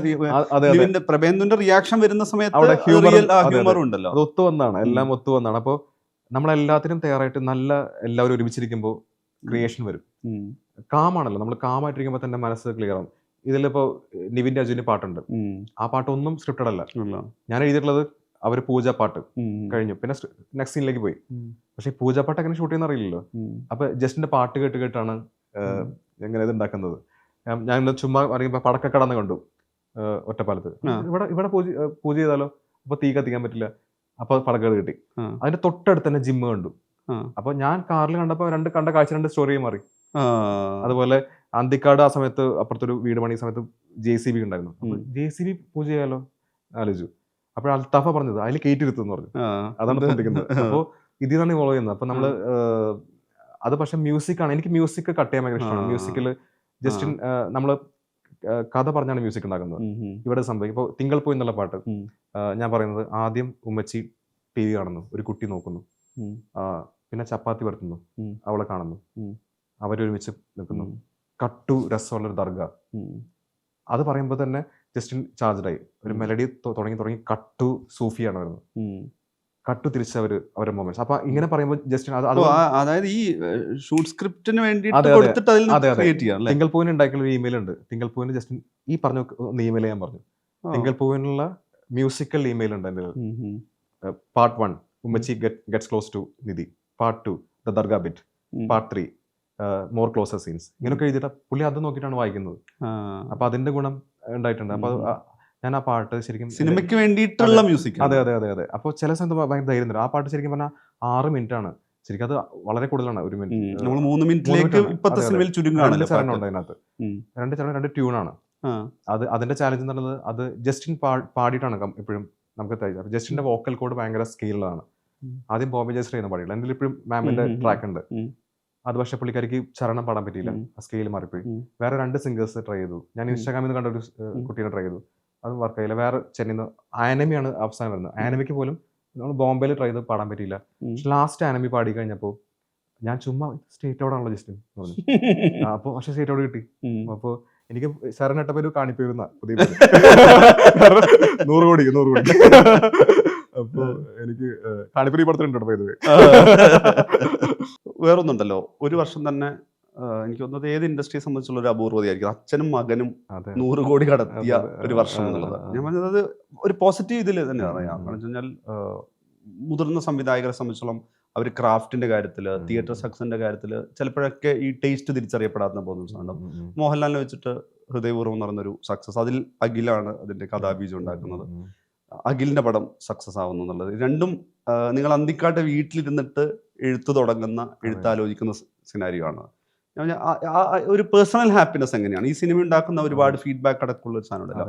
പ്രഭേന്ദുവിന്റെ റിയാക്ഷൻ വരുന്ന സമയത്ത് ഹ്യൂമർ ഉണ്ടല്ലോ. അത് ഒത്തുവന്നാണ്, എല്ലാം ഒത്തുവന്നാണ്. അപ്പോൾ നമ്മളെല്ലാത്തിനും തയ്യാറായിട്ട് എല്ലാവരും ഒരുമിച്ചിരിക്കുമ്പോൾ ക്രിയേഷൻ വരും. കാമാണല്ലോ, നമ്മൾ കാമായിട്ടിരിക്കുമ്പോൾ തന്നെ മനസ്സ് ക്ലിയർ ആവും. ഇതിലിപ്പോ നിവിൻ രാജുവിന്റെ പാട്ടുണ്ട്. ആ പാട്ടൊന്നും സ്ക്രിപ്റ്റഡ് അല്ല. ഞാൻ എഴുതിയിട്ടുള്ളത് അവർ പൂജ പാട്ട് കഴിഞ്ഞു, പിന്നെ നെക്സ്റ്റ് സീനിലേക്ക് പോയി. പക്ഷെ ഈ പൂജ പാട്ട് എങ്ങനെ ഷൂട്ട് ചെയ്യുന്ന അറിയില്ലല്ലോ. അപ്പൊ ജസ്റ്റിന്റെ പാട്ട് കേട്ടാണ് എങ്ങനെ ഇത് ഉണ്ടാക്കുന്നത്. ഞാൻ ചുമ്മാ അറിയുമ്പോ പടക്കക്കടന്ന് കണ്ടു ഒറ്റപ്പാലത്ത്. ഇവിടെ പൂജ ചെയ്താലോ, അപ്പൊ തീ കത്തിക്കാൻ പറ്റില്ല, അപ്പൊ പടക്കകൾ കിട്ടി. അതിന്റെ തൊട്ടടുത്ത് തന്നെ ജിമ്മ് കണ്ടു. അപ്പൊ ഞാൻ കാറിൽ കണ്ടപ്പോ കണ്ട കാഴ്ച രണ്ട് സ്റ്റോറി മാറി. അതുപോലെ അന്തിക്കാട് ആ സമയത്ത് അപ്പുറത്തൊരു വീട് പണി സമയത്ത് JCB ഉണ്ടായിരുന്നു. അപ്പൊ JCB പൂജ ചെയ്യാലോ ആലോചിച്ചു. അപ്പോൾ അൽത്താഫ പറഞ്ഞത് അതിൽ കയറ്റിരുത്തെന്ന് പറഞ്ഞു. അതാണ് ശ്രദ്ധിക്കുന്നത്. അപ്പോൾ ഇതിനാണ് ഫോളോ ചെയ്യുന്നത്. അപ്പൊ നമ്മള് അത് പക്ഷെ മ്യൂസിക് ആണ്. എനിക്ക് മ്യൂസിക് കട്ട് ചെയ്യാൻ ഭയങ്കര ഇഷ്ടമാണ്. മ്യൂസിക്കിൽ ജസ്റ്റ് നമ്മള് കഥ പറഞ്ഞാണ് മ്യൂസിക് ഉണ്ടാക്കുന്നത്. ഇവിടെ സംഭവിക്കും. ഇപ്പോൾ തിങ്കൾ പോയി എന്നുള്ള പാട്ട് ഞാൻ പറയുന്നത്, ആദ്യം ഉമ്മച്ചി TV കാണുന്നു, ഒരു കുട്ടി നോക്കുന്നു, പിന്നെ ചപ്പാത്തി വരുത്തുന്നു, അവളെ കാണുന്നു, അവരൊരുമിച്ച് നിൽക്കുന്നു, കട്ടു രസമുള്ളൊരു ദർഗ. അത് പറയുമ്പോൾ തന്നെ ജസ്റ്റിൻ ചാർജ്ഡായി. ഒരു മെലഡി തുടങ്ങി കട്ടു സൂഫിയാണ് വരുന്നത്. കട്ടു തിരിച്ച് അവരുടെ മൊമെന്റ്സ്. അപ്പൊ ഇങ്ങനെ പറയുമ്പോൾ ജസ്റ്റിൻ അതായത് ഈ ഷൂട്ട് സ്ക്രിപ്റ്റിന് വേണ്ടി തിങ്കൾ പൂവിന് ഉണ്ടാക്കിയുള്ള ഒരു ഇമെയിൽ ഉണ്ട്. തിങ്കൾ പൂവിന് ജസ്റ്റിൻ ഈ പറഞ്ഞു ഇമെയിൽ ഞാൻ പറഞ്ഞു. തിങ്കൾ പൂവിനുള്ള മ്യൂസിക്കൽ ഇമെയിൽ ഉണ്ട് എൻ്റെ. പാർട്ട് 1 ഉമ്മച്ചി gets close to Nidhi, part 2 the dargah bit, part 3 more closer scenes. ഇങ്ങനെയൊക്കെ എഴുതിയിട്ട് പുള്ളി അത് നോക്കിയിട്ടാണ് വായിക്കുന്നത്. അപ്പൊ അതിന്റെ ഗുണം ഉണ്ടായിട്ടുണ്ട്. അപ്പൊ ഞാൻ ആ പാട്ട് ശരിക്കും സിനിമയ്ക്ക് വേണ്ടിയിട്ടുള്ള മ്യൂസിക്. അതെ. അപ്പോൾ ചില സമയത്ത് ഭയങ്കര ധൈര്യം തരും. ആ പാട്ട് ശരിക്കും പറഞ്ഞാൽ 6 മിനിറ്റ് ആണ്. ശരിക്കും അത് വളരെ കൂടുതലാണ്. 1 മിനിറ്റ് നമ്മൾ 3 മിനിറ്റിലേക്ക് ഇപ്പോഴത്തെ സിനിമയിൽ ചുരുങ്ങാണ്. 2 ചരണം ഉണ്ട് അതിനകത്ത്. 2 ചരണം 2 ട്യൂണാണ്. അതിന്റെ ചാലഞ്ച് എന്ന് പറയുന്നത് അത് ജസ്റ്റിൻ പാടിയിട്ടാണ് എപ്പോഴും നമുക്ക് തയ്യാറ്. ജസ്റ്റിന്റെ വോക്കൽ കോഡ് ഭയങ്കര സ്കെയിലാണ്. ആദ്യം ബോംബെ ജസ്റ്റ് ചെയ്യുന്ന പാടിയില്ല. എൻ്റെ ഇപ്പോഴും മാമിന്റെ ട്രാക്ക് ഉണ്ട്. അത് പക്ഷെ പുള്ളിക്കാരിക്ക് ചരണം പാടാൻ പറ്റിയില്ല, ആ സ്കെയിൽ മാറിപ്പോയി. വേറെ 2 സിംഗേഴ്സ് ട്രൈ ചെയ്തു. ഞാൻ ഇൻസ്റ്റാഗ്രാമിൽ നിന്ന് കണ്ട ഒരു കുട്ടീനെ ട്രൈ ചെയ്തു, അത് വർക്ക് ആയില്ല. വേറെ ചെന്നൈന്ന് ആനമിയാണ് അവസാനം വരുന്നത്. ആനമിക്ക് പോലും നമ്മൾ ബോംബെയിൽ ട്രൈ ചെയ്ത് പാടാൻ പറ്റിയില്ല. പക്ഷെ ലാസ്റ്റ് ആനമി പാടി കഴിഞ്ഞപ്പോൾ ഞാൻ ചുമ്മാ സ്റ്റേറ്റ് ഔട്ടാണല്ലോ ജസ്റ്റ് പറഞ്ഞു. അപ്പോൾ പക്ഷെ സ്റ്റേറ്റ് ഔട്ട് കിട്ടി. അപ്പോൾ എനിക്ക് ശരണിട്ടപ്പോ ഒരു കാണിപ്പോയിരുന്ന പുതിയ 100 കോടി അപ്പൊ എനിക്ക് കാണിപ്പുരി പടത്തിലുണ്ടോ പോയത്. വേറൊന്നുണ്ടല്ലോ, ഒരു വർഷം തന്നെ എനിക്ക് തോന്നുന്നത് ഏത് ഇൻഡസ്ട്രിയെ സംബന്ധിച്ചുള്ള ഒരു അപൂർവതയായിരിക്കും അച്ഛനും മകനും 100 കോടി കടത്തിയ ഒരു വർഷം എന്നുള്ളത്. ഞാൻ പറഞ്ഞത് ഒരു പോസിറ്റീവ് ഇതിൽ തന്നെ പറയാം. കാരണം വെച്ച് കഴിഞ്ഞാൽ മുതിർന്ന സംവിധായകരെ സംബന്ധിച്ചോളം അവർ ക്രാഫ്റ്റിന്റെ കാര്യത്തിൽ, തിയേറ്റർ സക്സസിന്റെ കാര്യത്തിൽ ചിലപ്പോഴൊക്കെ ഈ ടേസ്റ്റ് തിരിച്ചറിയപ്പെടാത്ത പോകുന്നുണ്ട്. മോഹൻലാലിനെ വെച്ചിട്ട് ഹൃദയപൂർവ്വം എന്ന് പറയുന്നൊരു സക്സസ്, അതിൽ അഖിലാണ് അതിന്റെ കഥാബീജം ഉണ്ടാക്കുന്നത്. അഖിലിന്റെ പടം സക്സസ് ആവുന്നു എന്നുള്ളത് രണ്ടും നിങ്ങൾ അന്തിക്കാട്ട് വീട്ടിലിരുന്നിട്ട് എഴുത്ത് തുടങ്ങുന്ന, എഴുത്താലോചിക്കുന്ന സിനാരിയോ ആണ്. ഒരു പേഴ്സണൽ ഹാപ്പിനെസ് എങ്ങനെയാണ് ഈ സിനിമ ഉണ്ടാക്കുന്ന ഒരുപാട് ഫീഡ്ബാക്ക് അടക്കമുള്ള ഒരു സാധനമുണ്ടല്ലോ.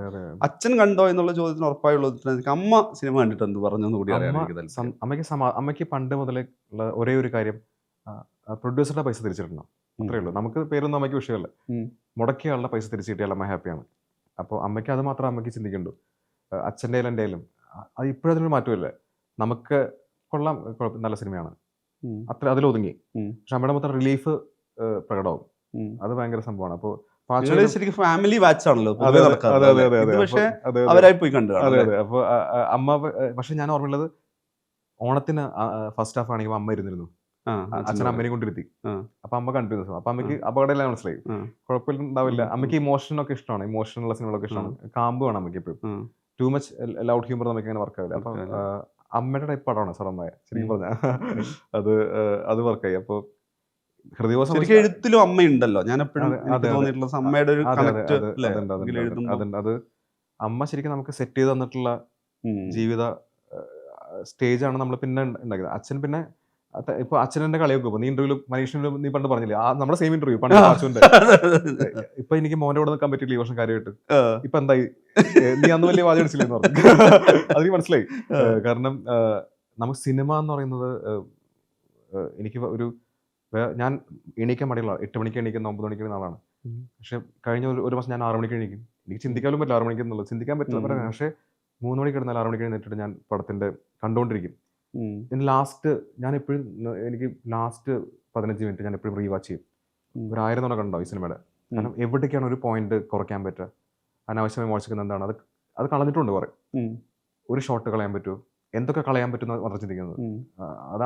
അച്ഛൻ കണ്ടോ എന്നുള്ള ചോദ്യത്തിന് ഉറപ്പായുള്ളത് അമ്മ സിനിമ കണ്ടിട്ട് എന്ത് പറഞ്ഞു കൂടി അറിയാൻ. അമ്മയ്ക്ക് പണ്ട് മുതലേ ഉള്ള ഒരേ ഒരു കാര്യം, പ്രൊഡ്യൂസറുടെ പൈസ തിരിച്ചിടണം, അത്രേ ഉള്ളൂ. നമുക്ക് പേരൊന്നും അമ്മയ്ക്ക് വിഷയമല്ല. മുടക്കിയ ആളുടെ പൈസ തിരിച്ചു കിട്ടിയാൽ അമ്മ ഹാപ്പിയാണ്. അപ്പോൾ അമ്മയ്ക്ക് അത് മാത്രം അമ്മയ്ക്ക് ചിന്തിക്കുന്നുള്ളൂ. അച്ഛൻ്റെ എൻ്റെ ആയാലും അത് ഇപ്പോഴും അതിനൊരു മാറ്റമില്ല. നമുക്ക് കൊള്ളാം, നല്ല സിനിമയാണ്, അത്ര അതിലൊതുങ്ങി. പക്ഷെ അമ്മയുടെ മൊത്തം റിലീഫ് പ്രകടമാവും. അത് ഭയങ്കര സംഭവമാണ്. അപ്പോൾ ഫാമിലി വാച്ച് ആണല്ലോ അവരായി പോയി കണ്ടു. അപ്പോൾ അമ്മ, പക്ഷെ ഞാൻ ഓർമ്മയുള്ളത് ഓണത്തിന് ഫസ്റ്റ് ഹാഫ് ആണെങ്കിൽ അമ്മ ഇരുന്നിരുന്നു, അച്ഛൻ അമ്മനെ കൊണ്ടിരുത്തി. അപ്പൊ അമ്മ കണ്ടിരുന്നു. അപ്പൊ അമ്മയ്ക്ക് അപകടമെല്ലാം മനസ്സിലായി, കുഴപ്പമില്ലാവില്ല. അമ്മയ്ക്ക് ഇമോഷനൊക്കെ ഇഷ്ടമാണ്, ഇമോഷനുള്ള സിനിമകളൊക്കെ ഇഷ്ടമാണ്. കാമ്പ് വേണം അമ്മയ്ക്ക് എപ്പോഴും. ടൂ മച്ച് ലൗഡ് ഹ്യൂമർ നമുക്ക് അങ്ങനെ വർക്കാവില്ല. അപ്പൊ അമ്മയുടെ ടൈപ്പ് പടമാണ് സർവമായ, ശരിക്കും പറഞ്ഞാൽ അത് വർക്കായി. അപ്പോൾ ഹൃദയവാസം എഴുത്തിലും അമ്മയുണ്ടല്ലോ. ഞാൻ എപ്പോഴും അമ്മയുടെ ഒരു അത് അമ്മ ശരിക്കും നമുക്ക് സെറ്റ് ചെയ്ത് തന്നിട്ടുള്ള ജീവിത സ്റ്റേജാണ് നമ്മൾ പിന്നെ ഉണ്ടാക്കിയത്. അച്ഛൻ പിന്നെ ഇപ്പൊ അച്ഛനെ കളിയൊക്കെ ഇപ്പൊ നീ ഇന്റർവ്യൂ മനീഷിന്റെ നീ പണ്ട് പറഞ്ഞില്ലേ, നമ്മുടെ സെയിം ഇന്റർവ്യൂ പണ്ട് അച്ഛൻ്റെ. ഇപ്പൊ എനിക്ക് മോന്റെ കൂടെ നിൽക്കാൻ പറ്റില്ല ഈ വർഷം കാര്യമായിട്ട്. ഇപ്പൊ എന്തായി, നീ അന്ന് വലിയ വാചകം അടിച്ചില്ലെന്ന് പറഞ്ഞു. അതെനിക്ക് മനസ്സിലായി. കാരണം നമുക്ക് സിനിമ എന്ന് പറയുന്നത്, എനിക്ക് ഒരു ഞാൻ എണീക്കാൻ മടിയുള്ള 8 മണിക്ക് എണീക്കുന്ന 9 മണിക്ക് ആളാണ്. പക്ഷെ കഴിഞ്ഞ ഒരു മാസം ഞാൻ 6 മണിക്ക് എണീക്കും. എനിക്ക് ചിന്തിക്കാനും പറ്റില്ല 6 മണിക്ക് എന്നുള്ളത്, ചിന്തിക്കാൻ പറ്റില്ല. പക്ഷെ 3 മണിക്ക് കിടന്നാൽ 6 മണിക്ക് എഴുന്നേറ്റിട്ട് ഞാൻ പടത്തിന്റെ കണ്ടുകൊണ്ടിരിക്കും. ലാസ്റ്റ് ഞാൻ എപ്പോഴും എനിക്ക് ലാസ്റ്റ് 15 മിനിറ്റ് ഞാൻ എപ്പോഴും റീവാച്ച് ചെയ്യും. ഒരു 1000 തവണ കണ്ടുണ്ടാവും ഈ സിനിമയുടെ. കാരണം എവിടേക്കാണ് ഒരു പോയിന്റ് കുറയ്ക്കാൻ പറ്റുക, അനാവശ്യമായി മോശിക്കുന്നത് എന്താണ്, അത് കളഞ്ഞിട്ടുണ്ട് കുറെ. ഒരു ഷോട്ട് കളയാൻ പറ്റുമോ, എന്തൊക്കെ കളയാൻ പറ്റുന്ന മാത്രം ചിന്തിക്കുന്നത്.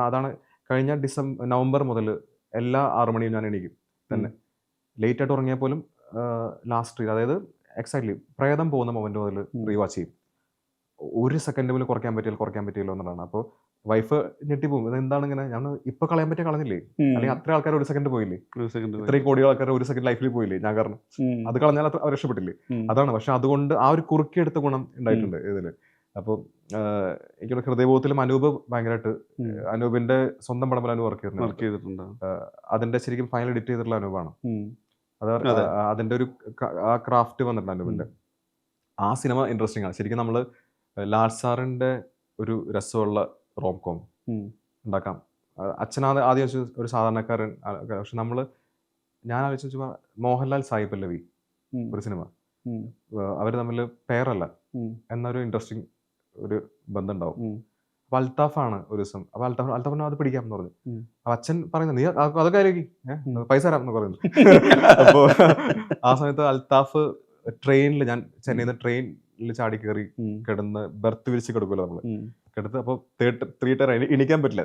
അതാണ് കഴിഞ്ഞ നവംബർ മുതൽ എല്ലാ 6 മണിയും ഞാൻ എണീക്കും തന്നെ. ലേറ്റ് ആയിട്ട് ഉറങ്ങിയാൽ പോലും ലാസ്റ്റ് അതായത് എക്സാക്ട്ലി പ്രേതം പോകുന്ന മൊമെന്റ് മുതൽ റീവാച്ച് ചെയ്യും. ഒരു സെക്കൻഡ് പോലും കുറയ്ക്കാൻ പറ്റിയല്ലോ എന്നുള്ളതാണ്. അപ്പോൾ വൈഫ് ഞെട്ടിപ്പോകും, ഇത് എന്താണ് ഇങ്ങനെ, ഞാൻ ഇപ്പൊ കളയാൻ പറ്റിയ കളഞ്ഞില്ലേ, അല്ലെങ്കിൽ അത്ര ആൾക്കാർ ഒരു സെക്കൻഡ് പോയില്ലേ, ഇത്രയും കോടി ആൾക്കാർ ഒരു സെക്കൻഡ് ലൈഫിൽ പോയില്ലേ ഞാൻ കാരണം, അത് കളഞ്ഞാൽ അവർ രക്ഷപ്പെട്ടില്ലേ. അതാണ്. പക്ഷെ അതുകൊണ്ട് ആ ഒരു കുറുക്കിയെടുത്ത ഗുണം ഉണ്ടായിട്ടുണ്ട് ഇതില്. അപ്പോൾ എനിക്കുള്ള ഹൃദയബോധത്തിലും അനൂപ് ഭയങ്കരമായിട്ട്, അനൂപിന്റെ സ്വന്തം പടം അനൂപ് വർക്ക് ചെയ്തിട്ടുണ്ട്. അതിന്റെ ശരിക്കും ഫൈനൽ എഡിറ്റ് ചെയ്തിട്ടുള്ള അനൂപാണ്. അത് അതിന്റെ ഒരു ആ ക്രാഫ്റ്റ് വന്നിട്ടുണ്ട് അനൂപിന്റെ. ആ സിനിമ ഇൻട്രസ്റ്റിംഗ് ആണ് ശരിക്കും. നമ്മള് ലാൽ സാറിന്റെ ഒരു രസമുള്ള റോംകോം ഉണ്ടാക്കാം. അച്ഛനാണ് ആദ്യം ഒരു സാധാരണക്കാരൻ, പക്ഷെ ഞാൻ ആലോചിച്ചു മോഹൻലാൽ സായി പല്ലവി ഒരു സിനിമ, അവർ തമ്മിൽ പെയറല്ല എന്നൊരു ഇൻട്രസ്റ്റിംഗ് ഒരു ബന്ധം ഉണ്ടാവും. അപ്പൊ അൽത്താഫാണ് ഒരു ദിവസം, അപ്പൊ അൽത്താഫിന് അത് പിടിക്കാം എന്ന് പറഞ്ഞു. അപ്പൊ അച്ഛൻ പറയുന്നത് നീ അതൊക്കെ ആയിരിക്കും പൈസ തരാം എന്ന് പറയുന്നു. അപ്പോ ആ സമയത്ത് അൽത്താഫ് ട്രെയിനിൽ, ഞാൻ ചെന്നൈയിൽ നിന്ന് ട്രെയിനിൽ ചാടി കയറി കിടന്ന് ബർത്ത് വിരിച്ച് കിടക്കുമല്ലോ നമ്മള്, കിടത്ത് അപ്പോൾ 3 ടയർ എണീക്കാൻ പറ്റില്ല,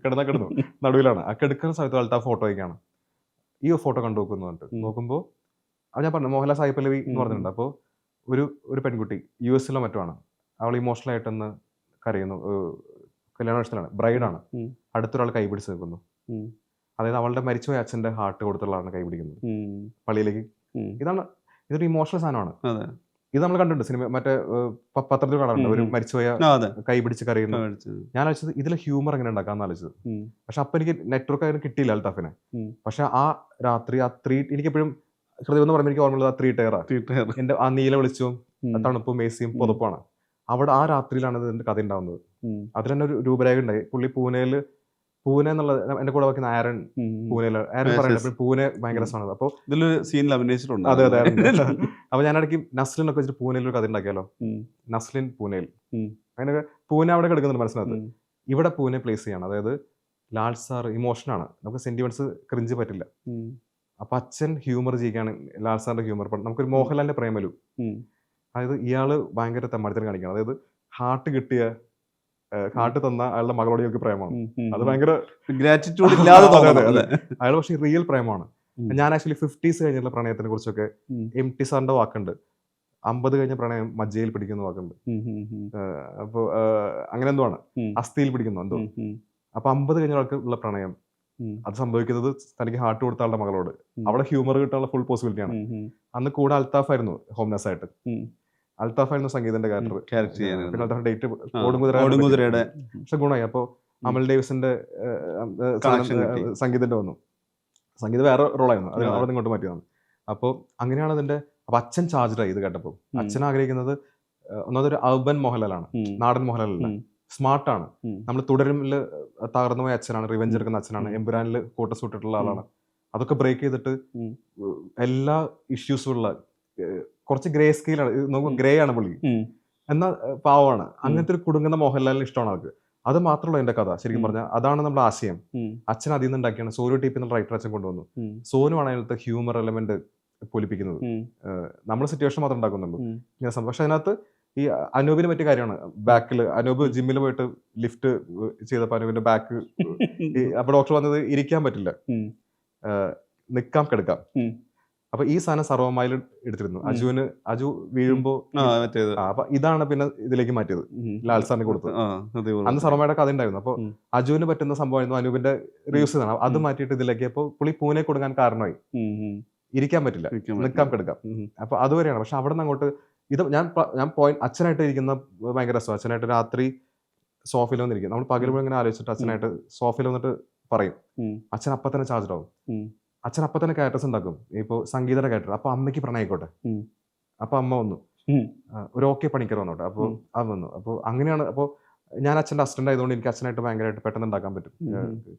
കിടന്നു നടുവിലാണ്. ആ കിടക്കുന്ന സമയത്ത് അൽത്താഫ് ഫോട്ടോ വയ്ക്കാണ്. ഈ ഫോട്ടോ കണ്ടു നോക്കുമ്പോൾ അത് ഞാൻ പറഞ്ഞു മോഹൻലാൽ സായി പല്ലവി എന്ന് പറഞ്ഞിട്ടുണ്ട്. അപ്പോൾ ഒരു പെൺകുട്ടി US-ലോ മറ്റുമാണ്, അവൾ ഇമോഷണൽ ആയിട്ടൊന്ന് കരയുന്നു, കല്യാണമാണ്, ബ്രൈഡാണ്, അടുത്തൊരാൾ കൈപിടിച്ച് നിൽക്കുന്നു. അതായത് അവളുടെ മരിച്ചുപോയ അച്ഛന്റെ ഹാർട്ട് കൊടുത്തുള്ളതാണ് കൈപിടിക്കുന്നത് പള്ളിയിലേക്ക്. ഇതൊരു ഇമോഷണൽ സാധനമാണ്. ഇത് നമ്മൾ കണ്ടിട്ടുണ്ട് സിനിമ, മറ്റേ പത്രത്തിൽ കാണാറുണ്ട്, ഒരു മരിച്ചുപോയ കൈ പിടിച്ച് കരയുന്നു. ഞാൻ ആലോചിച്ചത് ഇതിലെ ഹ്യൂമർ എങ്ങനെ ഉണ്ടാക്കാന്ന് ആലോചിച്ചത്. പക്ഷെ അപ്പൊ എനിക്ക് നെറ്റ്വർക്ക് ആയിരുന്നു കിട്ടിയില്ല അൽത്താഫിനെ. പക്ഷെ ആ രാത്രി ആ 3, എനിക്കെപ്പോഴും ഹൃദയം എന്ന് പറയുമ്പോൾ എനിക്ക് ഓർമ്മയുള്ളത് ആ 3 ടയറാ. എന്റെ ആ നീല വെളിച്ചവും തണുപ്പും മേസിയും പുതപ്പാണ്. അവിടെ ആ രാത്രിയിലാണ് ഇതിന്റെ കഥ ഉണ്ടാവുന്നത്. അതിൽ തന്നെ ഒരു രൂപരേഖ ഉണ്ടായി. പുള്ളി പൂനെ എന്നുള്ള എന്റെ കൂടെ വെക്കുന്ന ആരൻ പറയുന്നത് പൂനെ ഭയങ്കര രസമാണ്. അപ്പൊ ഇതിലൊരു സീനിൽ അഭിനയിച്ചിട്ടുണ്ട്. അതെ. അപ്പൊ ഞാൻ ഇടയ്ക്ക് നസ്ലിനൊക്കെ വെച്ചിട്ട് പൂനെയിൽ ഒരു കഥ ഉണ്ടാക്കിയാലോ, നസ്ലിൻ പൂനെയിൽ, അങ്ങനെയൊക്കെ പൂനെ അവിടെ കിടക്കുന്നുണ്ട് മനസ്സിനകത്ത്. ഇവിടെ പൂനെ പ്ലേസ് ചെയ്യാണ്. അതായത് ലാൽ സാർ ഇമോഷനാണ്, നമുക്ക് സെന്റിമെന്റ്സ് ക്രിഞ്ച് പറ്റില്ല. അപ്പൊ അച്ഛൻ ഹ്യൂമർ ചെയ്യിക്കാണ്, ലാൽ സാറിന്റെ ഹ്യൂമർ. നമുക്കൊരു മോഹൻലാലിന്റെ പ്രേമലു, അതായത് ഇയാള് ഭയങ്കര തെമ്മാടിത്തരം കാണിക്കണം. അതായത് ഹാർട്ട് തന്ന അയാളുടെ മകളോട് ഇയാൾക്ക് പ്രേമമാണ്. അത് ഭയങ്കര ഗ്രാറ്റിറ്റ്യൂഡ് ഇല്ലാതെ അയാൾ പക്ഷെ റിയൽ പ്രേമമാണ്. ഞാൻ ആക്ച്വലി 50s കഴിഞ്ഞുള്ള പ്രണയത്തിനെ കുറിച്ചൊക്കെ MT സാറിന്റെ വാക്കുണ്ട്, 50 കഴിഞ്ഞ പ്രണയം മജ്ജയിൽ പിടിക്കുന്ന വാക്കുണ്ട്. അപ്പൊ അങ്ങനെ എന്തോ ആണ്, അസ്ഥിയിൽ പിടിക്കുന്നു എന്തോ. അപ്പൊ 50 കഴിഞ്ഞ ആൾക്ക് ഉള്ള പ്രണയം അത് സംഭവിക്കുന്നത് തനിക്ക് ഹാർട്ട് കൊടുത്ത ആളുടെ മകളോട്. അവിടെ ഹ്യൂമർ കിട്ടാനുള്ള ഫുൾ പോസിബിലിറ്റി ആണ്. അന്ന് കൂടെ അൽത്താഫ് ആയിരുന്നു ഹോംനെസ് ആയിട്ട്. അൽത്താഫായിരുന്നു സംഗീതന്റെ ക്യാരക്ടർ. പിന്നെ അൽത്താഫ് ഡേറ്റ് ഓടുകുതിരയുടെ പക്ഷെ ഗുണമായി. അപ്പൊ അമൽ ഡേവിസിന്റെ സംഗീതന്റെ വന്നു. സംഗീതം വേറെ റോളായിരുന്നു, അത് അവിടെ ഇങ്ങോട്ട് മാറ്റിയതാണ്. അപ്പോൾ അങ്ങനെയാണ് അതിന്റെ. അപ്പൊ അച്ഛൻ ചാർജ്ഡായി ഇത് കേട്ടപ്പോൾ. അച്ഛൻ ആഗ്രഹിക്കുന്നത് ഒന്നാമതൊരു അർബൻ മോഹൻലാലാണ്, നാടൻ മോഹൻലാലല്ല. സ്മാർട്ടാണ്. നമ്മൾ തുടരുമില് തകർന്നു പോയ അച്ഛനാണ്, റിവെഞ്ച് എടുക്കുന്ന അച്ഛനാണ്, എമ്പുരാനിൽ കോട്ട സൂട്ടിട്ടുള്ള ആളാണ്. അതൊക്കെ ബ്രേക്ക് ചെയ്തിട്ട് എല്ലാ ഇഷ്യൂസും ഉള്ള കുറച്ച് ഗ്രേ സ്കെയിലാണ്, നമുക്ക് ഗ്രേ ആണ് പുള്ളി, എന്നാൽ പാവമാണ്. അങ്ങനത്തെ ഒരു കുടുങ്ങുന്ന മോഹൻലാലിന് ഇഷ്ടമാണ് ആൾക്ക്. അത് മാത്രമല്ല എന്റെ കഥ ശരിക്കും പറഞ്ഞാൽ. അതാണ് നമ്മുടെ ആശയം. അച്ഛൻ അതിൽ നിന്ന് ഉണ്ടാക്കിയാണ് സോനു ടീപ്പിൽ നിന്ന് റൈറ്റർ അച്ഛൻ കൊണ്ടുവന്നു. സോനുവാണ് അതിനകത്ത് ഹ്യൂമർ എലമെന്റ് പൊലിപ്പിക്കുന്നത്. നമ്മൾ സിറ്റുവേഷൻ മാത്രം ഉണ്ടാക്കുന്നുള്ളൂ ഇങ്ങനെ സംഭവം. പക്ഷെ അതിനകത്ത് ഈ അനൂപിന് പറ്റിയ കാര്യമാണ്. ബാക്കിൽ അനൂപ് ജിമ്മിൽ പോയിട്ട് ലിഫ്റ്റ് ചെയ്തപ്പോൾ അനൂപിന്റെ ബാക്ക്, അപ്പൊ ഡോക്ടർ പറഞ്ഞത് ഇരിക്കാൻ പറ്റില്ല, നിക്കാം കിടക്കാം. അപ്പൊ ഈ സാധനം സർവമായിൽ എടുത്തിരുന്നു. അജു വീഴുമ്പോ അപ്പൊ ഇതാണ് പിന്നെ ഇതിലേക്ക് മാറ്റിയത്, ലാൽ സാറിന് കൊടുത്തത്. അന്ന് സർവമയുടെ കഥ ഉണ്ടായിരുന്നു. അപ്പൊ അജുവിന് പറ്റുന്ന സംഭവമായിരുന്നു അനൂപിന്റെ റിയൂസ് ചെയ്താണ്. അത് മാറ്റിയിട്ട് ഇതിലേക്ക്. അപ്പൊ പുള്ളി പൂനെ കൊടുക്കാൻ കാരണമായി. ഇരിക്കാൻ പറ്റില്ല, നിക്കാം കിടക്കാം. അപ്പൊ അതുവരെയാണ്. പക്ഷെ അവിടെ നിന്ന് അങ്ങോട്ട് ഇത് ഞാൻ പോയിന്റ് അച്ഛനായിട്ട് ഇരിക്കുന്ന ഭയങ്കര രസം. അച്ഛനായിട്ട് രാത്രി സോഫയിൽ വന്നിരിക്കും. നമ്മൾ പകരുമ്പോൾ ഇങ്ങനെ ആലോചിച്ചിട്ട് അച്ഛനായിട്ട് സോഫയിൽ വന്നിട്ട് പറയും. അച്ഛൻ അപ്പൊ തന്നെ ചാർജ് ആവും. അച്ഛൻ അപ്പൊ തന്നെ ക്യാരക്ടേഴ്സ് ഉണ്ടാക്കും. ഇപ്പൊ സംഗീതയുടെ ക്യാരക്ടർ, അപ്പൊ അമ്മയ്ക്ക് പ്രണയിക്കോട്ടെ, അപ്പൊ അമ്മ വന്നു. ഒരു ഓക്കെ പണിക്കർ വന്നോട്ടെ, അപ്പൊ അത് വന്നു. അപ്പൊ അങ്ങനെയാണ്. അപ്പൊ ഞാൻ അച്ഛന്റെ അസിസ്റ്റന്റ് ആയതുകൊണ്ട് എനിക്ക് അച്ഛനായിട്ട് ഭയങ്കരമായിട്ട് പെട്ടെന്ന് ഉണ്ടാക്കാൻ പറ്റും,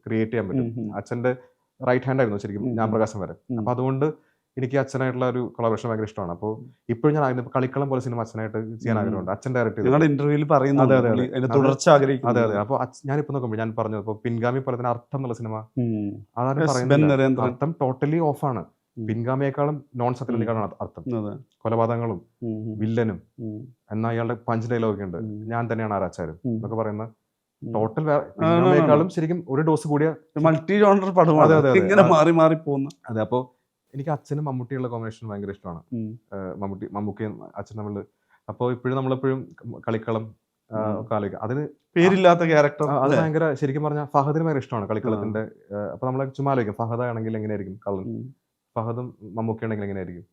ക്രിയേറ്റ് ചെയ്യാൻ പറ്റും. അച്ഛന്റെ റൈറ്റ് ഹാൻഡ് ആയിരുന്നു ശരിക്കും ഞാൻ പ്രകാശം വരെ. അപ്പൊ അതുകൊണ്ട് എനിക്ക് അച്ഛനായിട്ടുള്ള ഒരു കൊളാബറേഷൻ ഭയങ്കര ഇഷ്ടമാണ്. അപ്പോൾ ഇപ്പോഴും ഞാൻ ആഗ്രഹിക്കുന്നത് കളിക്കളം പോലെ സിനിമ അച്ഛനായിട്ട് ചെയ്യാൻ ആഗ്രഹമുണ്ട്. അച്ഛൻ ഡയറക്റ്റ് ചെയ്തു. നിങ്ങളുടെ ഇന്റർവ്യൂവിൽ പറയുന്നത് അതെ, അതെ, അതെ. തുടർച്ച ആഗ്രഹിക്കുന്നു. അതെ, അതെ. അപ്പോൾ ഞാനിപ്പോൾ നോക്കുമ്പോൾ ഞാൻ പറഞ്ഞു, ഇപ്പോൾ പിൻഗാമി പോലെ തന്നെ അർത്ഥം എന്നുള്ള സിനിമ അതാണ് ബെൻ പറയുന്നത്. നരേന്ദ്രൻ. അർത്ഥം ടോട്ടലി ഓഫാണ്. പിൻഗാമിയേക്കാളും നോൺ സത്യനേക്കാളും അർത്ഥം. കൊലപാതകങ്ങളും വില്ലനും എന്നാൽ ഇയാളുടെ പഞ്ച് ഡയലോഗ് ഉണ്ട്, ഞാൻ തന്നെയാണ് ആരാച്ചാരും എന്നൊക്കെ പറയുന്ന ടോട്ടൽ പിൻഗാമിയേക്കാളും ശരിക്കും ഒരു ഡോസ് കൂടിയ മൾട്ടി ജോണർ പടമാണ്. ഇങ്ങനെ മാറി മാറി പോകുന്ന. അതെ. അപ്പോൾ എനിക്ക് അച്ഛനും മമ്മൂട്ടിയുള്ള കോമ്പിനേഷൻ ഭയങ്കര ഇഷ്ടമാണ്. മമ്മൂക്കയും അച്ഛൻ തമ്മിൽ. അപ്പോൾ ഇപ്പോഴും നമ്മളെപ്പോഴും കളിക്കളം ഒക്കെ ആലോചിക്കും. അതിന് പേരില്ലാത്ത ക്യാരക്ടർ അത് ഭയങ്കര ശരിക്കും പറഞ്ഞാൽ ഫഹദിന് ഭയങ്കര ഇഷ്ടമാണ് കളിക്കളത്തിന്റെ. അപ്പൊ നമ്മളെ ചുമ്മാ ആലോചിക്കും ഫഹദ് ആണെങ്കിൽ എങ്ങനെയായിരിക്കും കള്ളൻ, ഫഹദും മമ്മൂക്ക ആണെങ്കിൽ എങ്ങനെയായിരിക്കും.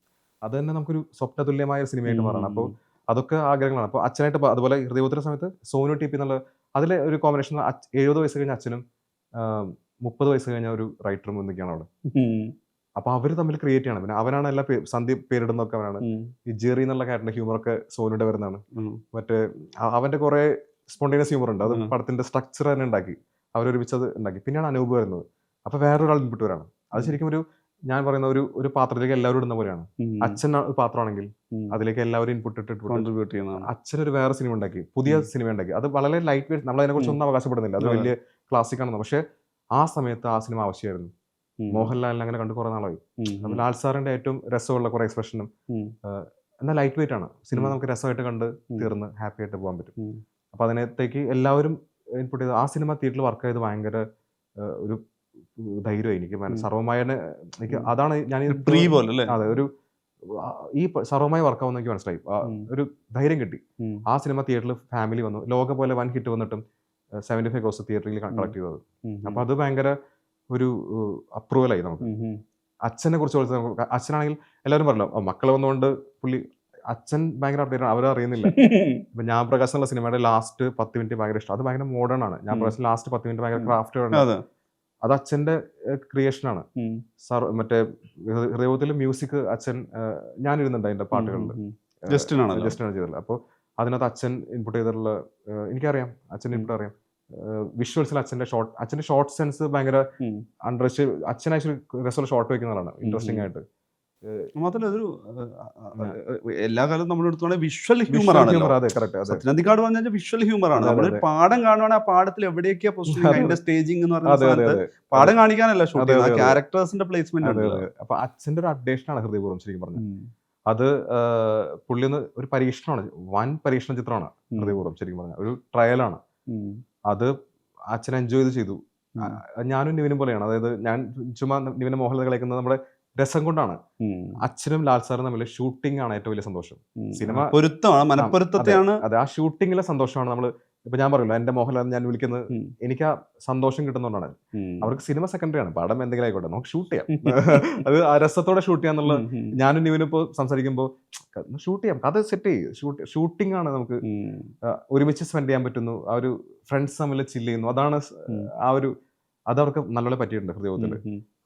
അത് തന്നെ നമുക്കൊരു സ്വപ്നതുല്യമായ ഒരു സിനിമയായിട്ട് മാറണം. അപ്പോൾ അതൊക്കെ ആഗ്രഹങ്ങളാണ്. അപ്പോൾ അച്ഛനായിട്ട് അതുപോലെ ഹൃദയപുത്ര സമയത്ത് സോനു ടി പി എന്നുള്ള അതിലെ ഒരു കോമ്പിനേഷൻ 70 വയസ്സ് കഴിഞ്ഞ അച്ഛനും 30 വയസ്സ് കഴിഞ്ഞ ഒരു റൈറ്ററും എന്നൊക്കെയാണ് അവിടെ. അപ്പൊ അവര് തമ്മിൽ ക്രിയേറ്റ് ചെയ്യണം. പിന്നെ അവനാണ് എല്ലാ സന്ധി പേരിടുന്നൊക്കെ അവനാണ്. ഈ ജെറി എന്നുള്ള ക്യാരക്ടറിന്റെ ഹ്യൂമറൊക്കെ സോനുടെ വരുന്നതാണ്. മറ്റേ അവന്റെ കുറെ സ്പോണ്ടേനിയസ് ഹ്യൂമർ ഉണ്ട്. അത് പടത്തിന്റെ സ്ട്രക്ചർ തന്നെ ഉണ്ടാക്കി അവരൊരുമിച്ച് അത് ഉണ്ടാക്കി. പിന്നെയാണ് അനൂപ് വരുന്നത്. അപ്പൊ വേറൊരാൾ ഇൻപുട്ട് വരാണ്. അത് ശരിക്കും ഞാൻ പറയുന്ന ഒരു പാത്രത്തിലേക്ക് എല്ലാവരും ഇടുന്ന പോലെയാണ്. അച്ഛൻ പാത്രമാണെങ്കിൽ അതിലേക്ക് എല്ലാവരും ഇൻപുട്ട് ഇട്ടിട്ട് കോൺട്രിബ്യൂട്ട് ചെയ്യുന്നതാണ്. അച്ഛനൊരു വേറെ സിനിമ ഉണ്ടാക്കി, പുതിയ സിനിമ ഉണ്ടാക്കി. അത് വളരെ ലൈറ്റ് വെയിറ്റ്, നമ്മൾ അതിനെ കുറിച്ച് ഒന്നും അവകാശപ്പെടുന്നില്ല, അത് വലിയ ക്ലാസിക് ആണെന്ന്. പക്ഷെ ആ സമയത്ത് ആ സിനിമ ആവശ്യമായിരുന്നു. മോഹൻലാലിനെ അങ്ങനെ കണ്ടു കുറെ നാളായി. ലാൽ സാറിന്റെ ഏറ്റവും രസമുള്ള കുറെ എക്സ്പ്രഷനും എന്നാൽ ലൈറ്റ് വെയിറ്റ് ആണ് സിനിമ. നമുക്ക് രസമായിട്ട് കണ്ട് തീർന്ന് ഹാപ്പി ആയിട്ട് പോകാൻ പറ്റും. അപ്പൊ അതിനകത്തേക്ക് എല്ലാവരും ഇൻപുട്ട് ചെയ്ത് ആ സിനിമ തിയേറ്ററിൽ വർക്ക് ചെയ്ത് ഭയങ്കര ഒരു ധൈര്യമായി എനിക്ക്. സർവമായ എനിക്ക് അതാണ് ഞാൻ അതെ ഒരു ഈ സർവമായി വർക്കാവുന്ന എനിക്ക് മനസ്സിലായി. ഒരു ധൈര്യം കിട്ടി. ആ സിനിമ തിയേറ്ററിൽ ഫാമിലി വന്നു. ലോക പോലെ വൻ ഹിറ്റ് വന്നിട്ടും 75 ക്രോസ് തിയേറ്ററിൽ കളക്ട് ചെയ്തത്. അപ്പൊ അത് ഭയങ്കര ഒരു അപ്രൂവലായി നമുക്ക്. അച്ഛനെ കുറിച്ച് അച്ഛനാണെങ്കിൽ എല്ലാവരും പറയല്ലോ മക്കളെ വന്നുകൊണ്ട് പുള്ളി അച്ഛൻ ഭയങ്കര അപ്ഡേറ്റ്, അവരും അറിയുന്നില്ല. ഇപ്പൊ ഞാൻ പ്രകാശ് എന്നുള്ള സിനിമയുടെ ലാസ്റ്റ് 10 മിനിറ്റ് ഭയങ്കര ഇഷ്ടം. അത് ഭയങ്കര മോഡേൺ ആണ്. ഞാൻ പ്രകാശ് ലാസ്റ്റ് 10 മിനിറ്റ് ഭയങ്കര ക്രാഫ്റ്റ്. അത് അച്ഛന്റെ ക്രിയേഷനാണ്. മറ്റേ ഹൃദയത്തിൽ മ്യൂസിക് അച്ഛൻ ഞാൻ ഇരുന്നുണ്ട് അതിന്റെ പാട്ടുകളിൽ. ജസ്റ്റിനാണ് ചെയ്തത്. അപ്പോൾ അതിനകത്ത് അച്ഛൻ ഇൻപുട്ട് ചെയ്തിട്ടുള്ള എനിക്കറിയാം, അച്ഛൻ ഇൻപുട്ട് അറിയാം. വിഷ്വൽസിൽ അച്ഛന്റെ ഷോർട്ട് സെൻസ് ഭയങ്കര അച്ഛൻ ആക്ച്വലി രസമുള്ള ഷോർട്ട് വെക്കുന്നതാണ് ഇൻട്രസ്റ്റിംഗ് ആയിട്ട്. മാത്രമല്ല അതൊരു എല്ലാ കാലത്തും നമ്മൾ എടുത്തോളെ വിഷ്വൽ ഹ്യൂമർ ആണ്. സത്യനന്ദിക്കാട് പറഞ്ഞാൽ വിഷ്വൽ ഹ്യൂമർ ആണ്. നമ്മൾ പാടം കാണുവാണെങ്കിൽ ആ പാടത്തിൽ എവിടെയൊക്കെയാ പൊസിഷനിങ്, സ്റ്റേജിങ് എന്ന് പറയുന്നത് പാടം കാണിക്കാനല്ല ഷൂട്ട് ചെയ്യുന്നത്, ക്യാരക്ടേഴ്സിന്റെ പ്ലേസ്മെന്റ്. അപ്പൊ അച്ഛന്റെ ഒരു അപ്ഡേഷൻ ആണ് ഹൃദയപൂർവ്വം ശരിക്കും പറഞ്ഞു. അത് പുള്ളി ഒരു പരീക്ഷണമാണ്, വൻ പരീക്ഷണ ചിത്രമാണ് ഹൃദയപൂർവ്വം ശരിക്കും പറഞ്ഞാൽ. ഒരു ട്രയലാണ്. അത് അച്ഛൻ എൻജോയ് ചെയ്തു. ഞാനും നിവിനും പോലെയാണ്. അതായത് ഞാൻ ചുമ്മാ നിവിനെ മോഹൻലാൽ കളിക്കുന്നത് നമ്മുടെ രസം കൊണ്ടാണ്. അച്ഛനും ലാൽ സാറും തമ്മിൽ ഷൂട്ടിംഗ് ആണ് ഏറ്റവും വലിയ സന്തോഷം. സിനിമ മനപ്പൊരുത്തമാണ്. അതെ, ആ ഷൂട്ടിങ്ങിലെ സന്തോഷമാണ്. നമ്മള് ഇപ്പൊ ഞാൻ പറയല്ലോ എന്റെ മോഹൻലാൽ ഞാൻ വിളിക്കുന്നത്, എനിക്ക് ആ സന്തോഷം കിട്ടുന്നതുകൊണ്ടാണ്. അവർക്ക് സിനിമ സെക്കൻഡറി ആണ്, പടം എന്തെങ്കിലും ആയിക്കോട്ടെ, നമുക്ക് ഷൂട്ട് ചെയ്യാം. അത് ആ രസത്തോടെ ഷൂട്ട് ചെയ്യാന്നുള്ള. ഞാനും നിവിനിപ്പോ സംസാരിക്കുമ്പോ ഷൂട്ട് ചെയ്യാം, കഥ സെറ്റ് ചെയ്യും. ഷൂട്ടിംഗ് ആണ് നമുക്ക് ഒരുമിച്ച് സ്പെൻഡ് ചെയ്യാൻ പറ്റുന്നു. ആ ഒരു ഫ്രണ്ട്സ് തമ്മിൽ ചില്ല് ചെയ്യുന്നു. അതാണ് ആ ഒരു അതവർക്ക് നല്ലപോലെ പറ്റിയിട്ടുണ്ട് ഹൃദയത്തില്.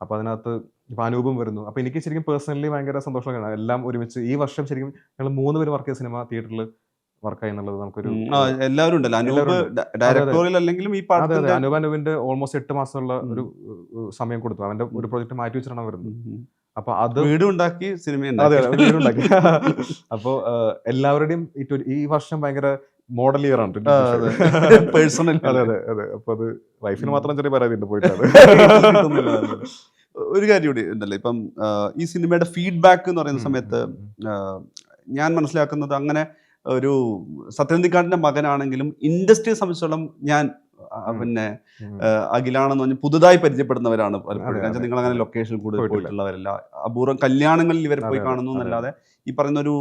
അപ്പൊ അതിനകത്ത് ഇപ്പൊ അനൂപം വരുന്നു. അപ്പൊ എനിക്ക് ശരിക്കും പേഴ്സണലി ഭയങ്കര സന്തോഷമാണ്. എല്ലാം ഒരുമിച്ച് ഈ വർഷം ശരിക്കും ഞങ്ങൾ 3 പേര് വർക്ക് ചെയ്ത സിനിമ തിയേറ്ററിൽ വർക്കായി എന്നുള്ളത് നമുക്കൊരു എല്ലാവരും ഉണ്ടല്ലോ. അനൂപിന്റെ ഓൾമോസ്റ്റ് 8 മാസമുള്ള ഒരു സമയം കൊടുത്തു. അവന്റെ ഒരു പ്രോജക്ട് മാറ്റി വെച്ചിട്ടാണ് വരുന്നത്. അപ്പൊ അത് വീടുണ്ടാക്കി സിനിമ. വീടുണ്ടാക്കി. അപ്പൊ എല്ലാവരുടെയും ഈ വർഷം ഭയങ്കര മോഡൽ ഇയർ ആണ് പേഴ്സണൽ. അതെ അതെ അതെ. അപ്പൊ അത് വൈഫിന് മാത്രം ചെറിയ പരാതി ഉണ്ട് പോയിട്ടാണ്. ഒരു കാര്യം കൂടി ഉണ്ടല്ലോ, ഇപ്പം ഈ സിനിമയുടെ ഫീഡ്ബാക്ക് എന്ന് പറയുന്ന സമയത്ത് ഞാൻ മനസ്സിലാക്കുന്നത്, അങ്ങനെ ഒരു സത്യനന്ദിക്കാടിന്റെ മകനാണെങ്കിലും ഇൻഡസ്ട്രിയെ സംബന്ധിച്ചോളം ഞാൻ പിന്നെ അഖിലാണെന്ന് പറഞ്ഞ് പുതുതായി പരിചയപ്പെടുന്നവരാണ് പലപ്പോഴും. നിങ്ങൾ അങ്ങനെ ലൊക്കേഷനിൽ കൂടുതൽ പോയിട്ടുള്ളവരല്ല, അപൂർവം കല്യാണങ്ങളിൽ ഇവരെ പോയി കാണുന്നു എന്നല്ലാതെ ഈ പറയുന്ന ഒരു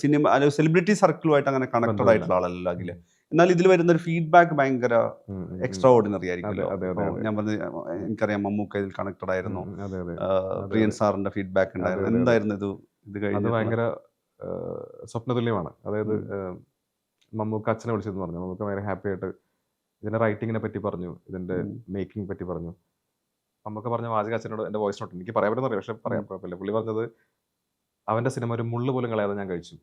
സിനിമ അല്ലെങ്കിൽ സെലിബ്രിറ്റി സർക്കിളുമായിട്ട് അങ്ങനെ കണക്റ്റഡ് ആയിട്ടുള്ള ആളല്ല അഖില്. എന്നാൽ ഇതിൽ വരുന്ന ഒരു ഫീഡ്ബാക്ക് ഭയങ്കര എക്സ്ട്രാ ഓർഡിനറി ആയിരിക്കുമല്ലോ. ഞാൻ പറഞ്ഞ എനിക്കറിയാം മമ്മൂക്ക ഇതിൽ കണക്റ്റഡ് ആയിരുന്നു, പ്രിയൻ സാറിന്റെ ഫീഡ്ബാക്ക് ഉണ്ടായിരുന്നു. എന്തായിരുന്നു ഇത് കഴിഞ്ഞത്? ഭയങ്കര സ്വപ്നതുല്യമാണ്. അതായത് മമ്മൂക്ക അച്ഛനെ വിളിച്ചെന്ന് പറഞ്ഞു. മമ്മൂക്ക ഭയങ്കര ഹാപ്പി ആയിട്ട് ഇതിന്റെ റൈറ്റിങ്ങിനെ പറ്റി പറഞ്ഞു, ഇതിന്റെ മേക്കിംഗ് പറ്റി പറഞ്ഞു. മമ്മൂക്ക പറഞ്ഞ വാചക അച്ഛനോട് എന്റെ വോയിസ് നോട്ട് എനിക്ക് പറയാൻ പറ്റുന്ന, പക്ഷെ പറയാൻ കുഴപ്പമില്ല. പുള്ളി പറഞ്ഞത് അവന്റെ സിനിമ ഒരു മുള്ളു പോലും കളയാതെ ഞാൻ കഴിച്ചു.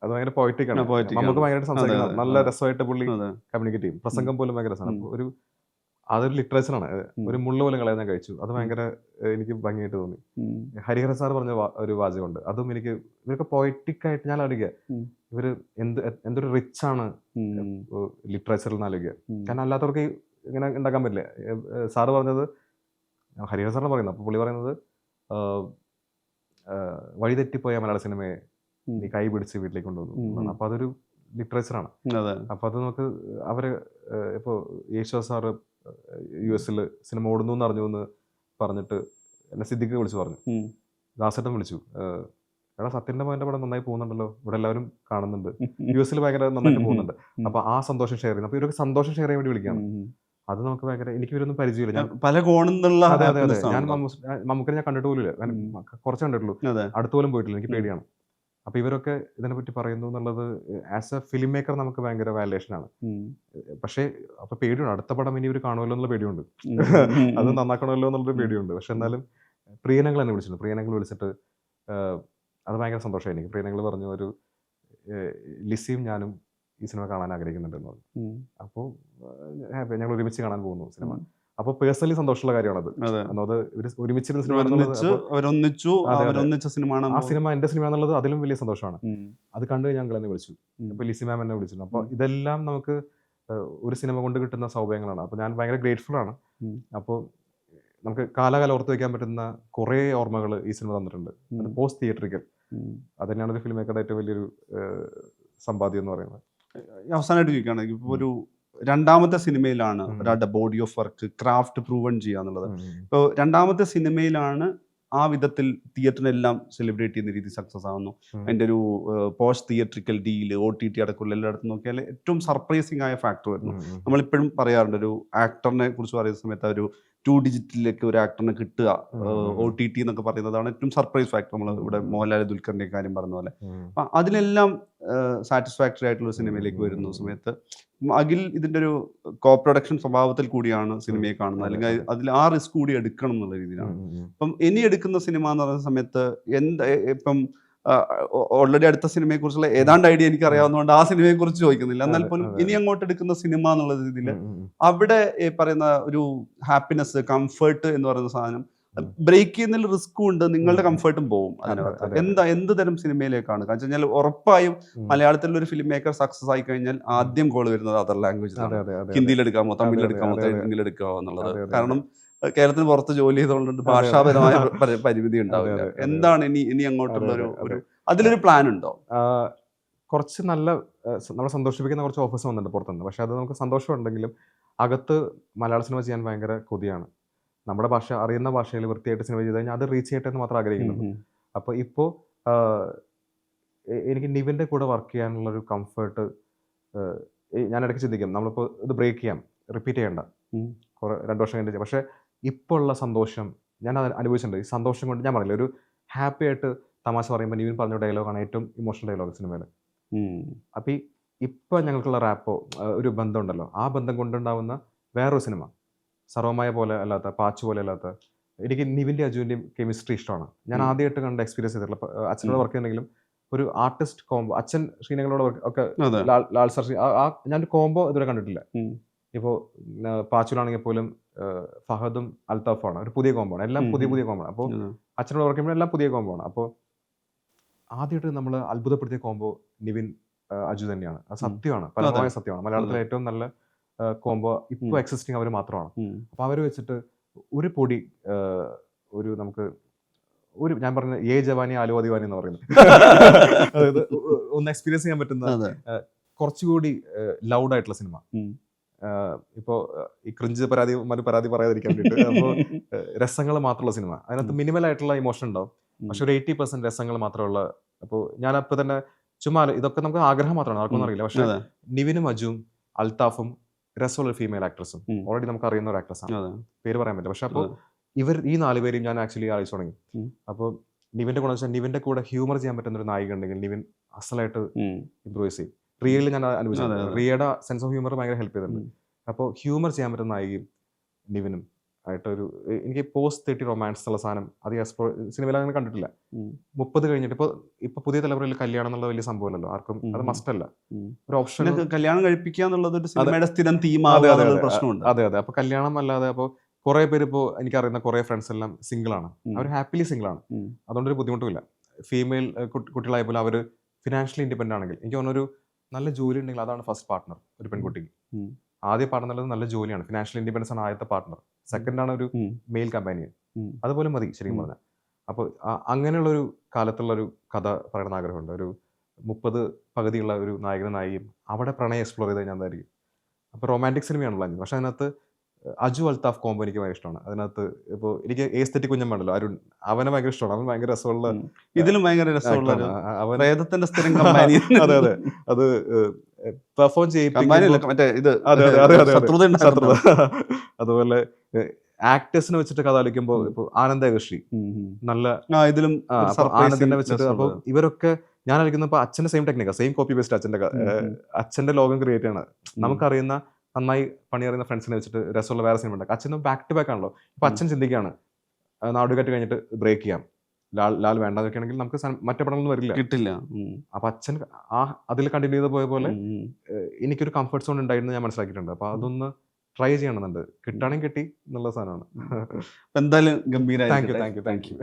അത് ഭയങ്കര പോയിറ്റിക് ആണ്. നമുക്ക് ഭയങ്കരമായിട്ട് സംസാരിക്കുന്നത് നല്ല രസമായിട്ട് പുള്ളി കമ്മ്യൂണിക്കേറ്റ് ചെയ്യും. പ്രസംഗം പോലും ഭയങ്കര രസമാണ്. ഒരു അതൊരു ലിറ്ററേച്ചറാണ്. ഒരു മുള്ളു പോലും കളയാൻ ഞാൻ കഴിച്ചു. അത് ഭയങ്കര എനിക്ക് ഭംഗിയായിട്ട് തോന്നി. ഹരിഹര സാർ പറഞ്ഞ ഒരു വാചകമുണ്ട്. അതും ഇവരൊക്കെ പോയറ്റിക് ആയിട്ട് ഞാൻ ആലോചിക്കുക. ഇവര് എന്തൊരു റിച്ച് ആണ് ലിറ്ററേച്ചറിൽ നിന്ന് ആലോചിക്കുക. കാരണം അല്ലാത്തവർക്ക് ഇങ്ങനെ ഉണ്ടാക്കാൻ പറ്റില്ല. സാറ് പറഞ്ഞത്, ഹരിഹര സാറിന് പറയുന്നത്, അപ്പോൾ പുള്ളി പറയുന്നത്, വഴി തെറ്റിപ്പോയ മലയാള സിനിമയെ നീ കൈ പിടിച്ച് വീട്ടിലേക്ക് കൊണ്ടുവന്നു. അപ്പോൾ അതൊരു ലിറ്ററേച്ചറാണ്. അപ്പോൾ അത് നമുക്ക് അവര് ഇപ്പോൾ യേശുദാസ് സാറ് US സിനിമ ഓടുന്നു എന്ന് അറിഞ്ഞു എന്ന് പറഞ്ഞിട്ട് എന്നെ സിദ്ദിഖ് വിളിച്ചു പറഞ്ഞു, ദാസേട്ടൻ വിളിച്ചു, എടാ സത്യന്റെ മോൻ്റെ പടം നന്നായി പോകുന്നുണ്ടല്ലോ, ഇവിടെ എല്ലാവരും കാണുന്നുണ്ട്, US ഭയങ്കര നന്നായിട്ട് പോകുന്നുണ്ട്. അപ്പോൾ ആ സന്തോഷം ഷെയർ ചെയ്യുന്നു. അപ്പോൾ ഇവരൊക്കെ സന്തോഷം ഷെയർ ചെയ്യാൻ വേണ്ടി വിളിക്കുകയാണ്. അത് നമുക്ക് ഭയങ്കര, എനിക്ക് ഇവരൊന്നും പരിചയമില്ല. ഞാൻ പല കോണിൽ നിന്നുള്ള, അതെ, ഞാൻ മമ്മൂക്കിനെ ഞാൻ കണ്ടിട്ട് പോലും ഇല്ല, കുറച്ച് കണ്ടിട്ടുള്ളൂ, അടുത്ത് പോലും പോയിട്ടില്ല, എനിക്ക് പേടിയാണ്. അപ്പോൾ ഇവരൊക്കെ ഇതിനെപ്പറ്റി പറയുന്നു എന്നുള്ളത് ആസ് എ ഫിലിം മേക്കർ നമുക്ക് ഭയങ്കര വാലിഡേഷനാണ്. പക്ഷേ അപ്പോൾ പേടിയുണ്ട്, അടുത്ത പടം ഇനി ഇവർ കാണുമല്ലോ എന്നുള്ള പേടിയുണ്ട്, അത് നന്നാക്കണമല്ലോ എന്നുള്ളൊരു പേടിയുണ്ട്. പക്ഷെ എന്നാലും പ്രിയനങ്ങൾ എന്നെ വിളിച്ചിട്ടുണ്ട്. പ്രിയനങ്ങൾ വിളിച്ചിട്ട് അത് ഭയങ്കര സന്തോഷമായി എനിക്ക്. പ്രിയനങ്ങൾ പറഞ്ഞു, ഒരു ലിസിയും ഞാനും ഈ സിനിമ കാണാൻ ആഗ്രഹിക്കുന്നുണ്ടെന്ന് പറഞ്ഞു. അപ്പോൾ ഞങ്ങൾ ഒരുമിച്ച് കാണാൻ പോകുന്നു സിനിമ. അപ്പോൾ പേഴ്സണലി സന്തോഷമുള്ള കാര്യമാണത്. അതായത് ഇവർ ഒരുമിച്ചിരുന്ന സിനിമ, ആ സിനിമ എൻ്റെ സിനിമ എന്നുള്ളത് അതിലും വലിയ സന്തോഷമാണ്. അത് കണ്ടു ഞങ്ങൾ എന്നെ വിളിച്ചു. അപ്പോൾ ലിസി മാം എന്നെ വിളിച്ചിരുന്നു. അപ്പോൾ ഇതെല്ലാം നമുക്ക് ഒരു സിനിമ കൊണ്ട് കിട്ടുന്ന സൗഭാഗ്യങ്ങളാണ്. അപ്പോൾ ഞാൻ ഭയങ്കര ഗ്രേറ്റ്ഫുൾ ആണ്. അപ്പോൾ നമുക്ക് കാലാകാലം ഓർത്ത് വയ്ക്കാൻ പറ്റുന്ന കുറേ ഓർമ്മകൾ ഈ സിനിമ തന്നിട്ടുണ്ട്. അത് പോസ്റ്റ് തിയേറ്ററിക്കൽ, അത് തന്നെയാണ് ഒരു ഫിലിം മേക്കറുടെ ഏറ്റവും വലിയൊരു സമ്പാദ്യം എന്ന് പറയുന്നത്. അവസാനമായിട്ട് ചോദിക്കുകയാണെങ്കിൽ, ഇപ്പോൾ ഒരു രണ്ടാമത്തെ സിനിമയിലാണ് ഒരാളുടെ body of work, craft proven ചെയ്യുക എന്നുള്ളത്. ഇപ്പോൾ രണ്ടാമത്തെ സിനിമയിലാണ് ആ വിധത്തിൽ തിയേറ്ററിനെല്ലാം സെലിബ്രേറ്റ് ചെയ്യുന്ന രീതി സക്സസ് ആവുന്നു. അതിൻ്റെ ഒരു പോസ്റ്റ് തിയേറ്ററിക്കൽ ഡീല്, OTT അടക്കമുള്ള എല്ലായിടത്തും നോക്കിയാൽ ഏറ്റവും സർപ്രൈസിങ് ആയ ഫാക്ടർ വരുന്നു. നമ്മളിപ്പോഴും പറയാറുണ്ട്, ഒരു ആക്ടറിനെ കുറിച്ച് പറയുന്ന സമയത്ത് ഒരു 2 ഡിജിറ്റിലേക്ക് ഒരു ആക്ടറിനെ കിട്ടുക, OTT എന്നൊക്കെ പറയുന്നതാണ് ഏറ്റവും സർപ്രൈസ് ഫാക്ടർ. നമ്മൾ ഇവിടെ മോഹൻലാൽ ദുൽഖറിന്റെ കാര്യം പറഞ്ഞ പോലെ. അപ്പം അതിനെല്ലാം സാറ്റിസ്ഫാക്ടറി ആയിട്ടുള്ള സിനിമയിലേക്ക് വരുന്ന സമയത്ത് അഖിൽ ഇതിൻ്റെ ഒരു കോ പ്രൊഡക്ഷൻ സ്വഭാവത്തിൽ കൂടിയാണ് സിനിമയെ കാണുന്നത്, അല്ലെങ്കിൽ അതിൽ ആ റിസ്ക് കൂടി എടുക്കണം എന്നുള്ള രീതിയിലാണ്. അപ്പം ഇനി എടുക്കുന്ന സിനിമ എന്ന് പറയുന്ന സമയത്ത് ഇപ്പം ഓൾറെഡി അടുത്ത സിനിമയെ കുറിച്ചുള്ള ഏതാണ്ട് ഐഡിയ എനിക്ക് അറിയാവുന്നതുകൊണ്ട് ആ സിനിമയെ കുറിച്ച് ചോദിക്കുന്നില്ല. എന്നാൽ പോലും ഇനി അങ്ങോട്ട് എടുക്കുന്ന സിനിമ എന്നുള്ള രീതിയിൽ അവിടെ പറയുന്ന ഒരു ഹാപ്പിനെസ്, കംഫർട്ട് എന്ന് പറയുന്ന സാധനം ബ്രേക്ക് ചെയ്യുന്നതിൽ റിസ്ക്കും ഉണ്ട്, നിങ്ങളുടെ കംഫർട്ടും പോകും അതിനകത്ത്. എന്ത് തരം സിനിമയിലേക്കാണ്? കാരണം വെച്ചാൽ ഉറപ്പായും മലയാളത്തിലുള്ള ഒരു ഫിലിം മേക്കർ സക്സസ് ആയി കഴിഞ്ഞാൽ ആദ്യം കോൾ വരുന്നത് അതർ ലാംഗ്വേജ്, ഹിന്ദിയിലെടുക്കാമോ, തമിഴിലെടുക്കാമോ, തെലുങ്കിലെടുക്കാമോ എന്നുള്ളത്. കാരണം കേരളത്തിന് പുറത്ത് ജോലി ചെയ്തുകൊണ്ട് ഭാഷാപരമായ പരിമിതി ഉണ്ടാവില്ല. എന്താണ് ഇനി അങ്ങോട്ടുള്ള ഒരു അതിലൊരു പ്ലാൻ ഉണ്ടോ? കുറച്ച് നല്ല നമ്മളെ സന്തോഷിപ്പിക്കുന്ന കുറച്ച് ഓഫേഴ്സ് വന്നിട്ടുണ്ട് പുറത്തുനിന്ന്. പക്ഷെ അത് നമുക്ക് സന്തോഷമുണ്ടെങ്കിലും അകത്ത് മലയാള സിനിമ ചെയ്യാൻ ഭയങ്കര കൊതിയാണ്. നമ്മുടെ ഭാഷ, അറിയുന്ന ഭാഷയിൽ വൃത്തിയായിട്ട് സിനിമ ചെയ്ത് കഴിഞ്ഞാൽ അത് റീച്ച് ചെയ്യട്ടെ എന്ന് മാത്രം ആഗ്രഹിക്കുന്നു. അപ്പോൾ ഇപ്പോൾ എനിക്ക് നിവിൻ്റെ കൂടെ വർക്ക് ചെയ്യാനുള്ളൊരു കംഫർട്ട് ഞാൻ ഇടയ്ക്ക് ചിന്തിക്കാം, നമ്മളിപ്പോൾ ഇത് ബ്രേക്ക് ചെയ്യാം, റിപ്പീറ്റ് ചെയ്യണ്ട, 2 വർഷം കഴിഞ്ഞിട്ട്. പക്ഷേ ഇപ്പോൾ ഉള്ള സന്തോഷം ഞാൻ അനുഭവിച്ചിട്ടുണ്ട്. ഈ സന്തോഷം കൊണ്ട് ഞാൻ പറയില്ല, ഒരു ഹാപ്പി ആയിട്ട് തമാശ പറയുമ്പോൾ നിവിൻ പറഞ്ഞ ഡയലോഗാണ് ഏറ്റവും ഇമോഷണൽ ഡയലോഗ് സിനിമയിൽ. അപ്പോൾ ഇപ്പോൾ ഞങ്ങൾക്കുള്ള റാപ്പോ ഒരു ബന്ധമുണ്ടല്ലോ, ആ ബന്ധം കൊണ്ടുണ്ടാവുന്ന വേറൊരു സിനിമ, സർവമായ പോലെ അല്ലാത്ത, പാച്ച് പോലെ അല്ലാത്ത, എനിക്ക് നിവിൻ്റെ അജുവിൻ്റെയും കെമിസ്ട്രി ഇഷ്ടമാണ്. ഞാൻ ആദ്യമായിട്ട് കണ്ട് എക്സ്പീരിയൻസ് ചെയ്തിട്ടുള്ള, അച്ഛനോട് വർക്ക് ചെയ്യുന്നെങ്കിലും ഒരു ആർട്ടിസ്റ്റ് കോംബോ, അച്ഛൻ ശ്രീനങ്ങളോട് ഒക്കെ, ലാൽ സർ, ഞാനൊരു കോംബോ ഇതുവരെ കണ്ടിട്ടില്ല. ഇപ്പോൾ പാച്ചുലാണെങ്കിൽ പോലും ഫഹദും അൽത്താഫാണ്, ഒരു പുതിയ കോംബോ ആണ്, എല്ലാം പുതിയ കോംബോ ആണ്. അപ്പോൾ അച്ഛനോട് വർക്ക് ചെയ്യുമ്പോൾ എല്ലാം പുതിയ കോംബോ ആണ്. അപ്പോൾ ആദ്യമായിട്ട് നമ്മൾ അത്ഭുതപ്പെടുത്തിയ കോംബോ നിവിൻ അജു തന്നെയാണ്. അത് സത്യമാണ്, പരമമായ സത്യമാണ്. മലയാളത്തിലെ ഏറ്റവും നല്ല കോംബോ ഇപ്പോൾ എക്സിസ്റ്റിംഗ് അവർ മാത്രമാണ്. അപ്പോൾ അവർ വെച്ചിട്ട് ഒരു പൊടി, ഒരു നമുക്ക് ഒരു, ഞാൻ പറഞ്ഞ ജവാനി ആലുവ ദിവാനി എന്ന് പറയുന്നത്, അതായത് ഒന്ന് എക്സ്പീരിയൻസ് ചെയ്യാൻ പറ്റുന്ന കുറച്ചുകൂടി ലൗഡായിട്ടുള്ള സിനിമ. ഇപ്പോൾ ഈ ക്രിഞ്ച് പരാതി പറയാതിരിക്കാൻ വേണ്ടിയിട്ട്, അപ്പോൾ രസങ്ങൾ മാത്രമുള്ള സിനിമ, അതിനകത്ത് മിനിമൽ ആയിട്ടുള്ള ഇമോഷൻ ഉണ്ടാവും, പക്ഷെ ഒരു 80% രസങ്ങൾ മാത്രമുള്ള. അപ്പോൾ ഞാനപ്പോൾ തന്നെ ചുമ്മാ ഇതൊക്കെ നമുക്ക് ആഗ്രഹം മാത്രമാണ്, ആർക്കൊന്നും അറിയില്ല. പക്ഷെ നിവിനും അജുവും അൽത്താഫും രസമുള്ള ഫീമെയിൽ ആക്ട്രസും ഓൾറെഡി നമുക്ക് അറിയുന്ന ഒരു ആക്ട്രസാണ്, പേര് പറയാൻ പറ്റില്ല. പക്ഷെ അപ്പോൾ ഈ 4 പേരെയും ഞാൻ ആക്ച്വലി ആലോചിച്ച് തുടങ്ങി. അപ്പോൾ നിവിൻ്റെ ഗുണം വെച്ചാൽ നിവിൻ്റെ കൂടെ ഹ്യൂമർ ചെയ്യാൻ പറ്റുന്ന ഒരു നായിക ഉണ്ടെങ്കിൽ നിവിൻ അസലായിട്ട് ഇംപ്രൂവൈസ് ചെയ്യും. റിയയിൽ ഞാൻ അനുഭവിച്ചു, റിയയുടെ സെൻസ് ഓഫ് ഹ്യൂമർ ഭയങ്കര ഹെൽപ്പ് ചെയ്തിട്ടുണ്ട്. അപ്പോൾ ഹ്യൂമർ ചെയ്യാൻ പറ്റുന്ന നായികയും നിവിനും ആയിട്ടൊരു എനിക്ക് പോസ്റ്റ് 30 റൊമാൻസ് എന്നുള്ള സാധനം അത് എക്സ്പ്ലോർ സിനിമയിൽ അങ്ങനെ കണ്ടിട്ടില്ല. 30 കഴിഞ്ഞിട്ട് ഇപ്പൊ പുതിയ തലമുറയിൽ കല്യാണം എന്നുള്ള വലിയ സംഭവമല്ലല്ലോ, ആർക്കും അത് മസ്റ്റ് അല്ല. ഒരു ഓപ്ഷൻ കല്യാണം കഴിപ്പിക്കുക എന്നുള്ളത് ഒരു സിനിമയുടെ സ്ഥിരം അതെ തീമാകുക അതെ എന്നുള്ള പ്രശ്നമുണ്ട്. അതെ അതെ. അപ്പൊ കല്യാണം അല്ലാതെ അപ്പോൾ കുറെ പേര് ഇപ്പോൾ എനിക്കറിയുന്ന കുറെ ഫ്രണ്ട്സ് എല്ലാം സിംഗിൾ ആണ്, അവർ ഹാപ്പിലി സിംഗിൾ ആണ്, അതുകൊണ്ടൊരു ബുദ്ധിമുട്ടുമില്ല. ഫീമെയിൽ കുട്ടികളായ പോലെ അവർ ഫിനാൻഷ്യലി ഇൻഡിപെൻഡന്റ് ആണെങ്കിൽ എനിക്ക് തോന്നുന്നൊരു നല്ല ജോലി ഉണ്ടെങ്കിൽ അതാണ് ഫസ്റ്റ് പാർട്ട്ണർ ഒരു പെൺകുട്ടിക്ക്. ആദ്യ പാർട്ട്ണർ എന്നുള്ളത് നല്ല ജോലിയാണ്, ഫിനാൻഷ്യൽ ഇൻഡിപെൻഡൻസ് ആണ് ആദ്യത്തെ പാർട്ട്ണർ. സെക്കൻഡ് ആണ് ഒരു മെയിൽ കമ്പാനിയൻ, അതുപോലെ മതി ശരിക്കും പറഞ്ഞാൽ. അപ്പോൾ അങ്ങനെയുള്ളൊരു കാലത്തുള്ളൊരു കഥ പറയണമെന്ന് ആഗ്രഹമുണ്ട്. ഒരു 30 പകുതിയുള്ള ഒരു നായകനും നായികയും അവിടെ പ്രണയം എക്സ്പ്ലോർ ചെയ്ത് കഴിഞ്ഞാൽ എന്തായിരിക്കും. അപ്പോൾ റൊമാൻറ്റിക് സിനിമയാണല്ലോ അഞ്ച്, പക്ഷെ അതിനകത്ത് അജു അൽത്താഫ് കോംബോ എനിക്ക് ഭയങ്കര ഇഷ്ടമാണ്. അതിനകത്ത് ഇപ്പോൾ എനിക്ക് ഏസ്തെറ്റിക് കുഞ്ഞമ്മണ്ടല്ലോ അരുൺ, അവനെ ഭയങ്കര ഇഷ്ടമാണ്. അവൻ ഭയങ്കര രസമുള്ള, ഇതിലും ഭയങ്കര രസമുള്ള അവൻ പ്രേതത്തിന്റെ സ്ഥിരം കമ്പാനി. അതെ അതെ, അത് പെർഫോം മറ്റേ ഇത് ശത്രുത ശത്രുത. അതുപോലെ ആക്ടേഴ്സിനെ വെച്ചിട്ട് കഥ കളിക്കുമ്പോൾ ഇപ്പോൾ ആനന്ദകൃഷി നല്ല ഇതിലും ആനന്ദിനെ വെച്ചിട്ട്, അപ്പോൾ ഇവരൊക്കെ ഞാൻ കളിക്കുന്നപ്പോൾ അച്ഛന്റെ സെയിം ടെക്നിക്കാണ്, സെയിം കോപ്പി പേസ്റ്റ് അച്ഛന്റെ ലോകം ക്രിയേറ്റ് ചെയ്യണം. നമുക്കറിയുന്ന നന്നായി പണിയറിയുന്ന ഫ്രണ്ട്സിനെ വെച്ചിട്ട് രസമുള്ള വേറെ സിനിമ ഉണ്ടാക്കുക. അച്ഛനും ബാക്ക് ടു ബാക്ക് ആണല്ലോ. ഇപ്പൊ അച്ഛൻ ചിന്തിക്കുകയാണ് നാടുകാറ്റ് കഴിഞ്ഞിട്ട് ബ്രേക്ക് ചെയ്യാം, ലാൽ വേണ്ടതൊക്കെ ആണെങ്കിൽ നമുക്ക് മറ്റേ പടങ്ങളൊന്നും വരില്ല, കിട്ടില്ല. അപ്പൊ അച്ഛൻ അതിൽ കണ്ടിന്യൂ ചെയ്ത് പോയ പോലെ എനിക്കൊരു കംഫർട്ട് സോൺ ഉണ്ടായിരുന്നു ഞാൻ മനസ്സിലാക്കിയിട്ടുണ്ട്. അപ്പൊ അതൊന്ന് ട്രൈ ചെയ്യണമെന്നുണ്ട്, കിട്ടുകയാണെങ്കിൽ കിട്ടി എന്നുള്ള സാധനമാണ്. എന്തായാലും ഗംഭീര. Thank you.